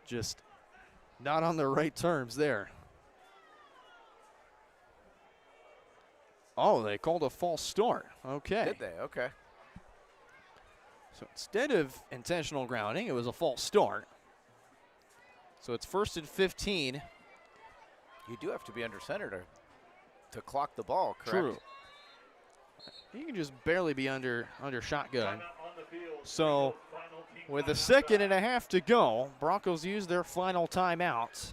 Speaker 8: just not on the right terms there. Oh, they called a false start. Okay.
Speaker 9: Did they? Okay.
Speaker 8: So instead of intentional grounding, it was a false start. So it's 1st and 15.
Speaker 9: You do have to be under center to clock the ball, correct?
Speaker 8: True. You can just barely be under shotgun. So with 1.5 seconds to go, Broncos use their final timeout.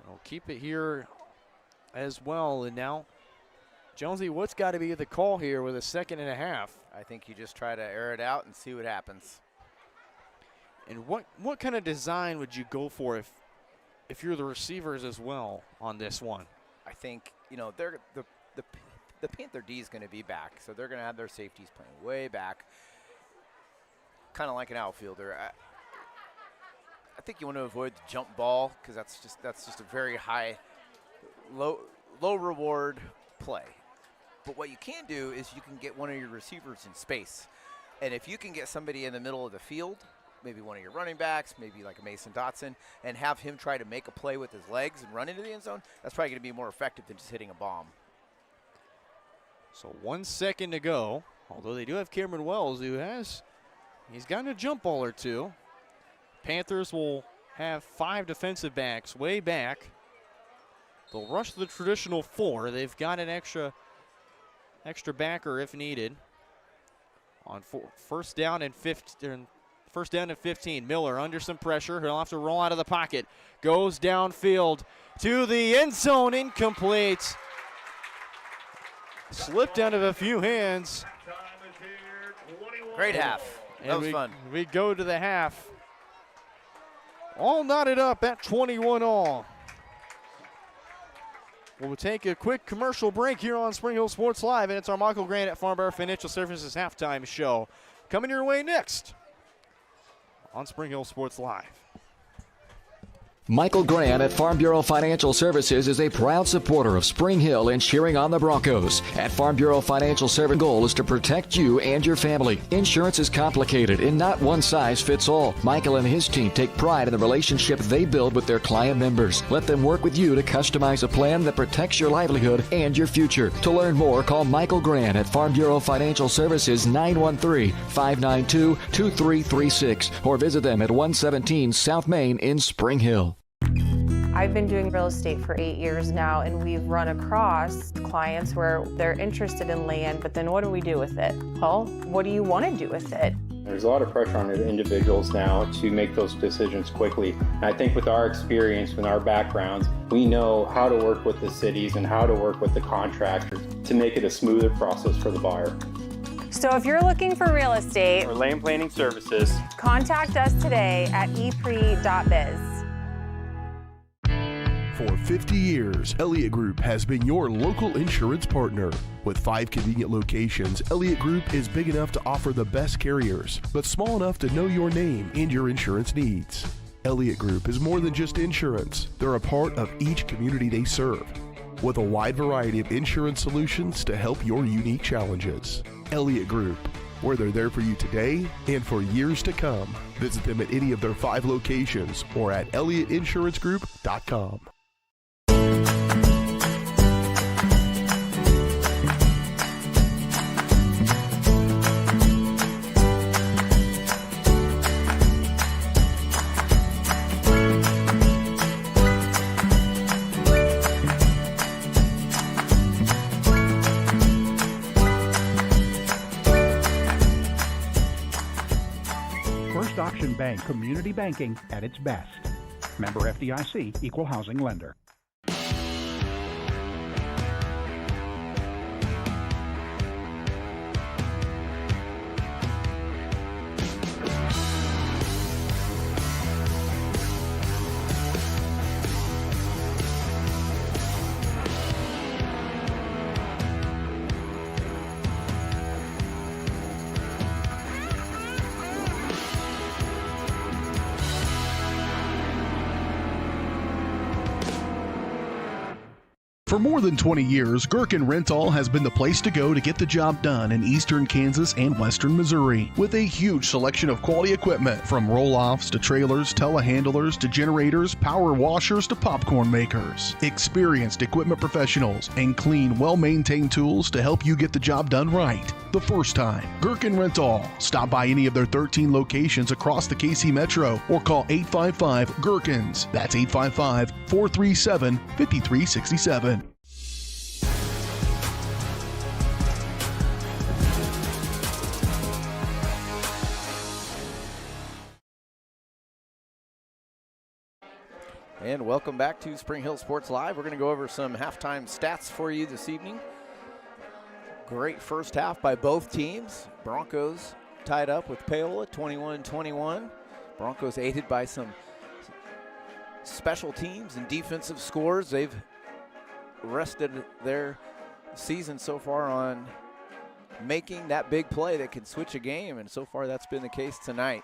Speaker 8: They'll keep it here as well. And now, Jonesy, what's got to be the call here with 1.5 seconds?
Speaker 9: I think you just try to air it out and see what happens.
Speaker 8: And what kind of design would you go for if you're the receivers as well on this one?
Speaker 9: I think, you know, the Panther D is going to be back, so they're going to have their safeties playing way back, kind of like an outfielder. I think you want to avoid the jump ball because that's just a very high, low reward play. But what you can do is you can get one of your receivers in space, and if you can get somebody in the middle of the field maybe one of your running backs, maybe like a Mason Dotson, and have him try to make a play with his legs and run into the end zone, that's probably going to be more effective than just hitting a bomb.
Speaker 8: So 1 second to go, although they do have Cameron Wells, he's gotten a jump ball or two. Panthers will have 5 defensive backs way back. They'll rush the traditional 4. They've got an extra backer if needed. On first down and 15. Miller under some pressure. He'll have to roll out of the pocket. Goes downfield to the end zone. Incomplete. Slipped out of a few hands.
Speaker 9: Great half. That was fun.
Speaker 8: We go to the half. All knotted up at 21-all. We'll take a quick commercial break here on Spring Hill Sports Live, and it's our Michael Grant at Farm Bureau Financial Services halftime show. Coming your way next on Spring Hill Sports Live.
Speaker 3: Michael Grant at Farm Bureau Financial Services is a proud supporter of Spring Hill and cheering on the Broncos. At Farm Bureau Financial Services, goal is to protect you and your family. Insurance is complicated and not one size fits all. Michael and his team take pride in the relationship they build with their client members. Let them work with you to customize a plan that protects your livelihood and your future. To learn more, call Michael Grant at Farm Bureau Financial Services 913-592-2336 or visit them at 117 South Main in Spring Hill.
Speaker 21: I've been doing real estate for 8 years now, and we've run across clients where they're interested in land, but then what do we do with it? Well, what do you want to do with it?
Speaker 22: There's a lot of pressure on the individuals now to make those decisions quickly. And I think with our experience, with our backgrounds, we know how to work with the cities and how to work with the contractors to make it a smoother process for the buyer.
Speaker 21: So if you're looking for real estate
Speaker 22: or land planning services,
Speaker 21: contact us today at epre.biz.
Speaker 2: For 50 years, Elliot Group has been your local insurance partner. With 5 convenient locations, Elliot Group is big enough to offer the best carriers, but small enough to know your name and your insurance needs. Elliot Group is more than just insurance. They're a part of each community they serve, with a wide variety of insurance solutions to help your unique challenges. Elliot Group, where they're there for you today and for years to come. Visit them at any of their 5 locations or at ElliottInsuranceGroup.com.
Speaker 20: Option Bank Community Banking at its best. Member FDIC, Equal Housing Lender.
Speaker 2: For more than 20 years, Gherkin Rental has been the place to go to get the job done in eastern Kansas and western Missouri. With a huge selection of quality equipment, from roll-offs to trailers, telehandlers to generators, power washers to popcorn makers. Experienced equipment professionals and clean, well-maintained tools to help you get the job done right the first time. Gherkin Rental. Stop by any of their 13 locations across the KC Metro or call 855-GHERKINS. That's 855-437-5367.
Speaker 9: And welcome back to Spring Hill Sports Live. We're going to go over some halftime stats for you this evening. Great first half by both teams. Broncos tied up with Paola 21-21. Broncos aided by some special teams and defensive scores. They've rested their season so far on making that big play that can switch a game, and so far that's been the case tonight.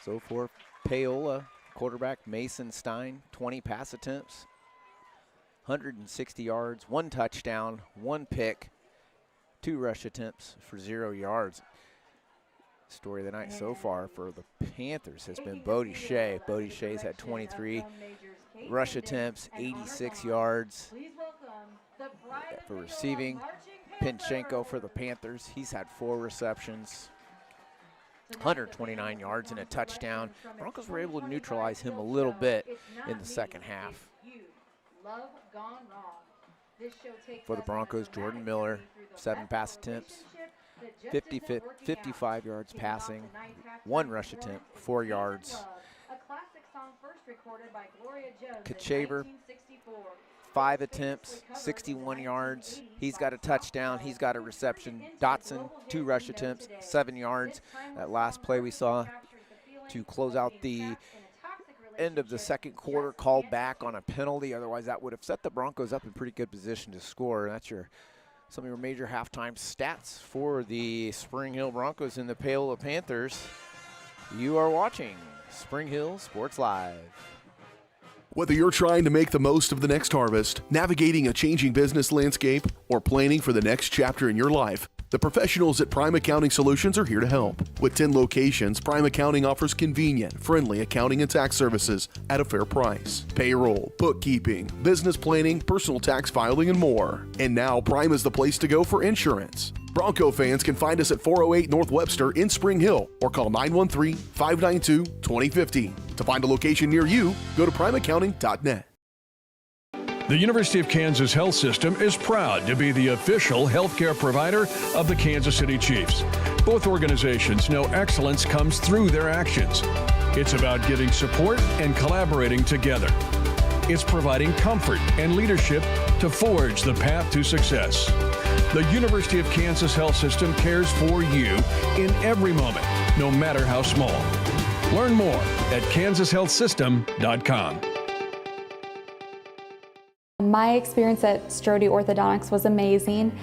Speaker 9: So for Paola, quarterback Mason Stein, 20 pass attempts, 160 yards, 1 touchdown, 1 pick, 2 rush attempts for 0 yards. Story of the night so far for the Panthers has been Bodie Shea. Bodie Shea's had 23 rush attempts, 86 yards. For receiving, Pinchenko for the Panthers, he's had 4 receptions, 129 yards and a touchdown. Broncos were able to neutralize him a little bit in the second half. For the Broncos, Jordan Miller, 7 pass attempts, 55 yards passing, 1 rush attempt, 4 yards. Kachaver, 5 attempts, 61 yards. He's got a touchdown. He's got a reception. Dotson, 2 rush attempts, 7 yards. That last play we saw to close out the end of the second quarter, called back on a penalty. Otherwise, that would have set the Broncos up in pretty good position to score. That's some of your major halftime stats for the Spring Hill Broncos and the Paola Panthers. You are watching Spring Hill Sports Live.
Speaker 2: Whether you're trying to make the most of the next harvest, navigating a changing business landscape, or planning for the next chapter in your life, the professionals at Prime Accounting Solutions are here to help. With 10 locations, Prime Accounting offers convenient, friendly accounting and tax services at a fair price. Payroll, bookkeeping, business planning, personal tax filing, and more. And now Prime is the place to go for insurance. Bronco fans can find us at 408 North Webster in Spring Hill or call 913-592-2050. To find a location near you, go to primeaccounting.net.
Speaker 11: The University of Kansas Health System is proud to be the official healthcare provider of the Kansas City Chiefs. Both organizations know excellence comes through their actions. It's about giving support and collaborating together. It's providing comfort and leadership to forge the path to success. The University of Kansas Health System cares for you in every moment, no matter how small. Learn more at kansashealthsystem.com.
Speaker 19: My experience at Strody Orthodontics was amazing.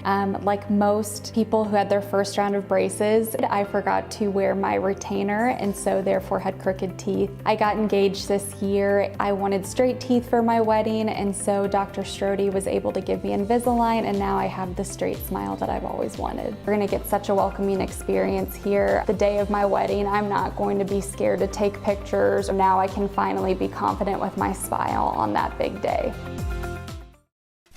Speaker 19: Like most people who had their first round of braces, I forgot to wear my retainer and so therefore had crooked teeth. I got engaged this year. I wanted straight teeth for my wedding, and so Dr. Strody was able to give me Invisalign, and now I have the straight smile that I've always wanted. We're gonna get such a welcoming experience here. The day of my wedding, I'm not going to be scared to take pictures. Now I can finally be confident with my smile on that big day.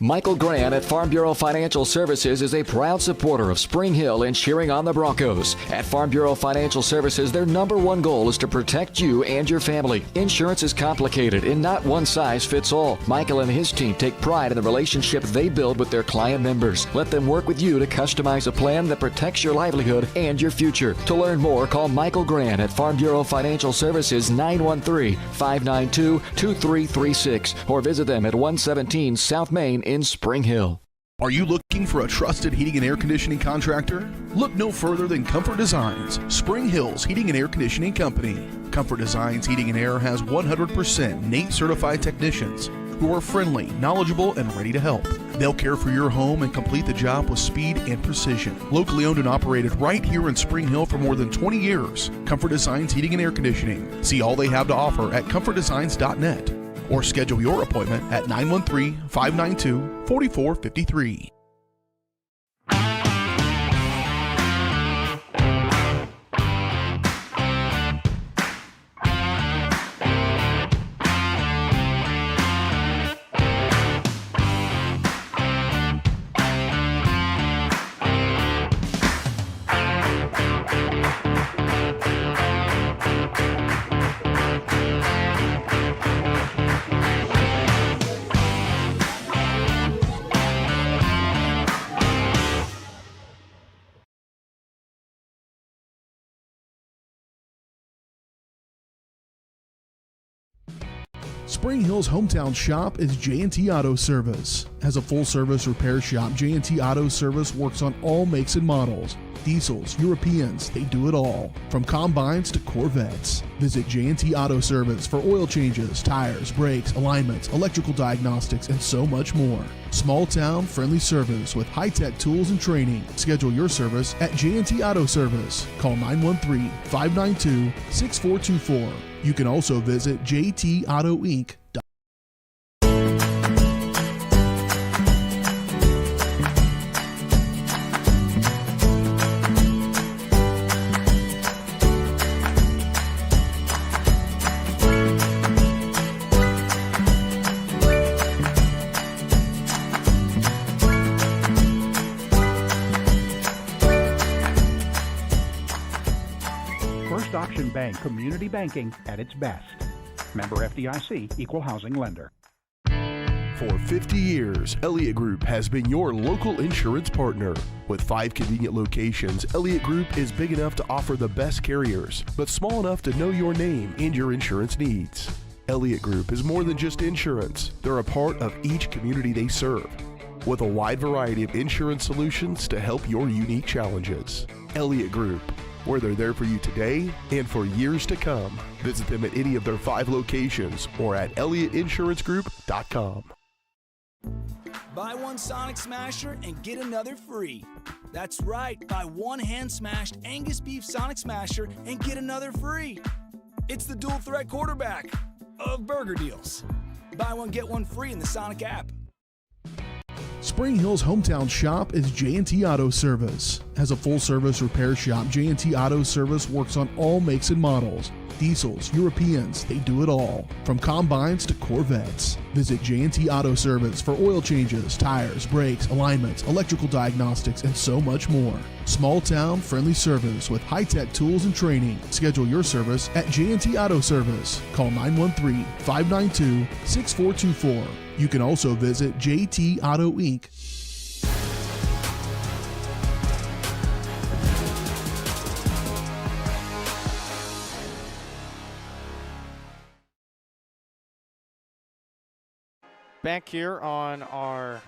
Speaker 3: Michael Grant at Farm Bureau Financial Services is a proud supporter of Spring Hill and cheering on the Broncos. At Farm Bureau Financial Services, their #1 goal is to protect you and your family. Insurance is complicated and not one size fits all. Michael and his team take pride in the relationship they build with their client members. Let them work with you to customize a plan that protects your livelihood and your future. To learn more, call Michael Grant at Farm Bureau Financial Services 913-592-2336 or visit them at 117 South Main in Spring Hill.
Speaker 2: Are you looking for a trusted heating and air conditioning contractor? Look no further than Comfort Designs, Spring Hill's heating and air conditioning company. Comfort Designs Heating and Air has 100% NATE certified technicians who are friendly, knowledgeable, and ready to help. They'll care for your home and complete the job with speed and precision. Locally owned and operated right here in Spring Hill for more than 20 years. Comfort Designs Heating and Air Conditioning. See all they have to offer at comfortdesigns.net. Or schedule your appointment at 913-592-4453. Spring Hill's hometown shop is J&T Auto Service. As a full-service repair shop, J&T Auto Service works on all makes and models. Diesels, Europeans, they do it all. From combines to Corvettes. Visit J&T Auto Service for oil changes, tires, brakes, alignments, electrical diagnostics, and so much more. Small town, friendly service with high-tech tools and training. Schedule your service at J&T Auto Service. Call 913-592-6424. You can also visit jtautoinc.com.
Speaker 20: Auction Bank community banking at its best. Member FDIC, equal housing lender.
Speaker 2: For 50 years, Elliot Group has been your local insurance partner. With 5 convenient locations, Elliot Group is big enough to offer the best carriers, but small enough to know your name and your insurance needs. Elliot Group is more than just insurance. They're a part of each community they serve, with a wide variety of insurance solutions to help your unique challenges. Elliot Group, where they're there for you today and for years to come. Visit them at any of their 5 locations or at ElliottInsuranceGroup.com.
Speaker 15: Buy one Sonic Smasher and get another free. That's right, buy one hand-smashed Angus beef Sonic Smasher and get another free. It's the dual threat quarterback of burger deals. Buy one, get one free in the Sonic app.
Speaker 1: Spring Hill's hometown shop is J&T Auto Service. As a full-service repair shop, J&T Auto Service works on all makes and models. Diesels, Europeans, they do it all. From combines to Corvettes. Visit J&T Auto Service for oil changes, tires, brakes, alignments, electrical diagnostics, and so much more. Small town, friendly service with high-tech tools and training. Schedule your service at J&T Auto Service. Call 913-592-6424. You can also visit JT Auto Inc.
Speaker 8: Back here on our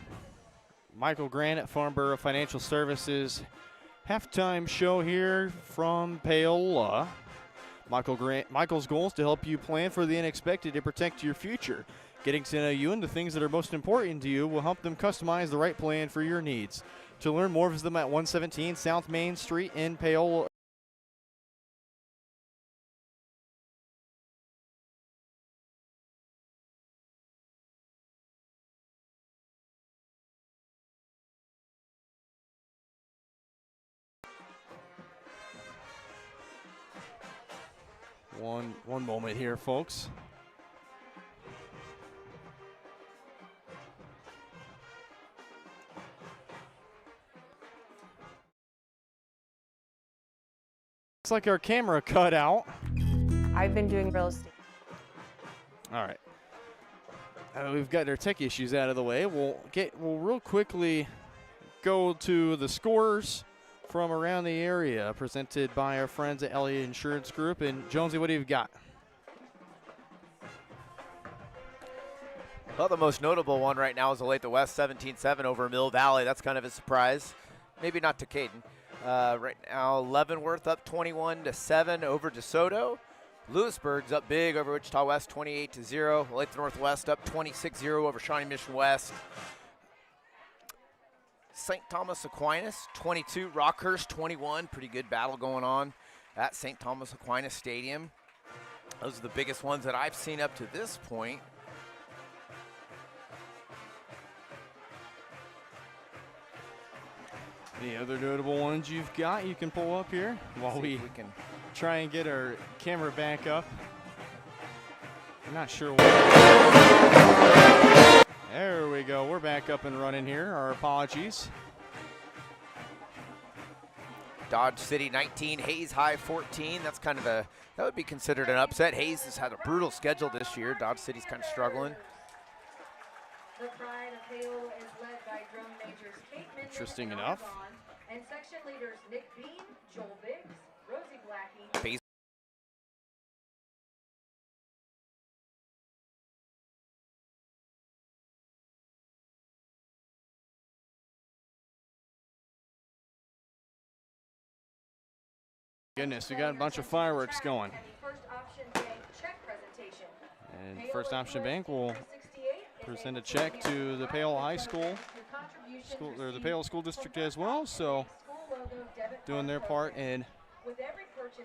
Speaker 8: Michael Grant at Farnborough Financial Services halftime show here from Paola. Michael's goal is to help you plan for the unexpected to protect your future. Getting to know you and the things that are most important to you will help them customize the right plan for your needs. To learn more, visit them at 117 South Main Street in Paola. One moment here, folks. Looks like our camera cut out.
Speaker 21: I've been doing real estate.
Speaker 8: All right. We've got our tech issues out of the way. We'll real quickly go to the scores from around the area, presented by our friends at Elliot Insurance Group. And Jonesy, what do you got?
Speaker 9: Well, the most notable one right now is Elliot West 17-7 over Mill Valley. That's kind of a surprise. Maybe not to Caden. Right now, Leavenworth up 21-7 over DeSoto. Lewisburg's up big over Wichita West 28-0. Elliot Northwest up 26-0 over Shawnee Mission West. St. Thomas Aquinas 22, Rockhurst 21. Pretty good battle going on at St. Thomas Aquinas Stadium. Those are the biggest ones that I've seen up to this point.
Speaker 8: Any other notable ones you've got you can pull up here while we
Speaker 9: can
Speaker 8: try and get our camera back up? I'm not sure. There we go. We're back up and running here. Our apologies.
Speaker 9: Dodge City 19, Hayes High 14. That's kind of that would be considered an upset. Hayes has had a brutal schedule this year. Dodge City's kind of struggling.
Speaker 4: The pride of Paola is led by drum majors Kate Mitchell,
Speaker 8: Interesting enough.
Speaker 4: and section leaders Nick Bean, Joel Biggs, Rosie Blackie.
Speaker 8: Goodness, we got a bunch of fireworks going.
Speaker 4: First Option Bank check presentation.
Speaker 8: And First Option Bank will present a check to the Paola High School, or the Paola School District as well. So doing their part in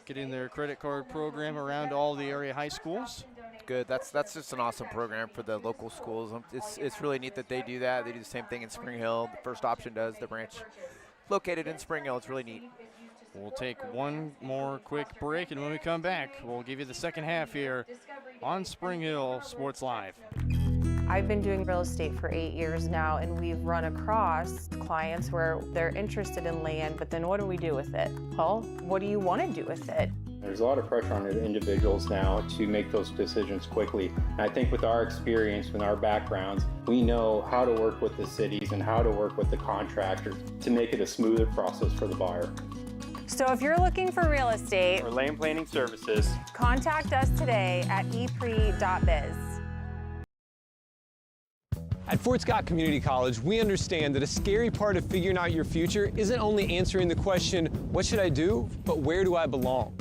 Speaker 8: getting their credit card program around all the area high schools.
Speaker 9: Good. That's just an awesome program for the local schools. It's really neat that they do that. They do the same thing in Spring Hill. The First Option does. The branch located in Spring Hill. It's really neat.
Speaker 8: We'll take one more quick break, and when we come back, we'll give you the second half here on Spring Hill Sports Live.
Speaker 21: I've been doing real estate for 8 years now, and we've run across clients where they're interested in land, but then what do we do with it? Well, what do you want to do with it?
Speaker 22: There's a lot of pressure on individuals now to make those decisions quickly. And I think with our experience, with our backgrounds, we know how to work with the cities and how to work with the contractors to make it a smoother process for the buyer.
Speaker 21: So if you're looking for real estate
Speaker 7: or land planning services,
Speaker 21: contact us today at epre.biz.
Speaker 14: At Fort Scott Community College, we understand that a scary part of figuring out your future isn't only answering the question, what should I do, but where do I belong?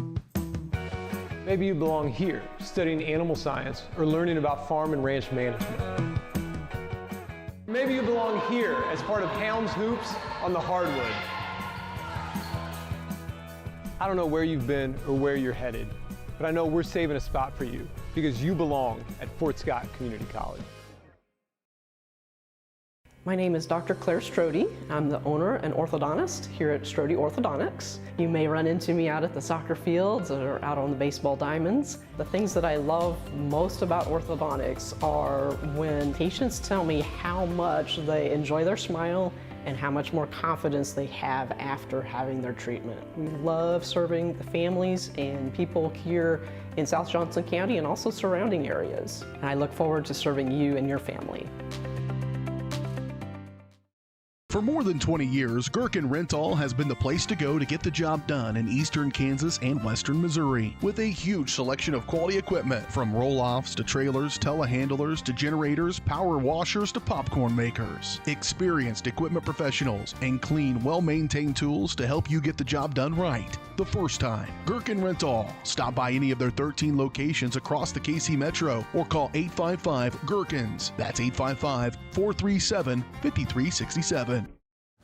Speaker 14: Maybe you belong here, studying animal science or learning about farm and ranch management. Maybe you belong here as part of Hounds Hoops on the hardwood. I don't know where you've been or where you're headed, but I know we're saving a spot for you because you belong at Fort Scott Community College.
Speaker 5: My name is Dr. Claire Strody. I'm the owner and orthodontist here at Strody Orthodontics. You may run into me out at the soccer fields or out on the baseball diamonds. The things that I love most about orthodontics are when patients tell me how much they enjoy their smile and how much more confidence they have after having their treatment. We love serving the families and people here in South Johnson County and also surrounding areas. And I look forward to serving you and your family.
Speaker 1: For more than 20 years, Gherkin Rental has been the place to go to get the job done in eastern Kansas and western Missouri. With a huge selection of quality equipment, from roll-offs to trailers, telehandlers to generators, power washers to popcorn makers. Experienced equipment professionals and clean, well-maintained tools to help you get the job done right. The first time. Gherkin Rental. Stop by any of their 13 locations across the KC Metro or call 855-GHERKINS. That's 855-437-5367.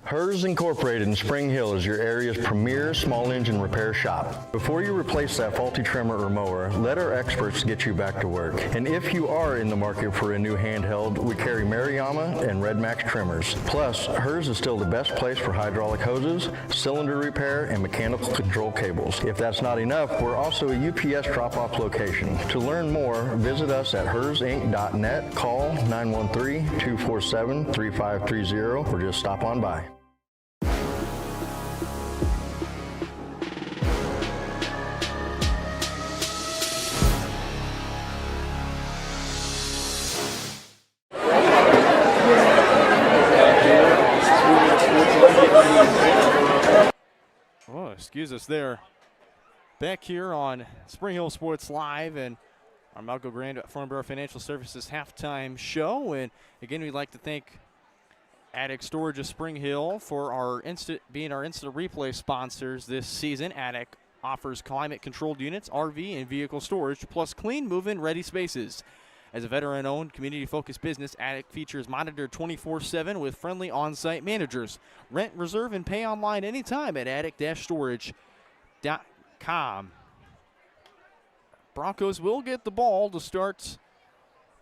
Speaker 10: Hers Incorporated in Spring Hill is your area's premier small engine repair shop. Before you replace that faulty trimmer or mower, let our experts get you back to work. And if you are in the market for a new handheld, we carry Maruyama and Red Max trimmers. Plus, Hers is still the best place for hydraulic hoses, cylinder repair, and mechanical control cables. If that's not enough, we're also a UPS drop-off location. To learn more, visit us at hersinc.net, call 913-247-3530, or just stop on by.
Speaker 8: Oh, excuse us there. Back here on Spring Hill Sports Live and our Malco Grand at Farm Bureau Financial Services halftime show. And again, we'd like to thank Attic Storage of Spring Hill for being our instant replay sponsors this season. Attic offers climate-controlled units, RV, and vehicle storage, plus clean, move-in, ready spaces. As a veteran-owned, community-focused business, Attic features monitored 24/7 with friendly on-site managers. Rent, reserve, and pay online anytime at attic-storage.com. Broncos will get the ball to start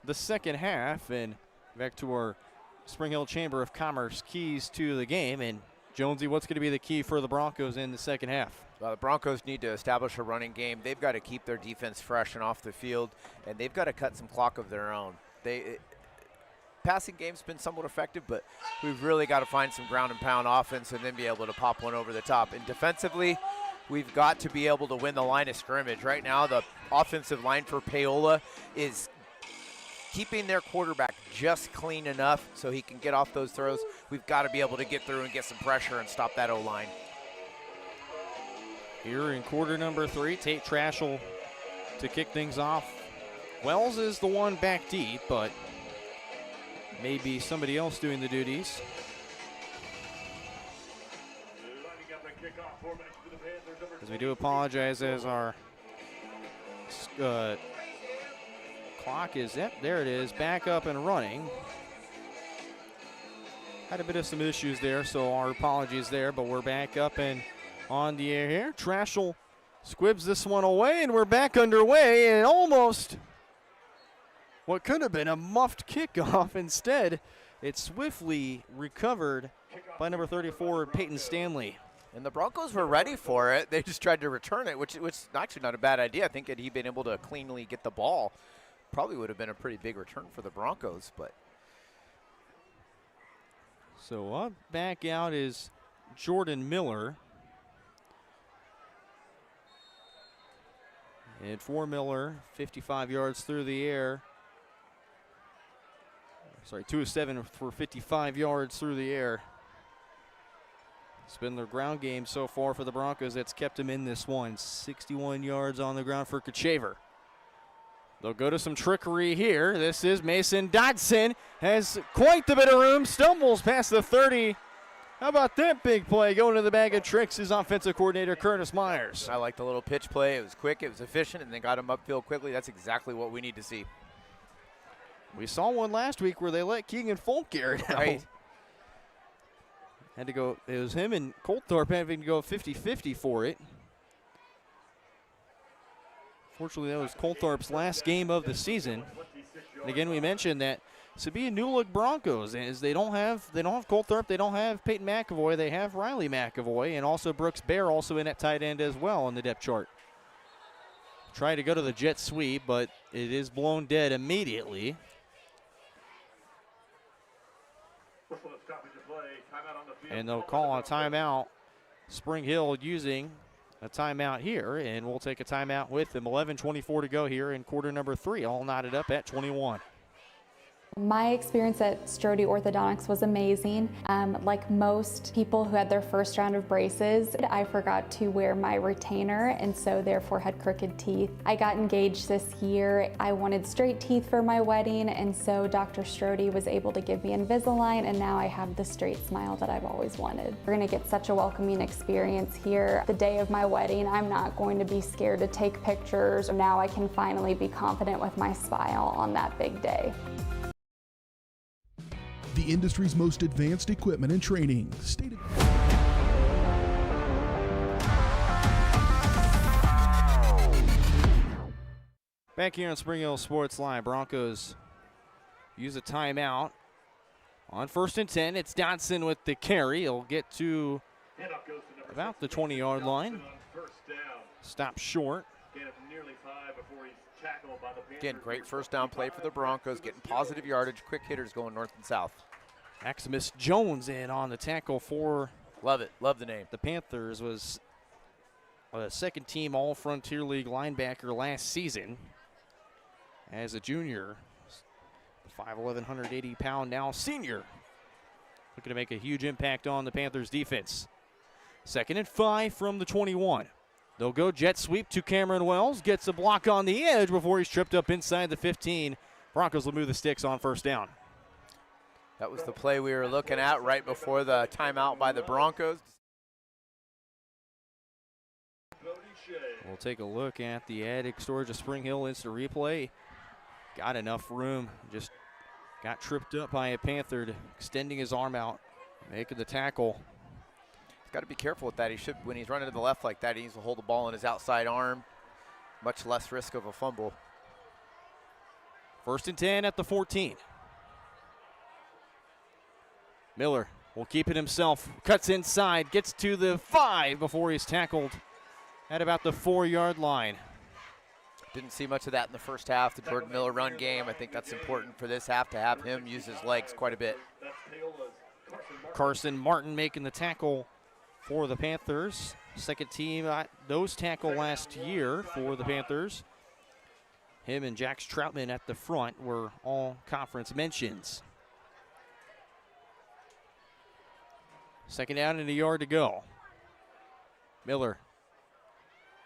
Speaker 8: the second half, and back to our Spring Hill Chamber of Commerce keys to the game. And Jonesy, what's going to be the key for the Broncos in the second half?
Speaker 9: Well, the Broncos need to establish a running game. They've got to keep their defense fresh and off the field, and they've got to cut some clock of their own. Passing game's been somewhat effective, but we've really got to find some ground and pound offense and then be able to pop one over the top. And defensively, we've got to be able to win the line of scrimmage. Right now, the offensive line for Paola is keeping their quarterback just clean enough so he can get off those throws. We've got to be able to get through and get some pressure and stop that O-line.
Speaker 8: Here in quarter number 3, Tate Trashel to kick things off. Wells is the one back deep, but maybe somebody else doing the duties. As we do apologize as our clock is, there it is, back up and running. Had a bit of some issues there, so our apologies there, but we're back up and on the air here. Trashel squibs this one away, and we're back underway, and almost what could have been a muffed kickoff. Instead, it's swiftly recovered by number 34, Peyton Stanley.
Speaker 9: And the Broncos were ready for it. They just tried to return it, which is actually not a bad idea. I think had he been able to cleanly get the ball, probably would have been a pretty big return for the Broncos. But
Speaker 8: so up back out is Jordan Miller. And for Miller, 55 yards through the air. Sorry, 2 of 7 for 55 yards through the air. It's been their ground game so far for the Broncos that's kept them in this one. 61 yards on the ground for Kachaver. They'll go to some trickery here. This is Mason Dodson. Has quite the bit of room. Stumbles past the 30. How about that big play? Going to the bag of tricks is offensive coordinator Curtis Myers.
Speaker 9: I like the little pitch play. It was quick, it was efficient, and they got him upfield quickly. That's exactly what we need to see.
Speaker 8: We saw one last week where they let Keegan Folk air it out.
Speaker 9: Right.
Speaker 8: Had to go, it was him and Colthorpe having to go 50-50 for it. Fortunately, that was Colthorpe's last game of the season. And again, we mentioned that to be a new look Broncos is they don't have Colthorpe, they don't have Peyton McAvoy, they have Riley McAvoy, and also Brooks Bear also in at tight end as well on the depth chart. Try to go to the jet sweep, but it is blown dead immediately. And they'll call a timeout. Spring Hill using a timeout here, and we'll take a timeout with them. 11:24 to go here in quarter number 3, all knotted up at 21.
Speaker 19: My experience at Strody Orthodontics was amazing. Like most people who had their first round of braces, I forgot to wear my retainer and so therefore had crooked teeth. I got engaged this year. I wanted straight teeth for my wedding, and so Dr. Strody was able to give me Invisalign, and now I have the straight smile that I've always wanted. We're gonna get such a welcoming experience here. The day of my wedding, I'm not going to be scared to take pictures. Now I can finally be confident with my smile on that big day.
Speaker 1: The industry's most advanced equipment and training.
Speaker 8: Back here on Spring Hill Sports Live, Broncos use a timeout. On 1st and 10, it's Dodson with the carry. He'll get to about the 20-yard line. Stop short.
Speaker 9: Again, great first down play for the Broncos, getting positive yardage, quick hitters going north and south.
Speaker 8: Maximus Jones in on the tackle for.
Speaker 9: Love it, love the name.
Speaker 8: The Panthers was a second-team All-Frontier League linebacker last season as a junior. 5'11", 180-pound now senior. Looking to make a huge impact on the Panthers defense. 2nd and 5 from the 21. They'll go jet sweep to Cameron Wells. Gets a block on the edge before he's tripped up inside the 15. Broncos will move the sticks on 1st down.
Speaker 9: That was the play we were looking at right before the timeout by the Broncos.
Speaker 8: We'll take a look at the attic storage of Spring Hill instant replay. Got enough room. Just got tripped up by a Panther, extending his arm out, making the tackle.
Speaker 9: He's got to be careful with that. He should, when he's running to the left like that, he needs to hold the ball in his outside arm. Much less risk of a fumble.
Speaker 8: 1st and 10 at the 14. Miller will keep it himself. Cuts inside, gets to the 5 before he's tackled at about the 4-yard line.
Speaker 9: Didn't see much of that in the first half, the Jordan Miller run game. I think that's important for this half to have him use his legs quite a bit.
Speaker 8: Carson Martin making the tackle for the Panthers. Second team nose tackle last year for the Panthers. Him and Jax Troutman at the front were all conference mentions. 2nd down and a yard to go. Miller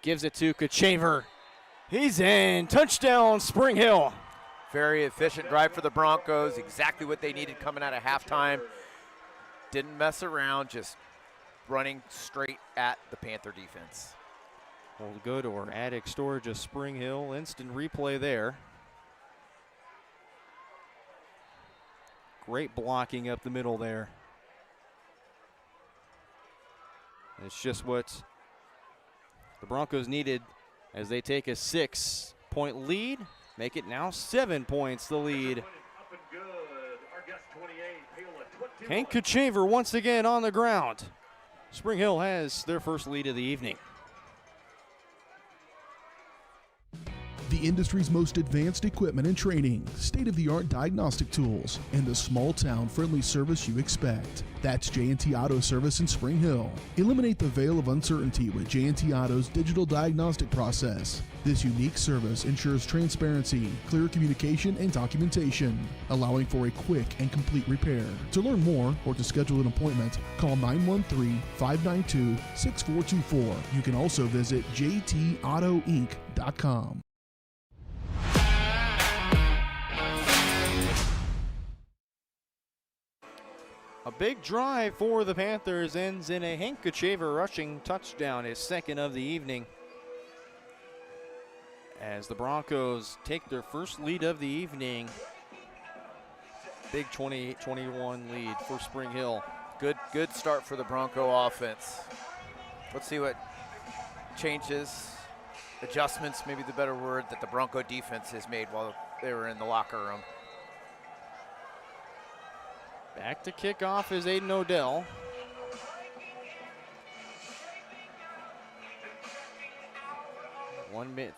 Speaker 8: gives it to Kachaver. He's in. Touchdown, Spring Hill.
Speaker 9: Very efficient drive for the Broncos. Exactly what they needed coming out of halftime. Didn't mess around, just running straight at the Panther defense.
Speaker 8: We'll go to our attic storage of Spring Hill. Instant replay there. Great blocking up the middle there. It's just what the Broncos needed as they take a 6-point lead. Make it now 7 points the lead. Hank Kachaver once again on the ground. Spring Hill has their first lead of the evening.
Speaker 1: The industry's most advanced equipment and training, state-of-the-art diagnostic tools, and the small-town friendly service you expect. That's J&T Auto Service in Spring Hill. Eliminate the veil of uncertainty with J&T Auto's digital diagnostic process. This unique service ensures transparency, clear communication, and documentation, allowing for a quick and complete repair. To learn more or to schedule an appointment, call 913-592-6424. You can also visit jtautoinc.com.
Speaker 8: A big drive for the Panthers ends in a Hank Kachaver rushing touchdown, his second of the evening, as the Broncos take their first lead of the evening. Big 28-21 lead for Spring Hill.
Speaker 9: Good start for the Bronco offense. Let's see what changes, adjustments, maybe the better word, that the Bronco defense has made while they were in the locker room.
Speaker 8: Back to kickoff is Aiden Odell.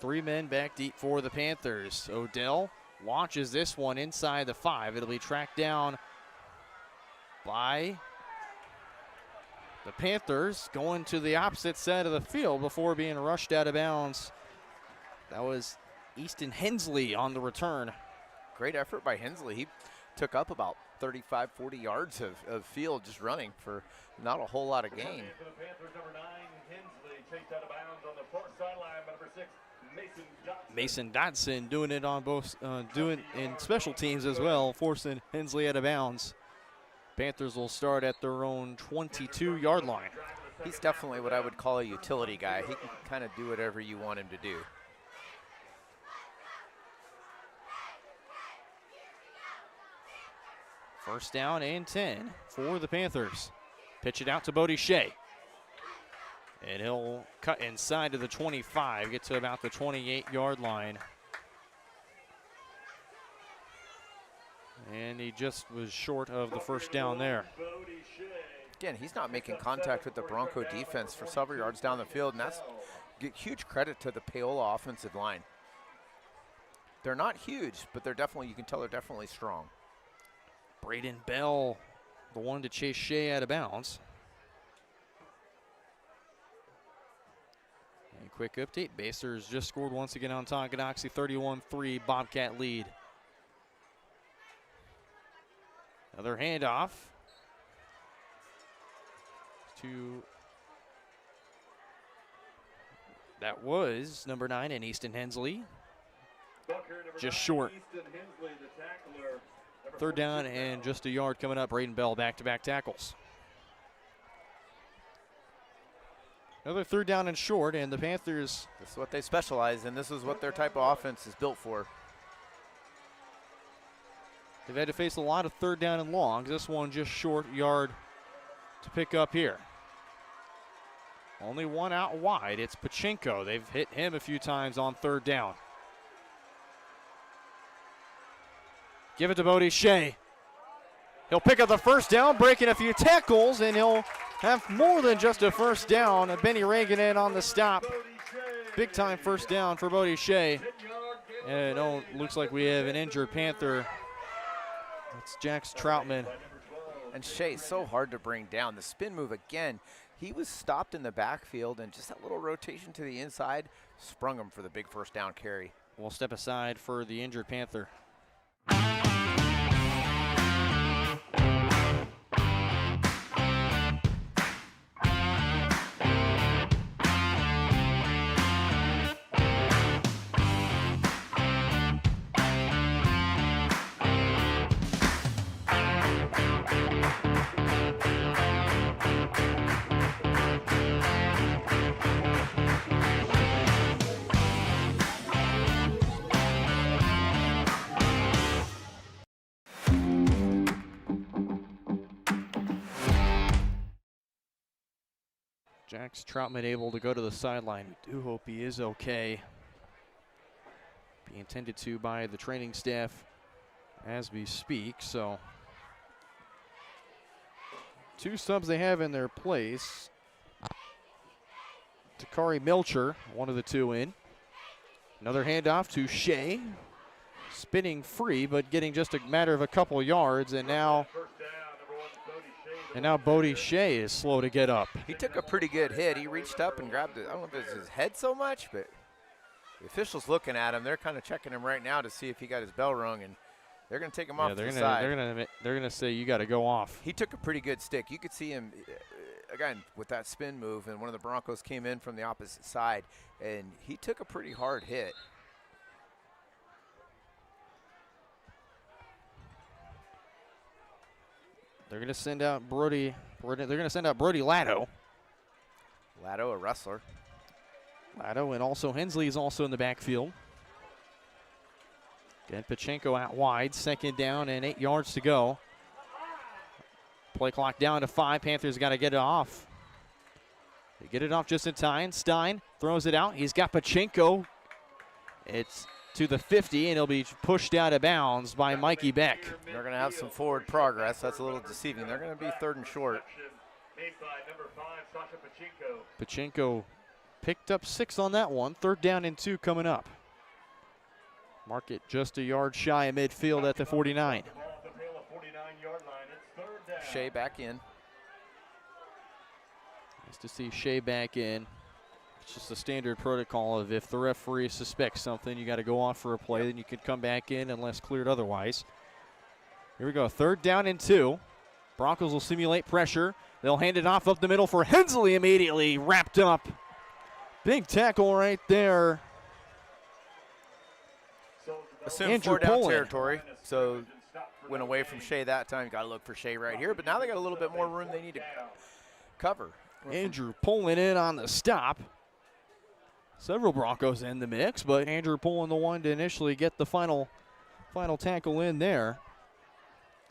Speaker 8: Three men back deep for the Panthers. Odell launches this one inside the 5. It'll be tracked down by the Panthers, going to the opposite side of the field before being rushed out of bounds. That was Easton Hensley on the return.
Speaker 9: Great effort by Hensley. He took up about 35, 40 yards of field just running for not a whole lot of gain.
Speaker 18: For the Panthers, number 9, Hensley chased out of bounds on the far sideline by number 6,
Speaker 8: Mason Dotson doing it on both, doing in special teams as well, forcing Hensley out of bounds. Panthers will start at their own 22-yard line.
Speaker 9: He's definitely what I would call a utility guy. He can kind of do whatever you want him to do.
Speaker 8: First down and 10 for the Panthers. Pitch it out to Bodie Shea. And he'll cut inside to the 25, get to about the 28-yard line. And he just was short of the first down there.
Speaker 9: Again, he's not making contact with the Bronco defense for several yards down the field, and that's huge credit to the Paola offensive line. They're not huge, but they're definitely, you can tell they're definitely strong.
Speaker 8: Braden Bell, the one to chase Shea out of bounds. And quick update, Bacers just scored once again on Tonganoxie, 31-3 Bobcat lead. Another handoff to, that was number 9 in Easton Hensley. Just short. Third down and just a yard coming up. Braden Bell back-to-back tackles. Another third down and short, and the Panthers.
Speaker 9: This is what they specialize in. This is what their type of offense is built for.
Speaker 8: They've had to face a lot of third down and longs. This one just short yard to pick up here. Only one out wide. It's Pachinko. They've hit him a few times on third down. Give it to Bodie Shea. He'll pick up the first down, breaking a few tackles, and he'll have more than just a first down. Benny Reagan in on the stop. Big time first down for Bodie Shea. And looks like we have an injured Panther. It's Jax Troutman.
Speaker 9: And Shea, so hard to bring down. The spin move again. He was stopped in the backfield, and just that little rotation to the inside sprung him for the big first down carry.
Speaker 8: We'll step aside for the injured Panther. Jax Troutman able to go to the sideline. We do hope he is okay. Being tended to by the training staff as we speak. So 2 subs they have in their place. Takari Milcher, one of the 2 in. Another handoff to Shea. Spinning free, but getting just a matter of a couple yards, and now Bodie Shea is slow to get up.
Speaker 9: He took a pretty good hit. He reached up and grabbed it. I don't know if it's his head so much, but the officials looking at him. They're kind of checking him right now to see if he got his bell rung, and they're going to take him off to the side.
Speaker 8: They're gonna say you got to go off.
Speaker 9: He took a pretty good stick. You could see him again with that spin move, and one of the Broncos came in from the opposite side, and he took a pretty hard hit.
Speaker 8: They're going to send out Brody. They're going to send out Brody Latto.
Speaker 9: Latto, a wrestler.
Speaker 8: Latto and also Hensley is also in the backfield. Again, Pachenko out wide. 2nd down and 8 yards to go. Play clock down to 5. Panthers got to get it off. They get it off just in time. Stein throws it out. He's got Pachenko. It's to the 50, and he'll be pushed out of bounds by Mikey Beck.
Speaker 9: They're going to have some forward progress. That's a little deceiving. They're going to be 3rd and short.
Speaker 8: Pachenko picked up 6 on that one. 3rd down and 2 coming up. Mark it just a yard shy of midfield at the 49.
Speaker 9: Shea back in.
Speaker 8: Nice to see Shea back in. It's just a standard protocol of if the referee suspects something, you got to go off for a play, then you can come back in unless cleared otherwise. Here we go, 3rd down and 2. Broncos will simulate pressure. They'll hand it off up the middle for Hensley immediately. Wrapped up. Big tackle right there.
Speaker 9: Assume
Speaker 8: Andrew
Speaker 9: 4-down
Speaker 8: Pullen.
Speaker 9: territory, so went away from Shea that time. Got to look for Shea right here, but now they got a little bit more room they need to cover.
Speaker 8: Andrew pulling in on the stop. Several Broncos in the mix, but Andrew pulling the one to initially get the final tackle in there.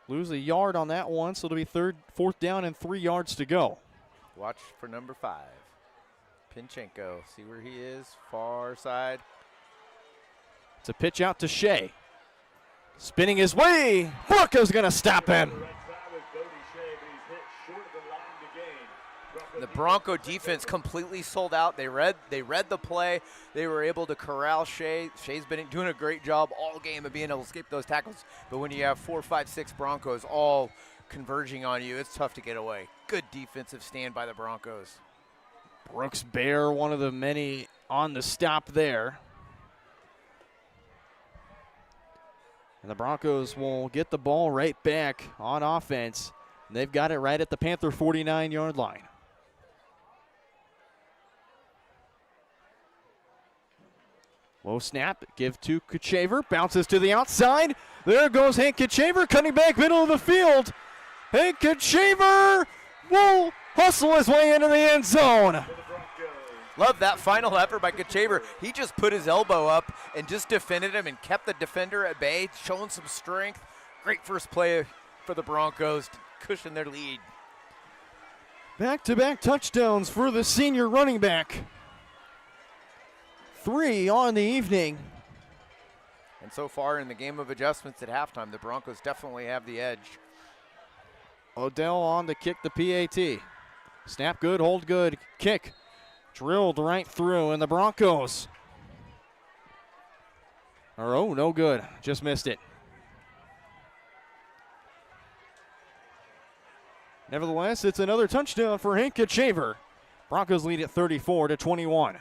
Speaker 8: Lose a yard on that one, so it'll be 4th down and 3 yards to go.
Speaker 9: Watch for number 5. Pinchenko, see where he is, far side.
Speaker 8: It's a pitch out to Shea. Spinning his way. Broncos going to stop him.
Speaker 9: The Bronco defense completely sold out. They read the play. They were able to corral Shea. Shea's been doing a great job all game of being able to escape those tackles. But when you have 4, 5, 6 Broncos all converging on you, it's tough to get away. Good defensive stand by the Broncos.
Speaker 8: Brooks Bear, one of the many on the stop there. And the Broncos will get the ball right back on offense. And they've got it right at the Panther 49-yard line. Low snap, give to Kuchaver, bounces to the outside. There goes Hank Kuchaver, cutting back middle of the field. Hank Kuchaver will hustle his way into the end zone.
Speaker 9: Love that final effort by Kuchaver. He just put his elbow up and just defended him and kept the defender at bay, showing some strength. Great first play for the Broncos to cushion their lead.
Speaker 8: Back-to-back touchdowns for the senior running back. 3 on the evening.
Speaker 9: And so far in the game of adjustments at halftime, the Broncos definitely have the edge.
Speaker 8: Odell on to kick the PAT. Snap good, hold good, kick. Drilled right through, and the Broncos are, no good. Just missed it. Nevertheless, it's another touchdown for Hank Kuchaver. Broncos lead at 34-21.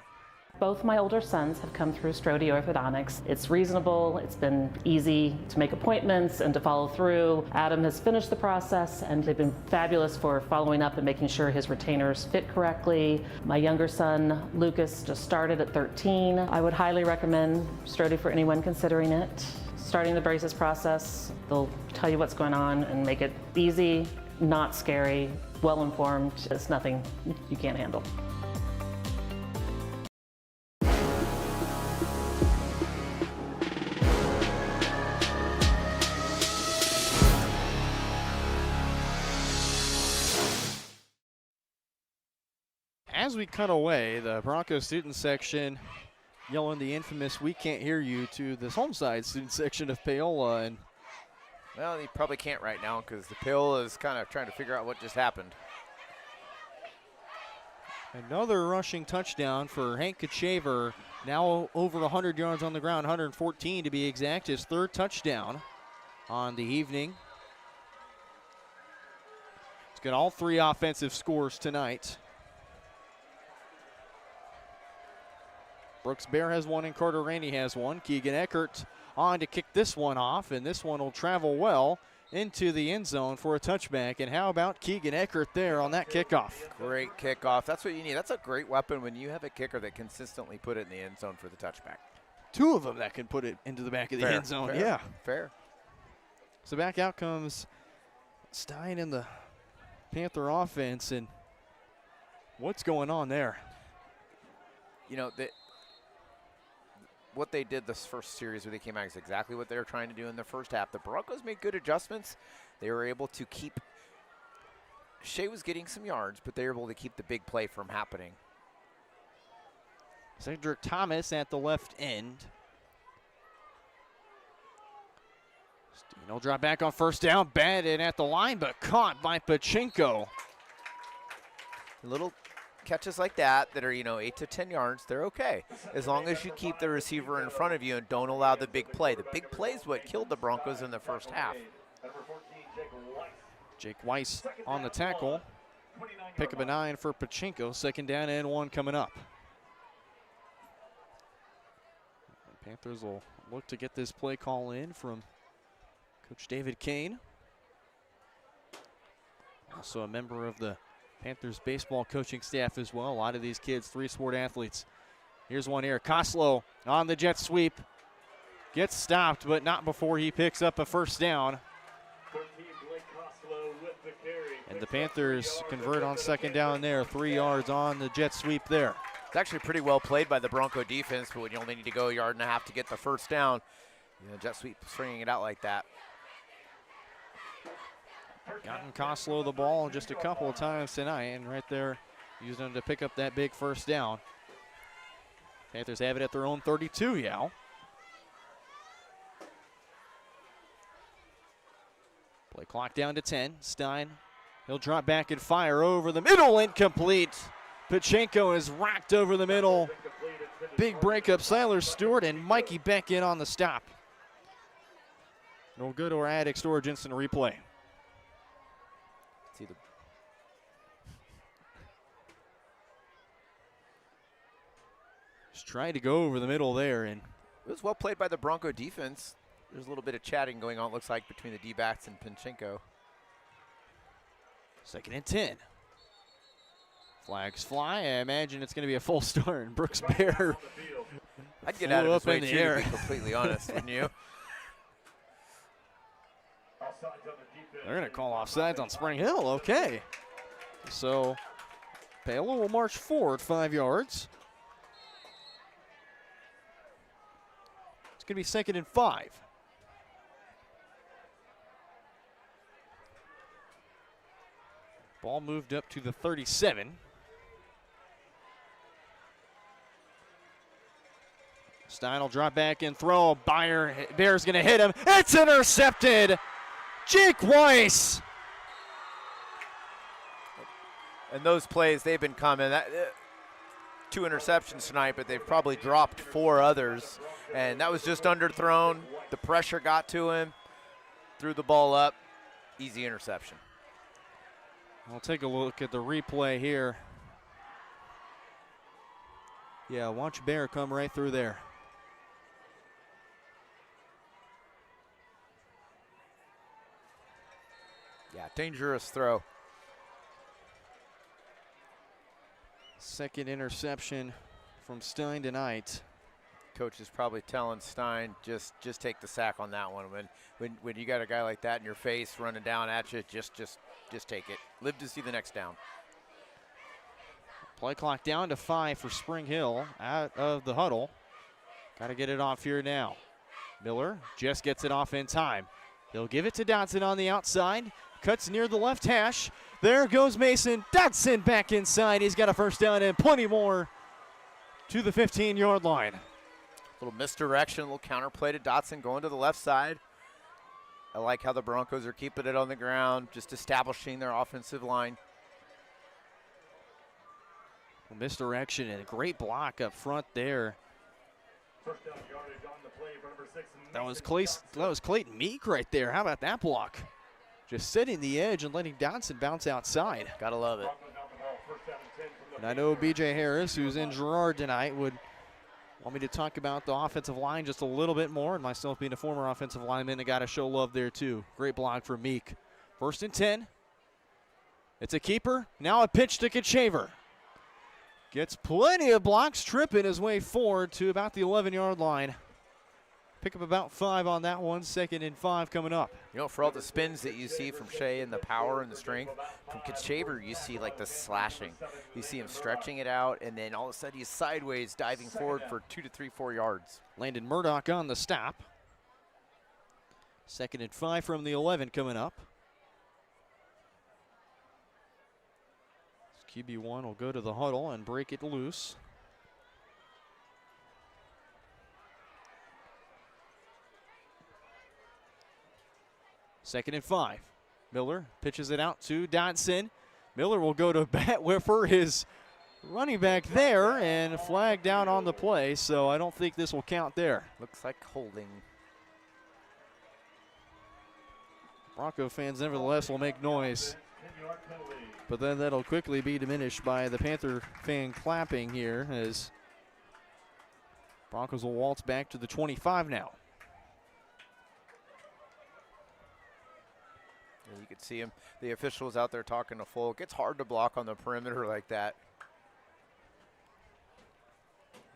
Speaker 6: Both my older sons have come through Strody Orthodontics. It's reasonable, it's been easy to make appointments and to follow through. Adam has finished the process and they've been fabulous for following up and making sure his retainers fit correctly. My younger son, Lucas, just started at 13. I would highly recommend Strody for anyone considering it. Starting the braces process, they'll tell you what's going on and make it easy, not scary, well-informed. It's nothing you can't handle.
Speaker 8: As we cut away, the Broncos student section yelling the infamous "We can't hear you" to this home side student section of Paola. And
Speaker 9: well, he probably can't right now because the Paola is kind of trying to figure out what just happened.
Speaker 8: Another rushing touchdown for Hank Kachaver. Now over 100 yards on the ground, 114 to be exact. His third touchdown on the evening. He's got all 3 offensive scores tonight. Brooks Bear has one and Carter Rainey has one. Keegan Eckert on to kick this one off, and this one will travel well into the end zone for a touchback. And how about Keegan Eckert there on that kickoff?
Speaker 9: Great kickoff. That's what you need. That's a great weapon when you have a kicker that consistently put it in the end zone for the touchback.
Speaker 8: 2 of them that can put it into the back of the end zone.
Speaker 9: Fair,
Speaker 8: yeah.
Speaker 9: Fair.
Speaker 8: So back out comes Stein in the Panther offense, and what's going on there?
Speaker 9: You know, what they did this first series where they came out is exactly what they were trying to do in the first half. The Broncos made good adjustments. They were able to keep – Shea was getting some yards, but they were able to keep the big play from happening.
Speaker 8: Cedric Thomas at the left end. Steen will drop back on first down, batted at the line, but caught by Pachinko.
Speaker 9: Little catches like that are, 8 to 10 yards, they're okay. As long as you keep the receiver in front of you and don't allow the big play. The big play is what killed the Broncos in the first half.
Speaker 8: Jake Weiss on the tackle. Pick up a 9 for Pachinko. 2nd down and 1 coming up. The Panthers will look to get this play call in from Coach David Kane. Also a member of the Panthers baseball coaching staff as well. A lot of these kids, 3-sport athletes. Here's one here. Koslow on the jet sweep. Gets stopped, but not before he picks up a first down. And the Panthers convert on 2nd down there. 3 yards on the jet sweep there.
Speaker 9: It's actually pretty well played by the Bronco defense, but when you only need to go 1.5 yards to get the first down, jet sweep stringing it out like that.
Speaker 8: Gotten Koslow the ball just a couple of times tonight, and right there using him to pick up that big first down. Panthers have it at their own 32, Yao. Play clock down to 10. Stein, he'll drop back and fire over the middle, incomplete. Pachinko is rocked over the middle. Big breakup, Siler Stewart and Mikey Beck in on the stop. We'll go to our Addicts Origins and replay.
Speaker 9: See the
Speaker 8: just trying to go over the middle there, and
Speaker 9: it was well played by the Bronco defense. There's a little bit of chatting going on, it looks like, between the D-backs and Pachinko.
Speaker 8: 2nd and 10. Flags fly. I imagine it's going to be a full start, and Brooks Bear
Speaker 9: I'd get out of his way
Speaker 8: in the
Speaker 9: too,
Speaker 8: air.
Speaker 9: to be completely honest, wouldn't you?
Speaker 8: They're going to call offsides on Spring Hill. Okay. So Paola will march forward 5 yards. It's going to be 2nd and 5. Ball moved up to the 37. Stein will drop back and throw. Bear's going to hit him. It's intercepted. Jake Weiss.
Speaker 9: And those plays, they've been coming. 2 interceptions tonight, but they've probably dropped 4 others. And that was just underthrown. The pressure got to him. Threw the ball up. Easy interception.
Speaker 8: We'll take a look at the replay here. Yeah, watch Bear come right through there.
Speaker 9: Yeah, dangerous throw.
Speaker 8: 2nd interception from Stein tonight.
Speaker 9: Coach is probably telling Stein, just take the sack on that one. When you got a guy like that in your face running down at you, just take it. Live to see the next down.
Speaker 8: Play clock down to 5 for Spring Hill out of the huddle. Got to get it off here now. Miller just gets it off in time. They'll give it to Dodson on the outside. Cuts near the left hash. There goes Mason. Dodson back inside. He's got a first down and plenty more to the 15-yard line.
Speaker 9: Little misdirection, little counterplay to Dodson going to the left side. I like how the Broncos are keeping it on the ground, just establishing their offensive line.
Speaker 8: Misdirection and a great block up front there.
Speaker 18: First down yardage on the play for number 6.
Speaker 8: That was Clayton Meek right there. How about that block? Just setting the edge and letting Dotson bounce outside.
Speaker 9: Gotta love it.
Speaker 8: And I know BJ Harris, who's in Girard tonight, would want me to talk about the offensive line just a little bit more, and myself being a former offensive lineman, I got to show love there too. Great block from Meek. 1st and 10. It's a keeper. Now a pitch to Kachaver. Gets plenty of blocks, tripping his way forward to about the 11-yard line. Pick up about 5 on that one. 2nd and 5 coming up.
Speaker 9: You know, for all the spins that you see from Shea and the power and the strength, from Kachaver you see like the slashing. You see him stretching it out, and then all of a sudden he's sideways diving forward for 2 to 3, 4 yards.
Speaker 8: Landon Murdoch on the stop. 2nd and 5 from the 11 coming up. QB1 will go to the huddle and break it loose. Second and 5. Miller pitches it out to Dotson. Miller will go to bat for his running back there and flag down on the play, so I don't think this will count there.
Speaker 9: Looks like holding.
Speaker 8: Bronco fans nevertheless will make noise. But then that'll quickly be diminished by the Panther fan clapping here as Broncos will waltz back to the 25 now.
Speaker 9: And you can see him, the officials out there talking to Folk. It's hard to block on the perimeter like that.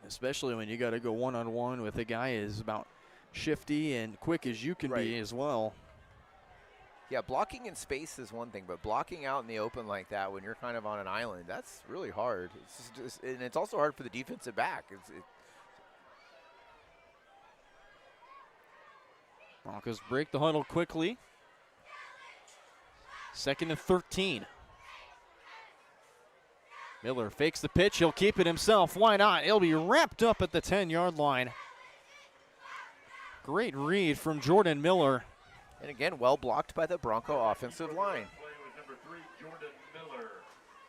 Speaker 8: Especially when you got to go one-on-one with a guy as about shifty and quick as you can be as well.
Speaker 9: Yeah, blocking in space is one thing, but blocking out in the open like that when you're kind of on an island, that's really hard. It's just, and it's also hard for the defensive back.
Speaker 8: Broncos break the huddle quickly. 2nd and 13. Miller fakes the pitch. He'll keep it himself. Why not? He'll be wrapped up at the 10-yard line. Great read from Jordan Miller.
Speaker 9: And again, well blocked by the Bronco offensive line.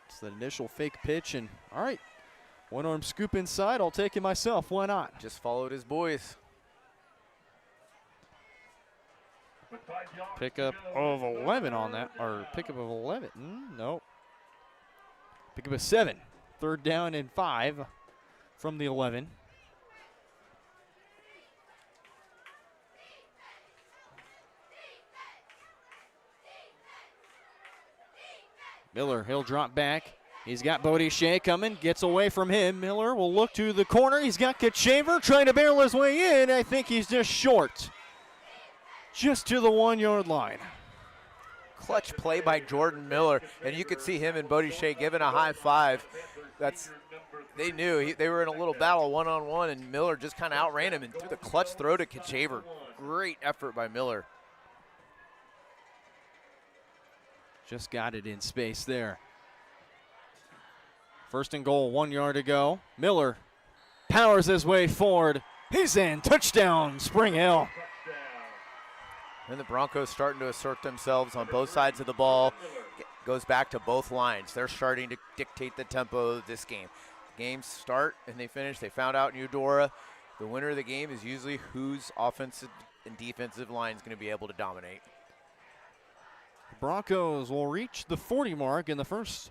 Speaker 8: It's the initial fake pitch, and all right, one-arm scoop inside. I'll take it myself. Why not?
Speaker 9: Just followed his boys.
Speaker 8: Pickup of 11 on that, or pickup of 11. Nope. Pickup of 7. 3rd down and 5 from the 11. Miller, he'll drop back. He's got Bodie Shea coming, gets away from him. Miller will look to the corner. He's got Kachaver trying to barrel his way in. I think he's just short. Just to the 1-yard line.
Speaker 9: Clutch play by Jordan Miller, and you could see him and Bodie Shea giving a high five. They knew they were in a little battle one-on-one, and Miller just kind of outran him and threw the clutch throw to Kachaver. Great effort by Miller.
Speaker 8: Just got it in space there. 1st and goal, 1 yard to go. Miller powers his way forward. He's in. Touchdown, Spring Hill.
Speaker 9: And the Broncos starting to assert themselves on both sides of the ball. Goes back to both lines. They're starting to dictate the tempo of this game. Games start and they finish. They found out in Eudora, the winner of the game is usually whose offensive and defensive line is going to be able to dominate.
Speaker 8: The Broncos will reach the 40 mark in the first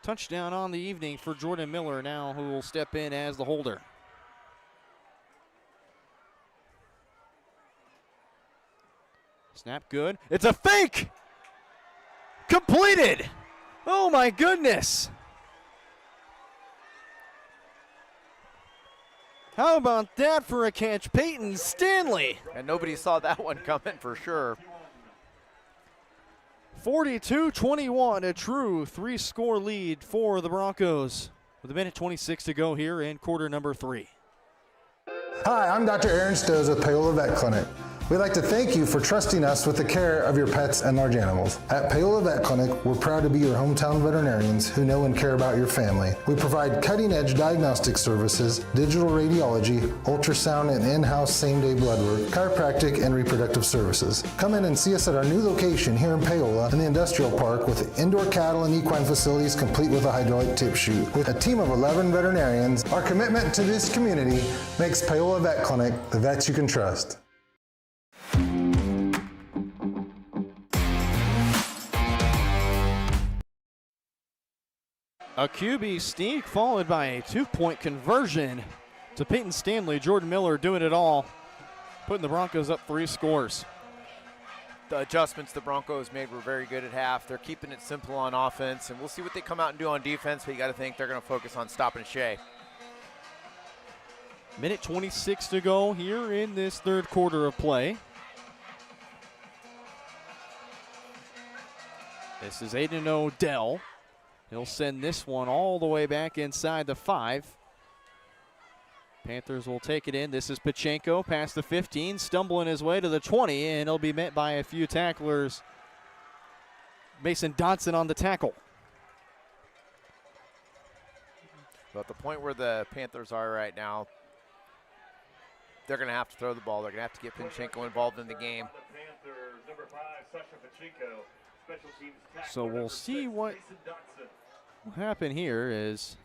Speaker 8: touchdown on the evening for Jordan Miller now, who will step in as the holder. Snap good. It's a fake! Completed! Oh my goodness! How about that for a catch? Peyton Stanley.
Speaker 9: And nobody saw that one coming for sure.
Speaker 8: 42-21, a true 3-score lead for the Broncos with a minute 26 to go here in quarter number 3.
Speaker 12: Hi, I'm Dr. Aaron Stills with Paola Vet Clinic. We'd like to thank you for trusting us with the care of your pets and large animals. At Paola Vet Clinic, we're proud to be your hometown veterinarians who know and care about your family. We provide cutting-edge diagnostic services, digital radiology, ultrasound, and in-house same-day blood work, chiropractic, and reproductive services. Come in and see us at our new location here in Paola in the Industrial Park with indoor cattle and equine facilities complete with a hydraulic tip chute. With a team of 11 veterinarians, our commitment to this community makes Paola Vet Clinic the vets you can trust.
Speaker 8: A QB sneak followed by a 2-point conversion to Peyton Stanley. Jordan Miller doing it all, putting the Broncos up 3 scores.
Speaker 9: The adjustments the Broncos made were very good at half. They're keeping it simple on offense, and we'll see what they come out and do on defense, but you got to think they're going to focus on stopping Shea.
Speaker 8: Minute 26 to go here in this third quarter of play. This is Aiden Odell. He'll send this one all the way back inside the 5. Panthers will take it in. This is Pachenko past the 15, stumbling his way to the 20, and he'll be met by a few tacklers. Mason Dotson on the tackle.
Speaker 9: Well, at the point where the Panthers are right now, they're going to have to throw the ball. They're going to have to get Pachenko involved in the game.
Speaker 8: So we'll see what will happen here is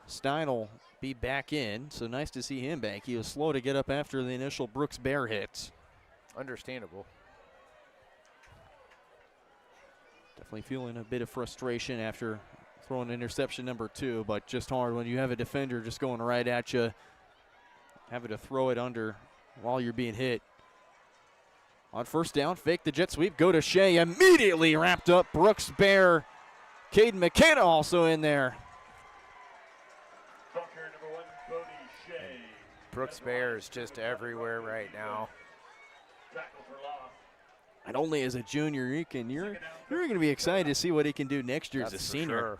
Speaker 8: Stein will be back in, so nice to see him back. He was slow to get up after the initial Brooks Bear hit.
Speaker 9: Understandable.
Speaker 8: Definitely feeling a bit of frustration after throwing interception number 2, but just hard when you have a defender just going right at you, having to throw it under while you're being hit. On first down, fake the jet sweep, go to Shea, immediately wrapped up. Brooks Bear, Caden McKenna also in there.
Speaker 9: Brooks Bear is just everywhere right now.
Speaker 8: Not only as a junior, you're going to be excited to see what he can do next year as a senior.
Speaker 9: Sure.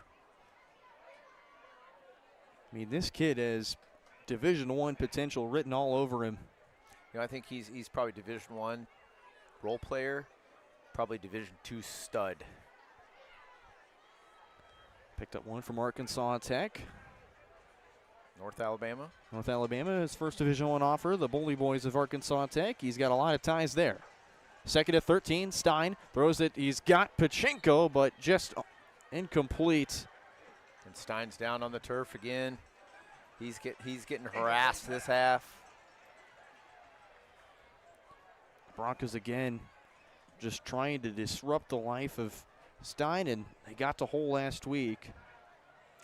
Speaker 8: I mean, this kid has Division I potential written all over him.
Speaker 9: You know, I think he's probably Division I role player, probably Division II stud.
Speaker 8: Picked up one from Arkansas Tech.
Speaker 9: North Alabama.
Speaker 8: North Alabama, his first Division I offer. The Bully Boys of Arkansas Tech. He's got a lot of ties there. Second to 13, Stein throws it. He's got Pachenko, but just incomplete.
Speaker 9: And Stein's down on the turf again. He's getting harassed this half.
Speaker 8: Broncos again just trying to disrupt the life of Stein, and they got the hole last week.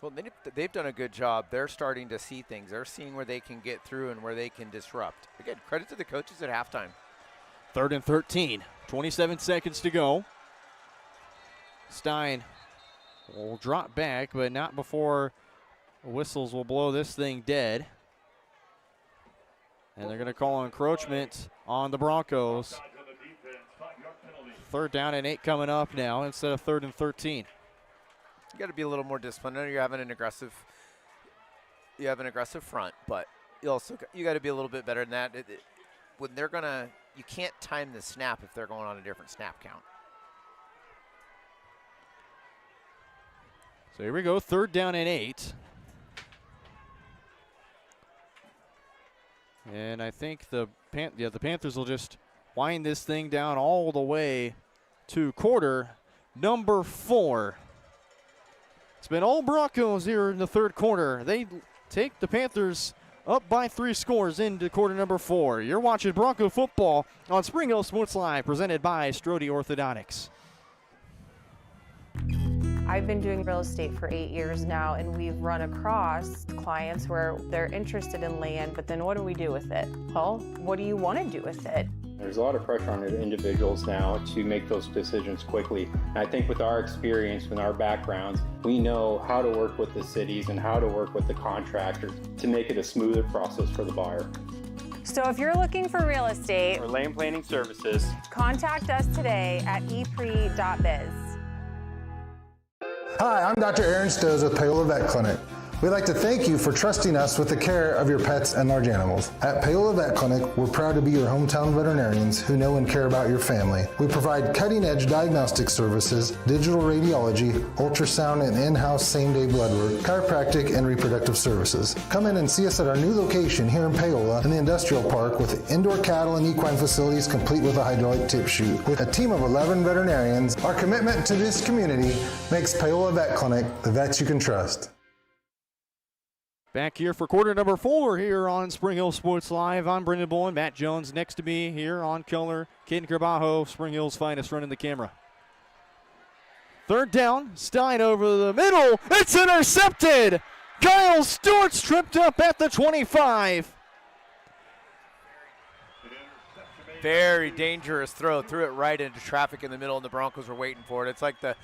Speaker 9: Well, they've done a good job. They're starting to see things. They're seeing where they can get through and where they can disrupt. Again, credit to the coaches at halftime.
Speaker 8: Third and 13, 27 seconds to go. Stein will drop back, but not before whistles will blow this thing dead. And they're going to call encroachment on the Broncos. Third down and 8 coming up now instead of third and 13.
Speaker 9: You got to be a little more disciplined. I know you have an aggressive front, but you got to be a little bit better than that. When they're gonna, you can't time the snap if they're going on a different snap count.
Speaker 8: So here we go, third down and 8. And I think the Panthers will just wind this thing down all the way to quarter number 4. It's been all Broncos here in the third quarter. They take the Panthers up by 3 scores into quarter number 4. You're watching Bronco football on Spring Hill Sports Live, presented by Strody Orthodontics.
Speaker 21: I've been doing real estate for 8 years now, and we've run across clients where they're interested in land, but then what do we do with it? Well, what do you want to do with it?
Speaker 22: There's a lot of pressure on individuals now to make those decisions quickly. And I think with our experience, with our backgrounds, we know how to work with the cities and how to work with the contractors to make it a smoother process for the buyer.
Speaker 21: So if you're looking for real estate
Speaker 22: or land planning services,
Speaker 21: contact us today at epre.biz.
Speaker 12: Hi, I'm Dr. Aaron Stoes with Paola Vet Clinic. We'd like to thank you for trusting us with the care of your pets and large animals. At Paola Vet Clinic, we're proud to be your hometown veterinarians who know and care about your family. We provide cutting-edge diagnostic services, digital radiology, ultrasound, and in-house same-day blood work, chiropractic, and reproductive services. Come in and see us at our new location here in Paola in the Industrial Park with indoor cattle and equine facilities complete with a hydraulic tip chute. With a team of 11 veterinarians, our commitment to this community makes Paola Vet Clinic the vets you can trust.
Speaker 8: Back here for quarter number 4 here on Spring Hill Sports Live. I'm Brendan Bowen. Matt Jones next to me here on color. Caden Carbajo, Spring Hill's finest, running the camera. Third down, Stein over the middle. It's intercepted. Kyle Stewart's tripped up at the 25.
Speaker 9: Very dangerous throw. Threw it right into traffic in the middle, and the Broncos were waiting for it. It's like the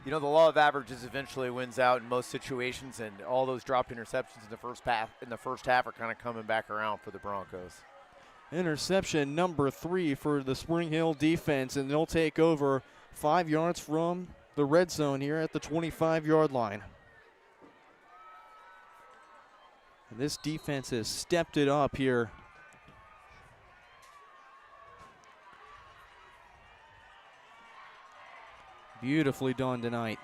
Speaker 9: law of averages eventually wins out in most situations, and all those dropped interceptions in the first half are kind of coming back around for the Broncos.
Speaker 8: Interception number 3 for the Spring Hill defense, and they'll take over 5 yards from the red zone here at the 25-yard line. And this defense has stepped it up here. Beautifully done tonight.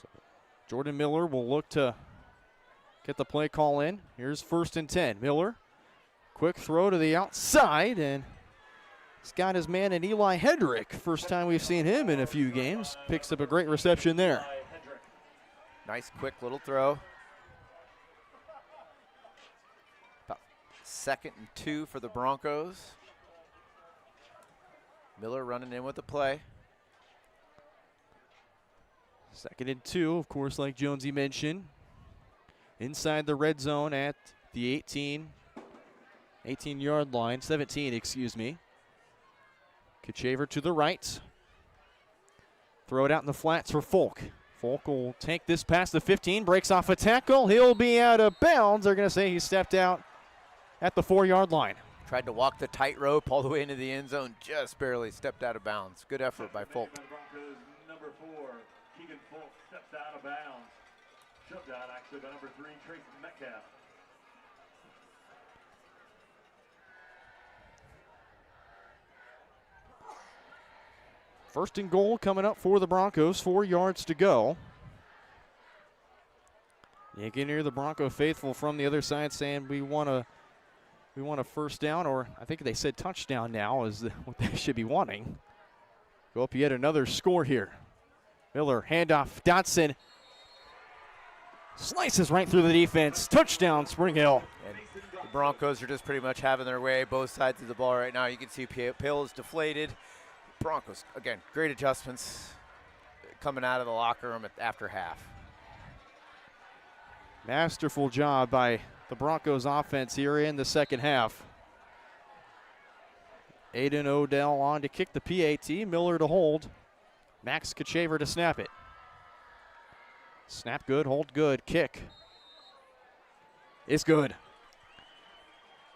Speaker 8: So Jordan Miller will look to get the play call in. Here's 1st and 10. Miller, quick throw to the outside, and he's got his man in Eli Hedrick. First time we've seen him in a few games. Picks up a great reception there.
Speaker 9: Nice quick little throw. 2nd and 2 for the Broncos. Miller running in with the play.
Speaker 8: 2nd and 2, of course, like Jonesy mentioned. Inside the red zone at the 18-yard line, 17, excuse me. Kachaver to the right. Throw it out in the flats for Folk. Folk will take this past the 15, breaks off a tackle. He'll be out of bounds. They're going to say he stepped out at the 4-yard line.
Speaker 9: Tried to walk the tightrope all the way into the end zone, just barely stepped out of bounds. Good effort by Folk.
Speaker 18: Number 4, Keegan Folk steps out of bounds. Shoved out actually by number 3, Tracy Metcalf.
Speaker 8: First and goal coming up for the Broncos, 4 yards to go. You can hear the Bronco faithful from the other side saying we want a first down, or I think they said touchdown now is what they should be wanting. Go up yet another score here. Miller, handoff, Dotson. Slices right through the defense. Touchdown, Spring Hill.
Speaker 9: And the Broncos are just pretty much having their way both sides of the ball right now. You can see Paola is deflated. Broncos, again, great adjustments coming out of the locker room after half.
Speaker 8: Masterful job by the Broncos offense here in the second half. Aiden Odell on to kick the PAT. Miller to hold. Max Kachaver to snap it. Snap good, hold good, kick. It's good.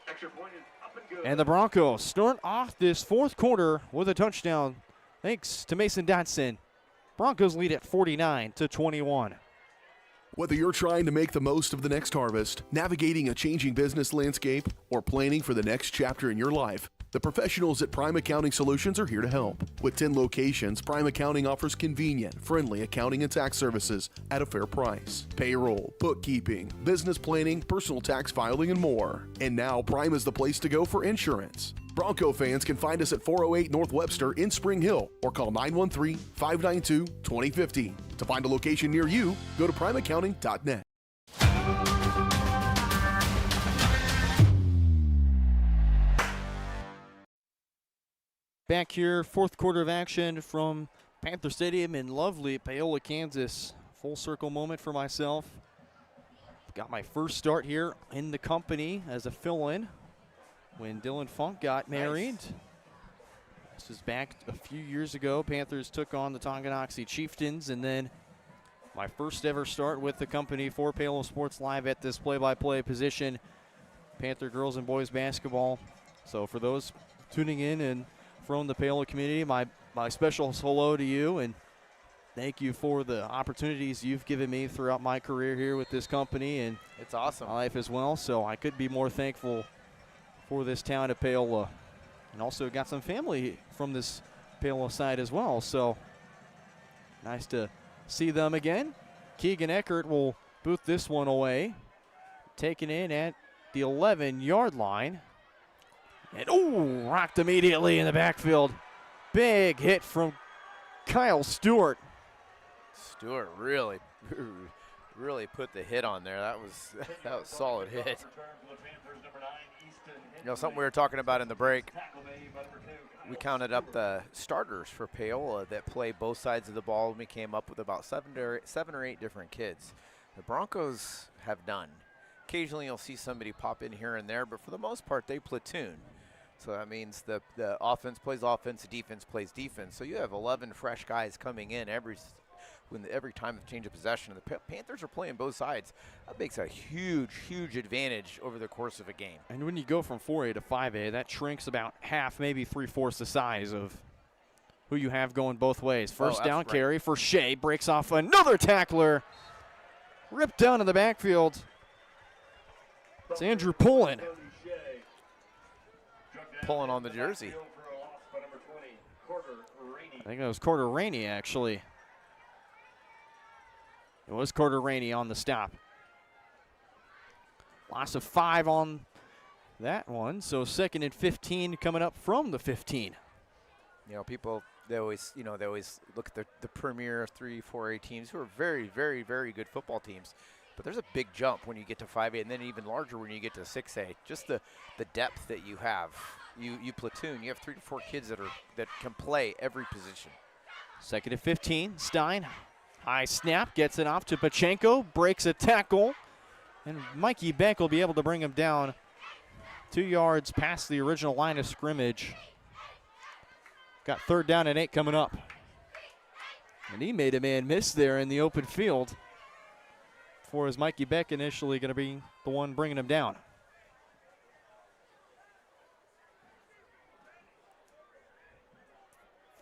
Speaker 18: Extra point is up and good.
Speaker 8: And the Broncos start off this fourth quarter with a touchdown thanks to Mason Dotson. Broncos lead at 49-21.
Speaker 2: Whether you're trying to make the most of the next harvest, navigating a changing business landscape, or planning for the next chapter in your life, the professionals at Prime Accounting Solutions are here to help. With 10 locations, Prime Accounting offers convenient, friendly accounting and tax services at a fair price. Payroll, bookkeeping, business planning, personal tax filing, and more. And now Prime is the place to go for insurance. Bronco fans can find us at 408 North Webster in Spring Hill or call 913-592-2050. To find a location near you, go to primeaccounting.net.
Speaker 8: Back here, fourth quarter of action from Panther Stadium in lovely Paola, Kansas. Full circle moment for myself. Got my first start here in the company as a fill-in when Dylan Funk got married. Nice. This was back a few years ago. Panthers took on the Tonganoxie Chieftains, and then my first ever start with the company for Paola Sports Live at this play-by-play position, Panther girls and boys basketball. So for those tuning in and from the Paola community, my special hello to you, and thank you for the opportunities you've given me throughout my career here with this company and
Speaker 9: it's awesome.
Speaker 8: My life as well. So I could be more thankful for this town of Paola, and also got some family from this Paola side as well. So nice to see them again. Keegan Eckert will boot this one away, taken in at the 11-yard line. And rocked immediately in the backfield. Big hit from Kyle Stewart.
Speaker 9: Stewart really put the hit on there. That was a solid hit. You know, something we were talking about in the break, we counted up the starters for Paola that play both sides of the ball, and we came up with about seven or eight different kids. The Broncos have none. Occasionally you'll see somebody pop in here and there, but for the most part they platoon. So that means the offense plays offense, the defense plays defense. So you have 11 fresh guys coming in every time of change of possession. The Panthers are playing both sides. That makes a huge advantage over the course of a game.
Speaker 8: And when you go from 4A to 5A, that shrinks about half, maybe 3/4 the size of who you have going both ways. First down carry for Shea, breaks off another tackler. Ripped down in the backfield. It's Andrew Pullen.
Speaker 9: Pulling on the jersey.
Speaker 8: I think that was Carter Rainey, actually. It was Carter Rainey on the stop. Loss of 5 on that one, so 2nd and 15 coming up from the 15.
Speaker 9: You know, people, they always look at the premier 3-4A teams who are very good football teams. But there's a big jump when you get to 5A, and then even larger when you get to 6A. Just the depth that you have. You platoon. You have 3 to 4 kids that can play every position.
Speaker 8: 2nd and 15. Stein, high snap, gets it off to Pachenko, breaks a tackle, and Mikey Beck will be able to bring him down 2 yards past the original line of scrimmage. Got 3rd down and 8 coming up. And he made a man miss there in the open field. For is Mikey Beck initially going to be the one bringing him down.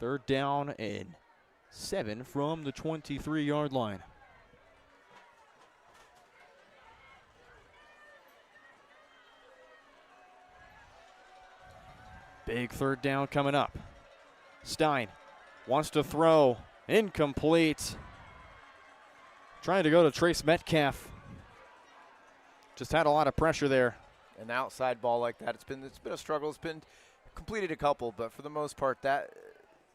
Speaker 8: Third down and 7 from the 23-yard line. Big 3rd down coming up. Stein wants to throw, incomplete. Trying to go to Trace Metcalf. Just had a lot of pressure there.
Speaker 9: An outside ball like that, it's been a struggle. It's been completed a couple, but for the most part, that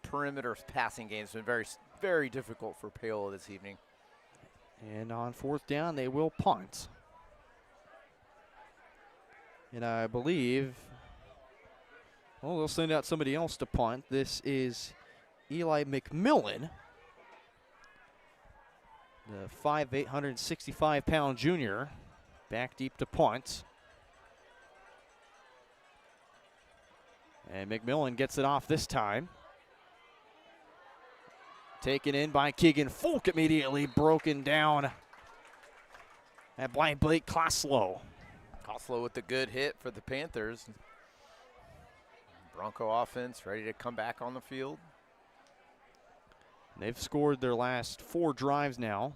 Speaker 9: perimeter passing game has been very difficult for Paola this evening.
Speaker 8: And on 4th down, they will punt. And I believe, well, they'll send out somebody else to punt. This is Eli McMillan, the 5'8", 165-pound junior, back deep to punt. And McMillan gets it off this time. Taken in by Keegan Folk, immediately broken down by Blake Koslow.
Speaker 9: Koslow with the good hit for the Panthers. Bronco offense ready to come back on the field.
Speaker 8: They've scored their last 4 drives now.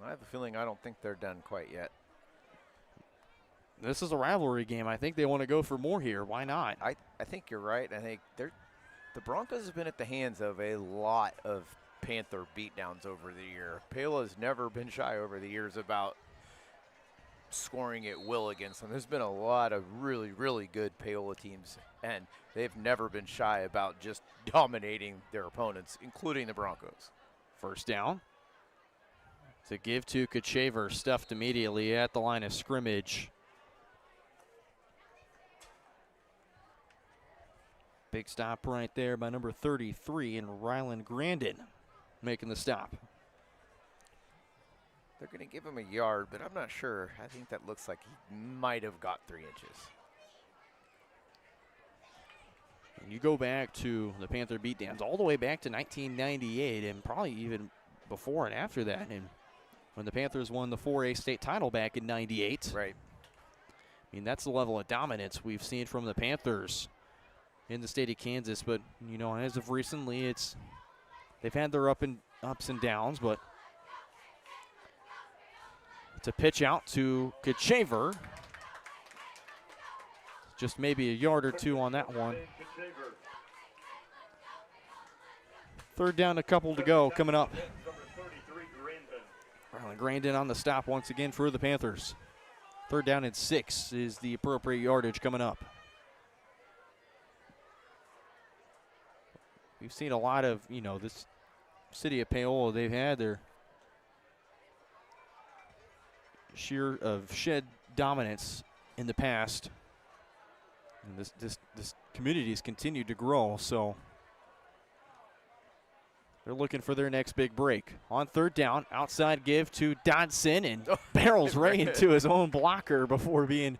Speaker 9: I have a feeling I don't think they're done quite yet.
Speaker 8: This is a rivalry game. I think they want to go for more here. Why not?
Speaker 9: I think you're right. I think the Broncos have been at the hands of a lot of Panther beatdowns over the year. Paola's never been shy over the years about scoring at will against them. There's been a lot of really good Paola teams, and they've never been shy about just dominating their opponents, including the Broncos.
Speaker 8: First down. To give to Kachaver, stuffed immediately at the line of scrimmage. Big stop right there by number 33 in Ryland Grandin, making the stop.
Speaker 9: They're going to give him a yard, but I'm not sure. I think that looks like he might have got 3 inches.
Speaker 8: And you go back to the Panther beatdowns all the way back to 1998 and probably even before and after that. And when the Panthers won the 4A state title back in 98.
Speaker 9: Right.
Speaker 8: I mean, that's the level of dominance we've seen from the Panthers in the state of Kansas. But, you know, as of recently, they've had their ups and downs, but it's a pitch out to Kachaver. Just maybe a yard or two on that one. Third down, a couple to go coming up. Riley Grandin on the stop once again for the Panthers. Third down and 6 is the appropriate yardage coming up. We've seen a lot of, you know, this city of Paola, they've had their share of shed dominance in the past. And this community has continued to grow, so they're looking for their next big break. On third down, outside give to Dodson, and barrels right into his own blocker before being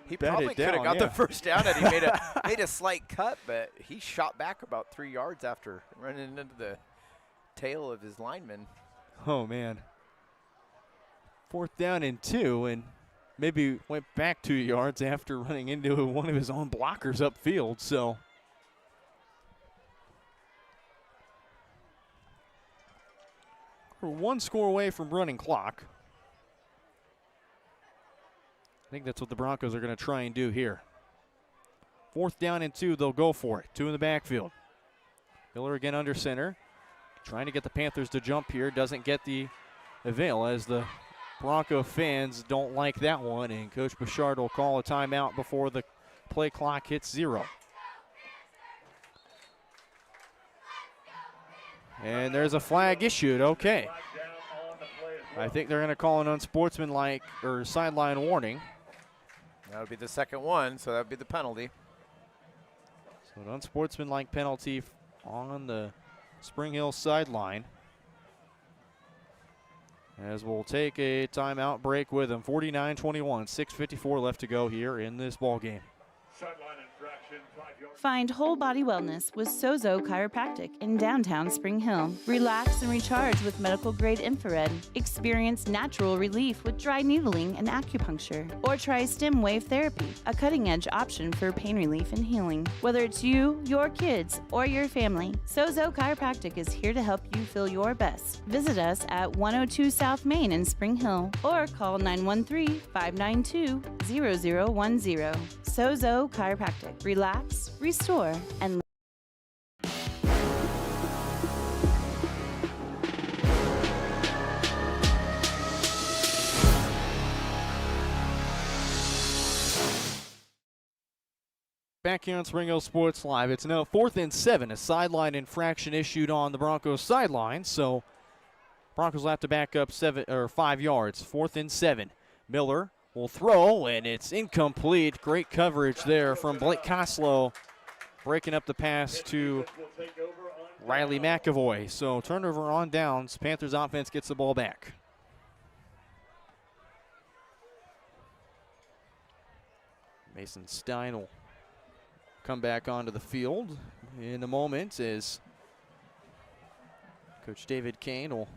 Speaker 9: He probably could have got the first down, and he made a slight cut, but he shot back about 3 yards after running into the tail of his lineman.
Speaker 8: Oh, man. Fourth down and 2, and maybe went back 2 yards after running into one of his own blockers upfield, so. We're 1 score away from running clock. I think that's what the Broncos are going to try and do here. Fourth down and 2, they'll go for it. 2 in the backfield. Miller again under center. Trying to get the Panthers to jump here. Doesn't get the avail as the Bronco fans don't like that one, and Coach Bouchard will call a timeout before the play clock hits 0. And there's a flag issued. Okay. I think they're going to call an unsportsmanlike or sideline warning.
Speaker 9: That would be the second one, so that would be the penalty.
Speaker 8: So an unsportsmanlike penalty on the Spring Hill sideline. As we'll take a timeout break with them. 49-21, 6:54 left to go here in this ball game.
Speaker 17: Find whole body wellness with Sozo Chiropractic in downtown Spring Hill. Relax and recharge with medical grade infrared. Experience natural relief with dry needling and acupuncture. Or try stem wave therapy, a cutting edge option for pain relief and healing. Whether it's you, your kids, or your family, Sozo Chiropractic is here to help you feel your best. Visit us at 102 South Main in Spring Hill or call 913-592-0010. Sozo Chiropractic. Relax, restore, and
Speaker 8: Back here on Spring Hill Sports Live. It's now 4th and 7. A sideline infraction issued on the Broncos sideline. So Broncos will have to back up 5 yards. 4th and 7. Miller will throw, and it's incomplete. Great coverage there from Blake Koslow, breaking up the pass to Riley McAvoy. So turnover on downs. Panthers offense gets the ball back. Mason Stein will come back onto the field in a moment as Coach David Kane will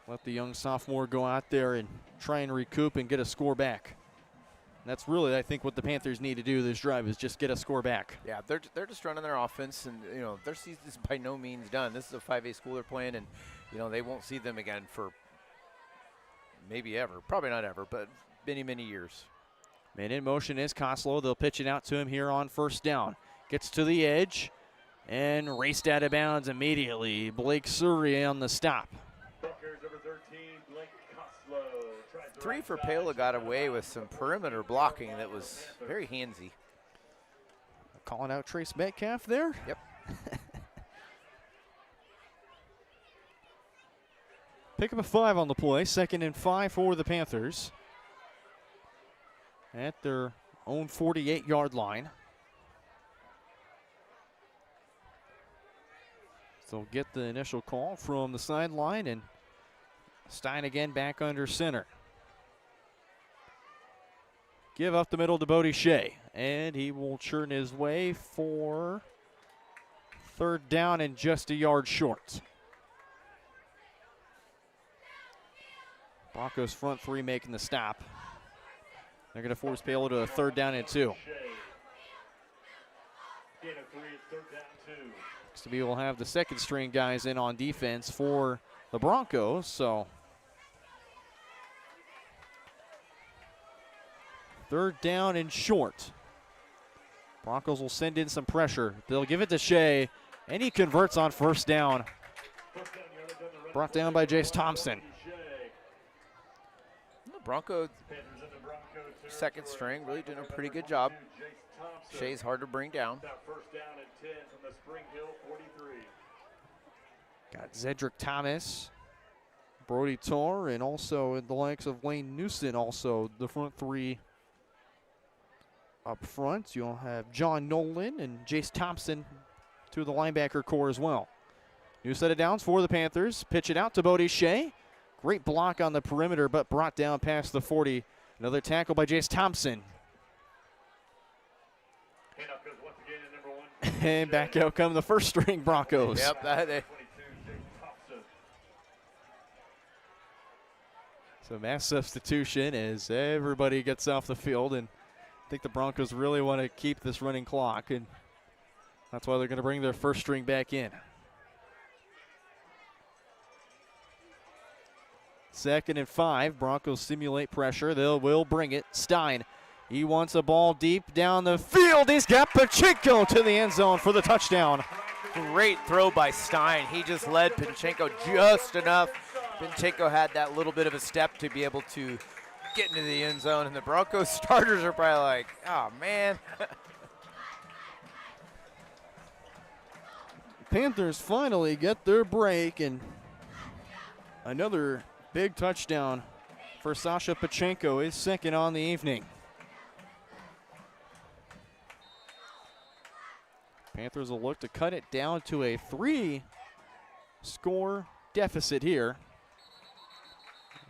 Speaker 8: let the young sophomore go out there and try and recoup and get a score back. And that's really, I think, what the Panthers need to do this drive is just get a score back.
Speaker 9: Yeah, they're just running their offense, and you know their season is by no means done. This is a 5A school they're playing, and you know they won't see them again for maybe ever, probably not ever, but many years.
Speaker 8: Man in motion is Koslow. They'll pitch it out to him here on first down. Gets to the edge and raced out of bounds immediately. Blake Surrey on the stop.
Speaker 9: 3 for Paola got away with some perimeter blocking that was very handsy.
Speaker 8: Calling out Trace Metcalf there?
Speaker 9: Yep.
Speaker 8: Pick up a 5 on the play. 2nd and 5 for the Panthers at their own 48-yard line. So get the initial call from the sideline, and Stein again back under center. Give up the middle to Bodie Shea, and he will churn his way for 3rd down and just a yard short. Broncos front 3 making the stop. They're going to force Paola to a 3rd down and 2. To be able to have the 2nd string guys in on defense for the Broncos. So 3rd down and short. Broncos will send in some pressure. They'll give it to Shea, and he converts on 1st down. Brought down by Jace Thompson.
Speaker 9: The Broncos 2nd string really doing a pretty good job. Shea's hard to bring down.
Speaker 8: Got Zedric Thomas, Brody Torr, and also the likes of Lane Newson, also the front 3 up front. You'll have John Nolan and Jace Thompson to the linebacker core as well. New set of downs for the Panthers. Pitch it out to Bodie Shea. Great block on the perimeter, but brought down past the 40. Another tackle by Jace Thompson. And back out come the 1st string Broncos.
Speaker 9: Yep,
Speaker 8: So mass substitution as everybody gets off the field, and I think the Broncos really want to keep this running clock, and that's why they're going to bring their 1st string back in. 2nd and 5. Broncos simulate pressure. They will bring it. Stein. He wants a ball deep down the field. He's got Pacheco to the end zone for the touchdown.
Speaker 9: Great throw by Stein. He just led Pacheco just enough. Pacheco had that little bit of a step to be able to get into the end zone, and the Broncos starters are probably like, oh, man.
Speaker 8: Panthers finally get their break, and another big touchdown for Sasha Pacheco, his 2nd on the evening. Panthers will look to cut it down to a 3-score deficit here.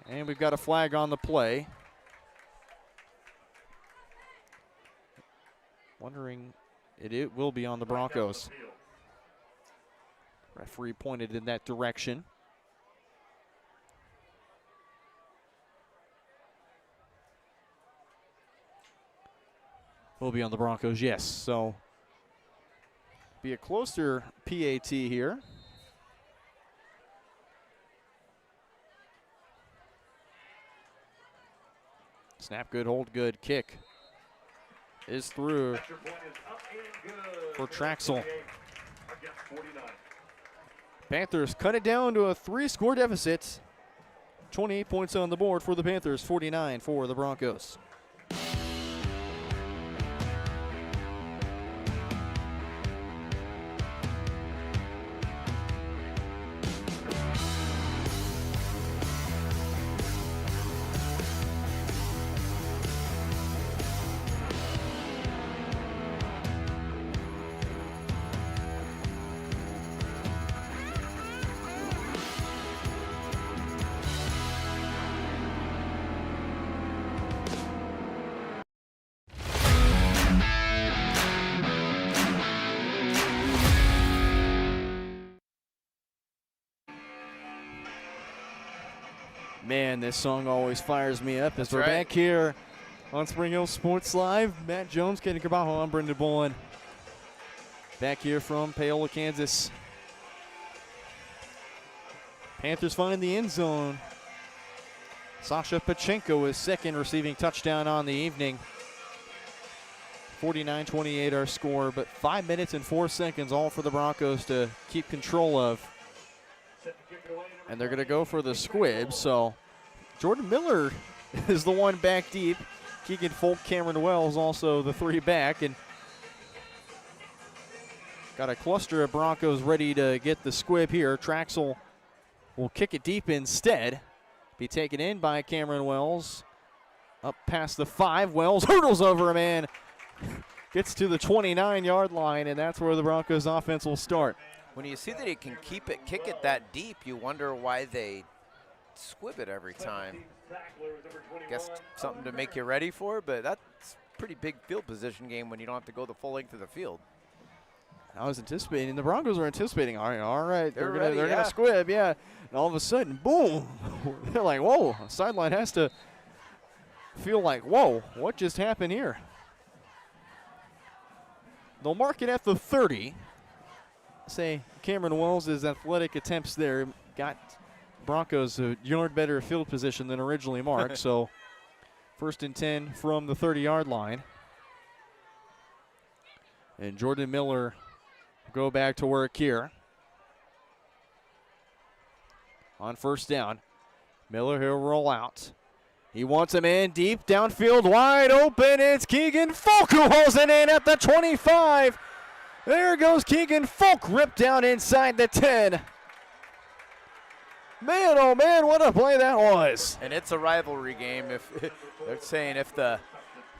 Speaker 8: And we've got a flag on the play. Wondering, it will be on the Broncos. Referee pointed in that direction. Will be on the Broncos, yes. So be a closer PAT here. Snap good, hold good, kick is through for Traxel. Panthers cut it down to a 3-score deficit. 28 points on the board for the Panthers, 49 for the Broncos. Man, this song always fires me up as we're back here on Spring Hill Sports Live. Matt Jones, Kenny Carbajo, I'm Brendan Bolin. Back here from Paola, Kansas. Panthers finding the end zone. Sasha Pacheco is 2nd receiving touchdown on the evening. 49-28 our score, but 5 minutes and 4 seconds all for the Broncos to keep control of. And they're going to go for the squib, so Jordan Miller is the one back deep. Keegan Folk, Cameron Wells also the 3 back, and got a cluster of Broncos ready to get the squib here. Traxel will kick it deep instead. Be taken in by Cameron Wells. Up past the 5, Wells hurdles over a man. Gets to the 29-yard line, and that's where the Broncos offense will start.
Speaker 9: When you see that he can kick it that deep, you wonder why they squib it every time. Guess something to make you ready for, but that's a pretty big field position game when you don't have to go the full length of the field.
Speaker 8: I was anticipating, the Broncos were anticipating, all right, they're
Speaker 9: ready,
Speaker 8: gonna squib, yeah. And all of a sudden, boom, they're like, whoa, sideline has to feel like, whoa, what just happened here? They'll mark it at the 30. Say Cameron Wells' athletic attempts there got Broncos a yard better field position than originally marked. So 1st and 10 from the 30-yard line. And Jordan Miller go back to work here. On 1st down, Miller, he'll roll out. He wants a man deep, downfield, wide open. It's Keegan Folk who hauls it in at the 25. There goes Keegan Folk, ripped down inside the 10. Man, oh man, what a play that was.
Speaker 9: And it's a rivalry game. If they're saying if the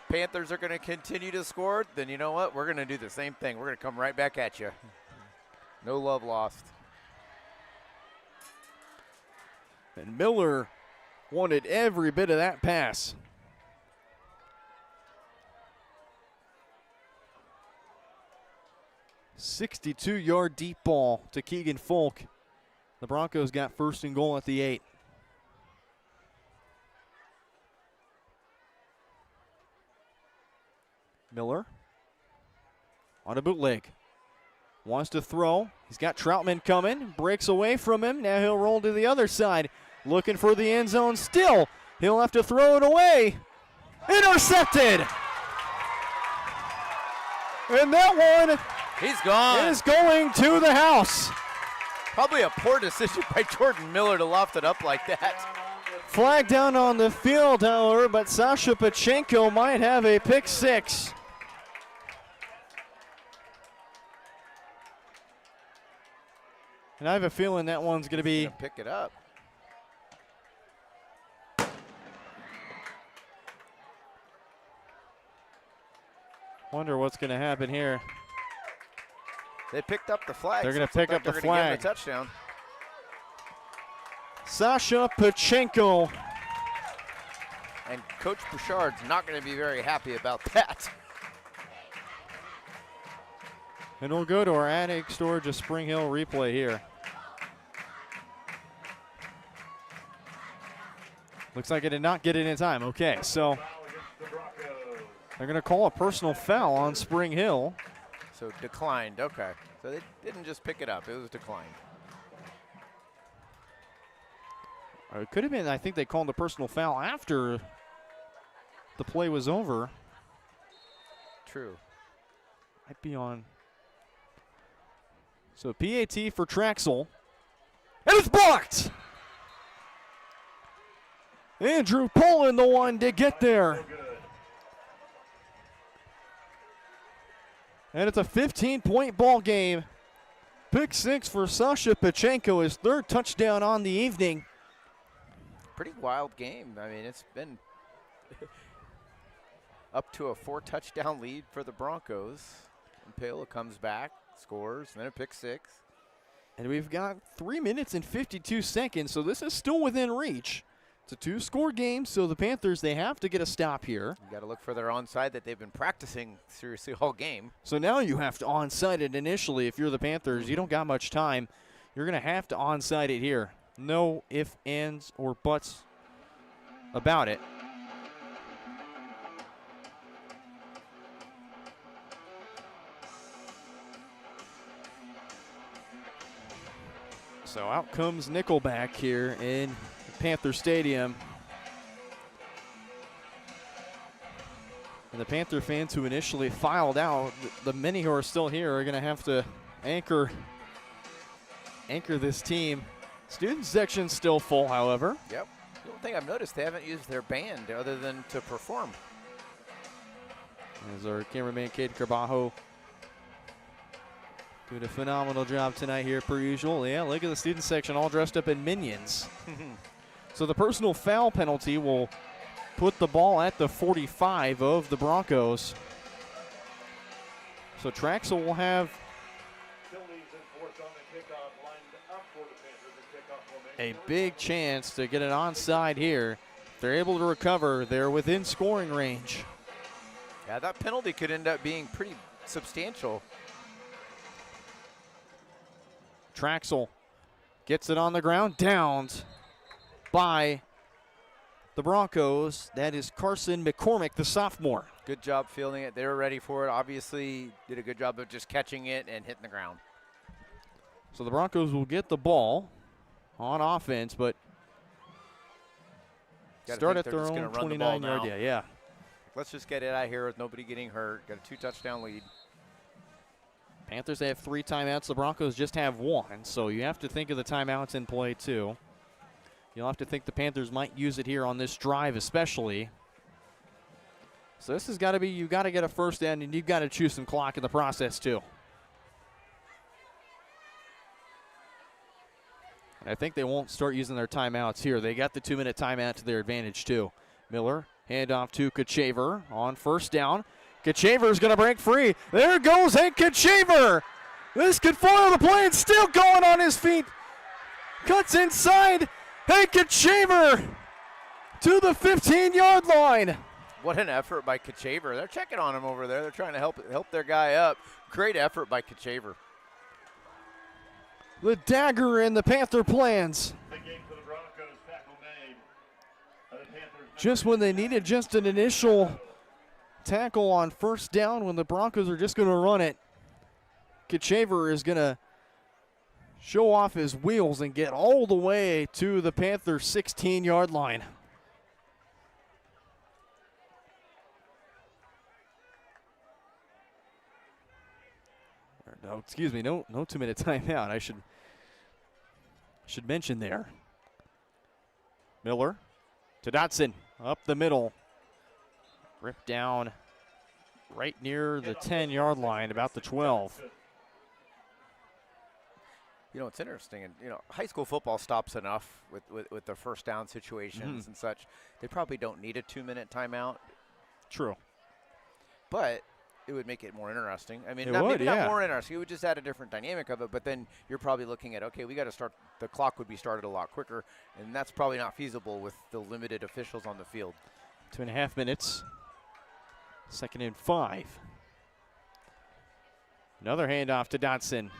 Speaker 9: Panthers are going to continue to score, then you know what? We're going to do the same thing. We're going to come right back at you. No love lost.
Speaker 8: And Miller wanted every bit of that pass. "62-yard deep ball to Keegan Folk. The Broncos got 1st and goal at the 8. Miller on a bootleg. Wants to throw. He's got Troutman coming. Breaks away from him. Now he'll roll to the other side. Looking for the end zone still. He'll have to throw it away. Intercepted. And that one
Speaker 9: he's gone.
Speaker 8: Is going to the house.
Speaker 9: Probably a poor decision by Jordan Miller to loft it up like that.
Speaker 8: Flag down on the field, however, but Sasha Pachenko might have a pick 6. And I have a feeling that one's going to be
Speaker 9: pick it up.
Speaker 8: Wonder what's going to happen here.
Speaker 9: They picked up the flag.
Speaker 8: They're going to pick up the flag.
Speaker 9: Give him a touchdown.
Speaker 8: Sasha Pachenko.
Speaker 9: And Coach Bouchard's not going to be very happy about that.
Speaker 8: And we'll go to our Attic Storage of Spring Hill replay here. Looks like it did not get it in time. Okay, so they're going to call a personal foul on Spring Hill.
Speaker 9: So declined, okay. So they didn't just pick it up, it was declined.
Speaker 8: Or it could have been, I think they called a personal foul after the play was over.
Speaker 9: True.
Speaker 8: Might be on. So PAT for Traxel. And it's blocked! Andrew Poland, the one to get there. And it's a 15-point ball game. Pick 6 for Sasha Pachenko, his 3rd touchdown on the evening.
Speaker 9: Pretty wild game. I mean, it's been up to a 4-touchdown lead for the Broncos. And Paola comes back, scores, and then a pick 6.
Speaker 8: And we've got 3 minutes and 52 seconds, so this is still within reach. It's a 2-score game, so the Panthers, they have to get a stop here.
Speaker 9: You got to look for their onside that they've been practicing seriously all game.
Speaker 8: So now you have to onside it initially. If you're the Panthers, you don't got much time. You're going to have to onside it here. No ifs, ands, or buts about it. So out comes Nickelback here in Panther Stadium. And the Panther fans who initially filed out, the many who are still here are going to have to anchor this team. Student section's still full, however.
Speaker 9: Yep. The only thing I've noticed, they haven't used their band other than to perform.
Speaker 8: As our cameraman, Kate Carbajo, doing a phenomenal job tonight here, per usual. Yeah, look at the student section all dressed up in Minions. So the personal foul penalty will put the ball at the 45 of the Broncos. So Traxel will have a big chance to get an onside here. If they're able to recover, they're within scoring range.
Speaker 9: Yeah, that penalty could end up being pretty substantial.
Speaker 8: Traxel gets it on the ground, downed by the Broncos. That is Carson McCormick, the sophomore.
Speaker 9: Good job fielding it. They were ready for it. Obviously did a good job of just catching it and hitting the ground.
Speaker 8: So the Broncos will get the ball on offense, but start at their own 29-yard. Yeah.
Speaker 9: Let's just get it out here with nobody getting hurt. Got a 2-touchdown lead.
Speaker 8: Panthers, they have 3 timeouts. The Broncos just have 1, so you have to think of the timeouts in play too. You'll have to think the Panthers might use it here on this drive especially. So this has got to be, you got to get a first down, and you've got to choose some clock in the process too. And I think they won't start using their timeouts here. They got the 2-minute timeout to their advantage too. Miller, handoff to Kachaver on first down. Kachaver's going to break free. There goes Hank Kachaver. This could foil the play. It's still going on his feet. Cuts inside. Hank Kachaver to the 15-yard line.
Speaker 9: What an effort by Kachaver. They're checking on him over there. They're trying to help their guy up. Great effort by Kachaver.
Speaker 8: The dagger in the Panther plans. Just when they needed just an initial tackle on first down, when the Broncos are just going to run it, Kachaver is going to show off his wheels and get all the way to the Panther 16-yard line. No, excuse me, no 2-minute timeout. I should mention there. Miller to Dotson, up the middle. Ripped down right near the 10-yard line, about the 12.
Speaker 9: You know, it's interesting, and high school football stops enough with the first down situations and such. They probably don't need a 2-minute timeout.
Speaker 8: True.
Speaker 9: But it would make it more interesting. I mean,
Speaker 8: not
Speaker 9: more interesting. It would just add a different dynamic of it. But then you're probably looking at, okay, we got to start. The clock would be started a lot quicker, and that's probably not feasible with the limited officials on the field.
Speaker 8: 2.5 minutes. 2nd and 5. Another handoff to Dotson.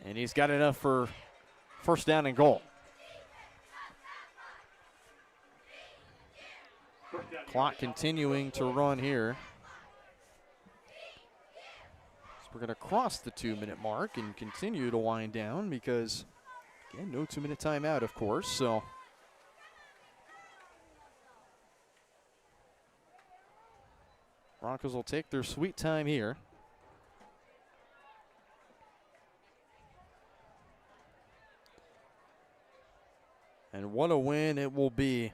Speaker 8: And he's got enough for first down and goal. Clock continuing to run here. So we're going to cross the 2-minute mark and continue to wind down because, again, no 2-minute timeout, of course. So Broncos will take their sweet time here. And what a win it will be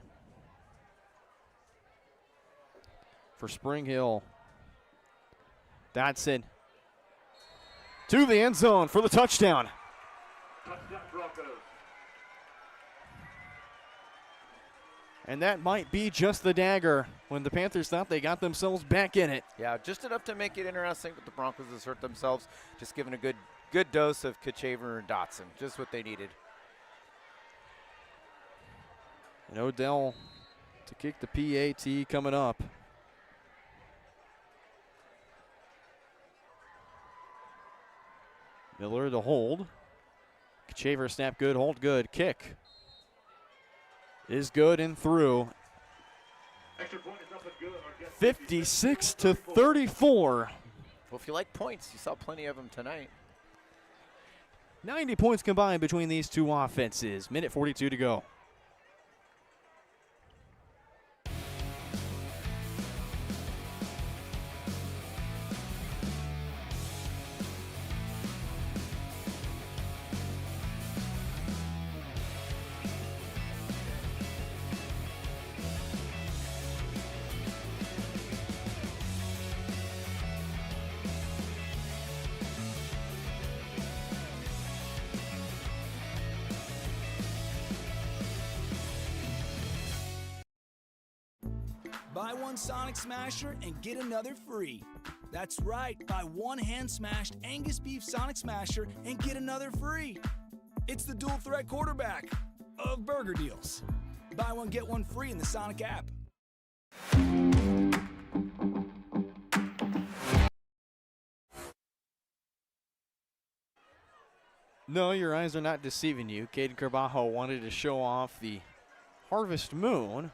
Speaker 8: for Spring Hill. Dotson to the end zone for the touchdown. And that might be just the dagger when the Panthers thought they got themselves back in it.
Speaker 9: Yeah, just enough to make it interesting, but the Broncos assert themselves, just giving a good dose of Kachaver and Dotson, just what they needed.
Speaker 8: And Odell to kick the PAT coming up. Miller to hold. Kachaver snap good, hold good, kick is good and through. 56-34.
Speaker 9: Well, if you like points, you saw plenty of them tonight.
Speaker 8: 90 points combined between these two offenses. Minute 42 to go.
Speaker 15: Buy one Sonic Smasher and get another free. That's right, buy one hand-smashed Angus beef Sonic Smasher and get another free. It's the dual threat quarterback of burger deals. Buy one, get one free in the Sonic app.
Speaker 8: No, your eyes are not deceiving you. Caden Carbajo wanted to show off the Harvest Moon,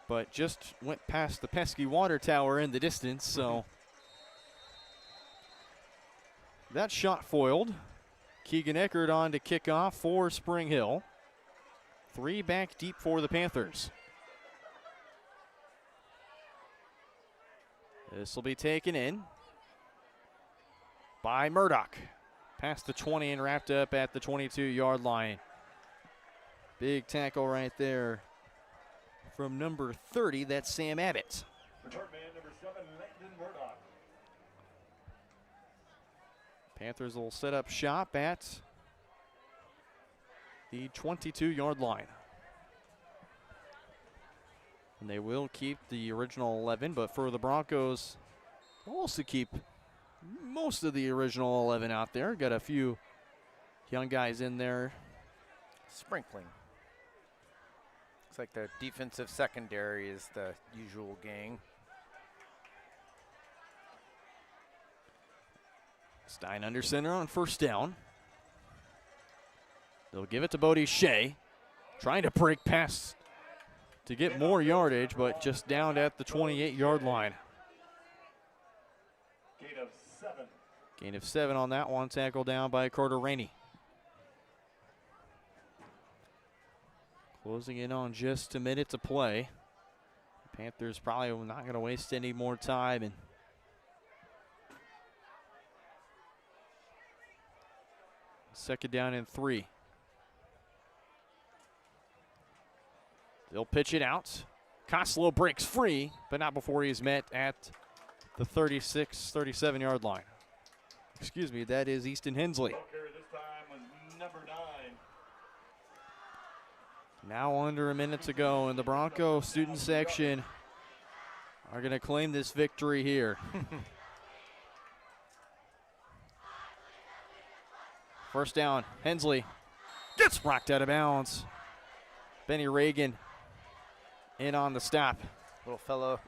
Speaker 8: but just went past the pesky water tower in the distance, so that shot foiled. Keegan Eckert on to kick off for Spring Hill. 3 back deep for the Panthers. This will be taken in by Murdoch. Past the 20 and wrapped up at the 22-yard line. Big tackle right there from number 30. That's Sam Abbott.
Speaker 18: Return man number 7, Landon Murdoch.
Speaker 8: Panthers will set up shop at the 22-yard line. And they will keep the original 11, but for the Broncos, they'll also keep most of the original 11 out there. Got a few young guys in there.
Speaker 9: Sprinkling. Looks like the defensive secondary is the usual gang.
Speaker 8: Stein under center on first down. They'll give it to Bodie Shea. Trying to break past to get more yardage, but just down at the 28-yard line.
Speaker 18: Gain of 7.
Speaker 8: Gain of 7 on that one, tackle down by Carter Rainey. Closing in on just a minute to play. Panthers probably not going to waste any more time. And second down and 3. They'll pitch it out. Costello breaks free, but not before he's met at the 37-yard line. Excuse me, that is Easton Hensley.
Speaker 18: This time was number 9.
Speaker 8: Now under a minute to go, and the Bronco student section are going to claim this victory here. First down, Hensley gets rocked out of bounds. Benny Reagan in on the stop.
Speaker 9: Little fellow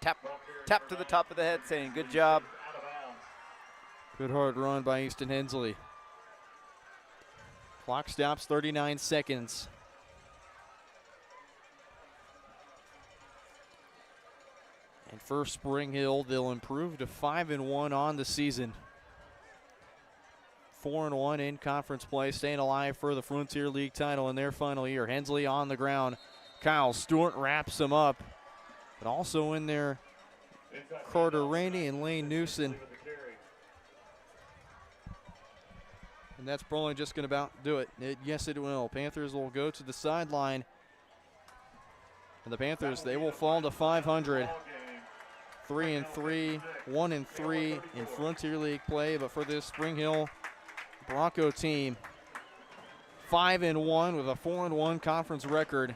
Speaker 9: tap to the top of the head saying good job.
Speaker 8: Good hard run by Easton Hensley. Clock stops, 39 seconds. And for Spring Hill, they'll improve to 5-1 on the season. 4-1 in conference play, staying alive for the Frontier League title in their final year. Hensley on the ground. Kyle Stewart wraps him up. But also in there, Carter Rainey and Lane Newson. And that's probably just going to about do it. Yes, it will. Panthers will go to the sideline. And the Panthers, they will fall to 500. 3-3, 1-3 in Frontier League play. But for this Spring Hill Bronco team, 5-1 with a 4-1 conference record.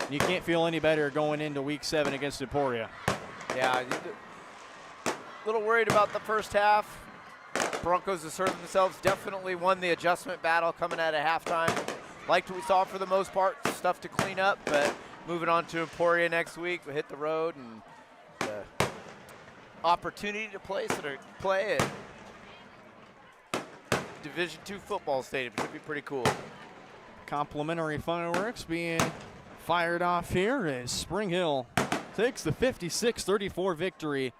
Speaker 8: You can't feel any better going into Week 7 against Emporia.
Speaker 9: Yeah, a little worried about the first half. Broncos asserted themselves, definitely won the adjustment battle coming out of halftime. Liked what we saw for the most part, stuff to clean up, but moving on to Emporia next week, we hit the road and the opportunity to play at Division II football stadium should be pretty cool.
Speaker 8: Complimentary fireworks being fired off here as Spring Hill takes the 56-34 victory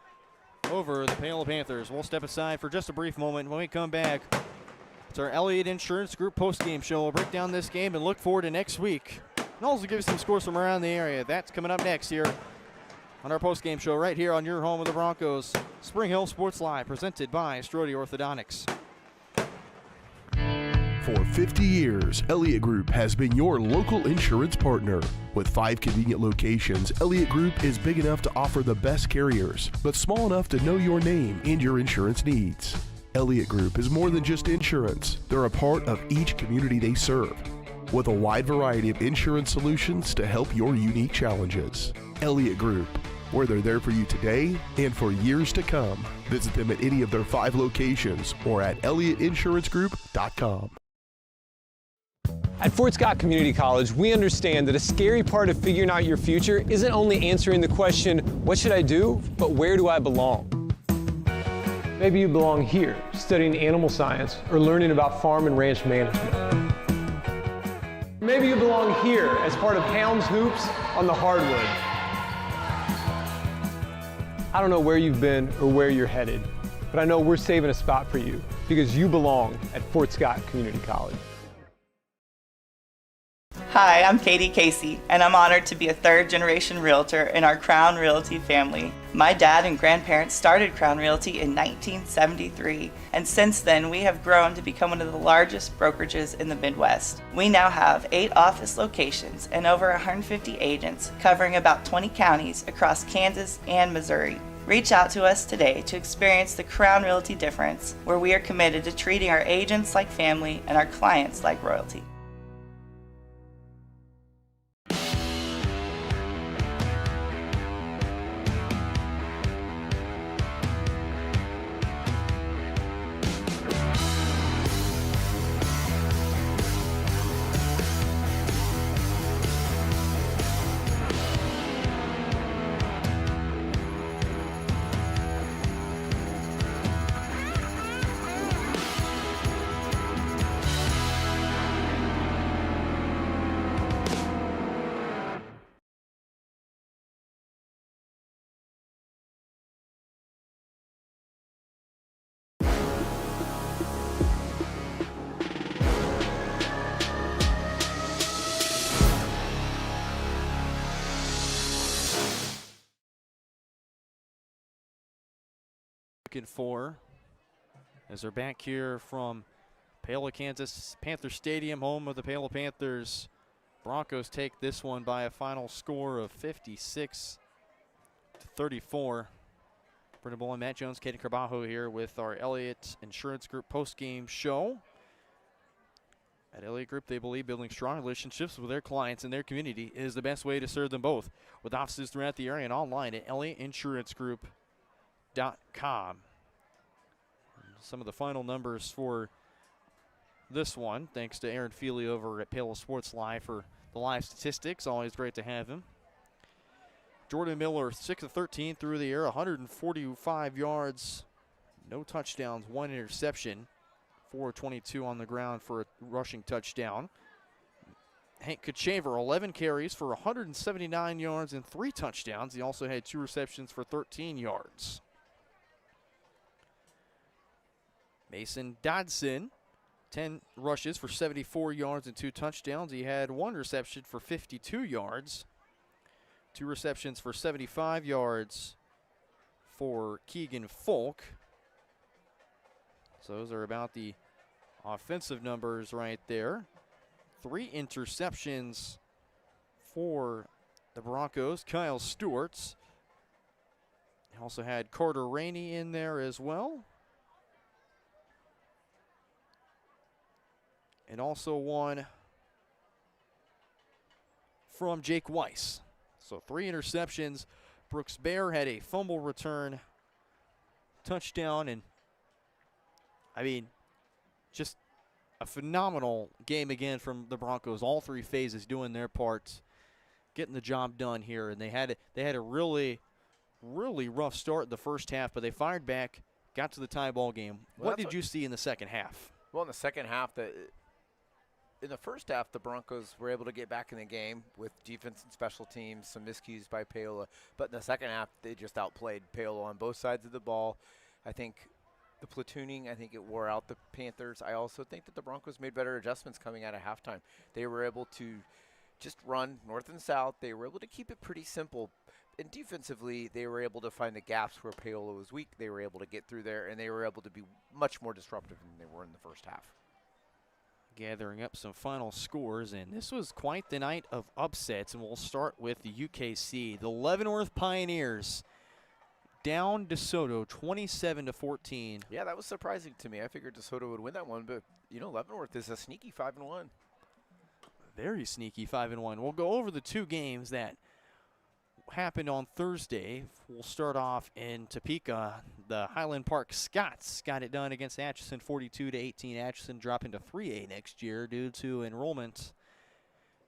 Speaker 8: over the Paola Panthers. We'll step aside for just a brief moment. When we come back, it's our Elliot Insurance Group postgame show. We'll break down this game and look forward to next week. And also give you some scores from around the area. That's coming up next here on our postgame show right here on your home of the Broncos. Spring Hill Sports Live, presented by Strody Orthodontics.
Speaker 2: For 50 years, Elliot Group has been your local insurance partner. With 5 convenient locations, Elliot Group is big enough to offer the best carriers, but small enough to know your name and your insurance needs. Elliot Group is more than just insurance. They're a part of each community they serve, with a wide variety of insurance solutions to help your unique challenges. Elliot Group, where they're there for you today and for years to come. Visit them at any of their 5 locations or at elliotinsurancegroup.com.
Speaker 14: At Fort Scott Community College, we understand that a scary part of figuring out your future isn't only answering the question, what should I do, but where do I belong? Maybe you belong here, studying animal science or learning about farm and ranch management. maybe you belong here as part of Helms Hoops on the hardwood. I don't know where you've been or where you're headed, but I know we're saving a spot for you because you belong at Fort Scott Community College.
Speaker 13: Hi, I'm Katie Casey, and I'm honored to be a third-generation realtor in our Crown Realty family. My dad and grandparents started Crown Realty in 1973, and since then we have grown to become one of the largest brokerages in the Midwest. We now have 8 office locations and over 150 agents covering about 20 counties across Kansas and Missouri. Reach out to us today to experience the Crown Realty difference, where we are committed to treating our agents like family and our clients like royalty.
Speaker 8: Looking for as they're back here from Paola, Kansas, Panther Stadium, home of the Paola Panthers. Broncos take this one by a final score of 56-34. Brendan Bowen, Matt Jones, Katie Carbajo here with our Elliot Insurance Group post-game show. At Elliot Group, they believe building strong relationships with their clients and their community is the best way to serve them both, with offices throughout the area and online at elliotinsurancegroup.com. Some of the final numbers for this one, thanks to Aaron Feely over at Paola Sports Live for the live statistics. Always great to have him. Jordan Miller, 6 of 13 through the air, 145 yards, no touchdowns, 1 interception, 422 on the ground for a rushing touchdown. Hank Kachaver, 11 carries for 179 yards and 3 touchdowns. He also had 2 receptions for 13 yards. Mason Dodson, 10 rushes for 74 yards and 2 touchdowns. He had 1 reception for 52 yards. 2 receptions for 75 yards for Keegan Folk. So those are about the offensive numbers right there. 3 interceptions for the Broncos. Kyle Stewart's. Also had Carter Rainey in there as well. And also 1 from Jake Weiss. So 3 interceptions. Brooks Bear had a fumble return, touchdown, and I mean, just a phenomenal game again from the Broncos. All 3 phases doing their parts, getting the job done here. And they had a really rough start in the first half, but they fired back, got to the tie ball game.
Speaker 9: Well,
Speaker 8: what did you see in the second half?
Speaker 9: Well, in the second half, in the first half, the Broncos were able to get back in the game with defense and special teams, some miscues by Paola. But in the second half, they just outplayed Paola on both sides of the ball. I think the platooning, it wore out the Panthers. I also think that the Broncos made better adjustments coming out of halftime. They were able to just run north and south. They were able to keep it pretty simple. And defensively, they were able to find the gaps where Paola was weak. They were able to get through there, and they were able to be much more disruptive than they were in the first half.
Speaker 8: Gathering up some final scores, and this was quite the night of upsets, and we'll start with the UKC. The Leavenworth Pioneers down DeSoto 27-14.
Speaker 9: Yeah, that was surprising to me. I figured DeSoto would win that one, but Leavenworth is a sneaky 5-1.
Speaker 8: Very sneaky 5-1. We'll go over the 2 games that happened on Thursday. We'll start off in Topeka. The Highland Park Scots got it done against Atchison 42-18. Atchison dropping to 3A next year due to enrollment.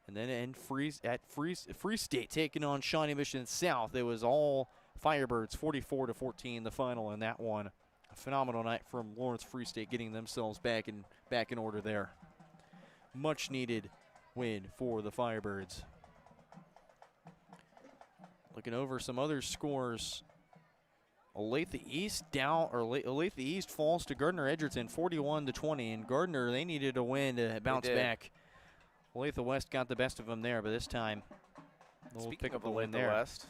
Speaker 8: And then Free State taking on Shawnee Mission South. It was all Firebirds 44-14 the final in that one. A phenomenal night from Lawrence Free State getting themselves back in order there. Much needed win for the Firebirds. Looking over some other scores. Olathe East falls to Gardner Edgerton 41-20, and Gardner, they needed a win to bounce back. Olathe West got the best of them there, but this time they'll pick up the win there.
Speaker 9: West,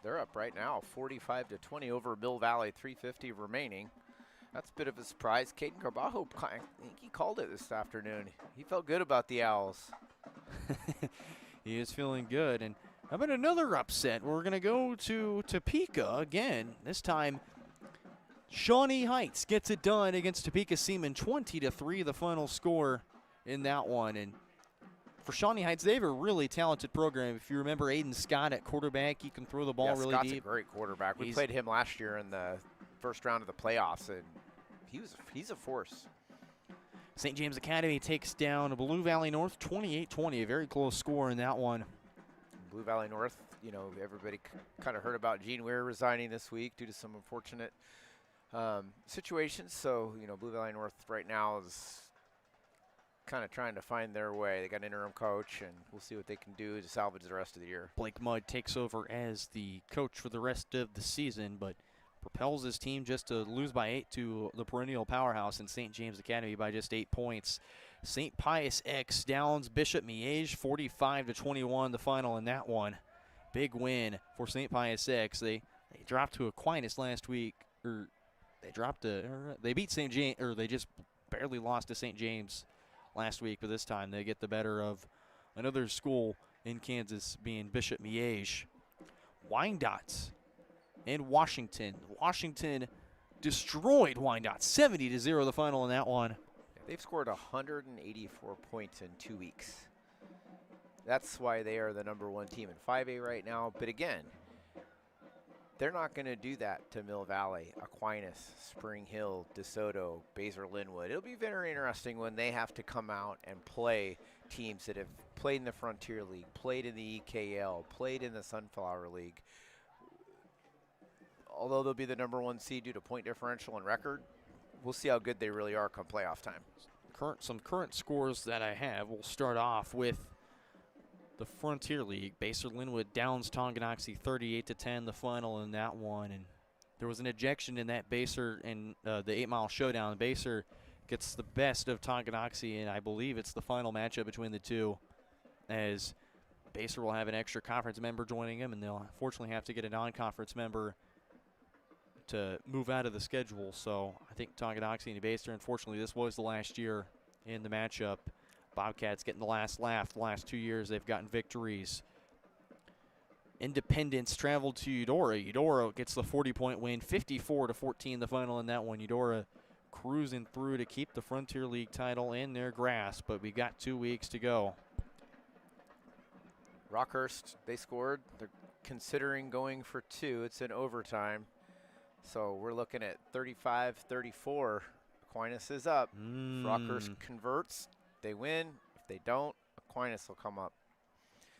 Speaker 9: they're up right now 45-20 over Mill Valley, 3:50 remaining. That's a bit of a surprise. Caden Carbajo, I think he called it this afternoon. He felt good about the Owls.
Speaker 8: He is feeling good. And how about another upset? We're going to go to Topeka again. This time, Shawnee Heights gets it done against Topeka Seaman, 20-3, the final score in that one. And for Shawnee Heights, they have a really talented program. If you remember Aiden Scott at quarterback, he can throw the ball really
Speaker 9: Scott's
Speaker 8: deep.
Speaker 9: a great quarterback. We played him last year in the first round of the playoffs, and he's a force.
Speaker 8: St. James Academy takes down Blue Valley North 28-20, a very close score in that one.
Speaker 9: Blue Valley North, you know, everybody kind of heard about Gene Weir resigning this week due to some unfortunate situations. So, you know, Blue Valley North right now is kind of trying to find their way. They got an interim coach, and we'll see what they can do to salvage the rest of the year.
Speaker 8: Blake Mudd takes over as the coach for the rest of the season, but propels his team just to lose by 8 to the perennial powerhouse in St. James Academy by just 8 points. St. Pius X downs Bishop Miege 45-21, the final in that one. Big win for St. Pius X. They dropped to Aquinas last week, or they beat St. James, or they just barely lost to St. James last week, but this time they get the better of another school in Kansas, being Bishop Miege. Wyandotte and Washington. Washington destroyed Wyandotte 70-0, the final in that one.
Speaker 9: They've scored 184 points in 2 weeks. That's why they are the #1 team in 5A right now. But again, they're not going to do that to Mill Valley, Aquinas, Spring Hill, DeSoto, Basel-Linwood. It'll be very interesting when they have to come out and play teams that have played in the Frontier League, played in the EKL, played in the Sunflower League. Although they'll be the #1 seed due to point differential and record, we'll see how good they really are come playoff time.
Speaker 8: Some current scores that I have, we'll start off with the Frontier League. Basel-Linwood downs Tonganoxie 38-10, the final in that one. And there was an ejection in that Baser in the 8 Mile Showdown. Baser gets the best of Tonganoxie, and I believe it's the final matchup between the two, as Baser will have an extra conference member joining him, and they'll unfortunately have to get a non-conference member to move out of the schedule. So I think Tonganoxie and Baser, unfortunately, this was the last year in the matchup. Bobcats getting the last laugh. The last 2 years they've gotten victories. Independence traveled to Eudora. Eudora gets the 40-point win, 54-14, the final in that one. Eudora cruising through to keep the Frontier League title in their grasp, but we got 2 weeks to go.
Speaker 9: Rockhurst, they scored. They're considering going for 2. It's in overtime. So we're looking at 35-34. Aquinas is up. If Rockhurst converts, they win. If they don't, Aquinas will come up.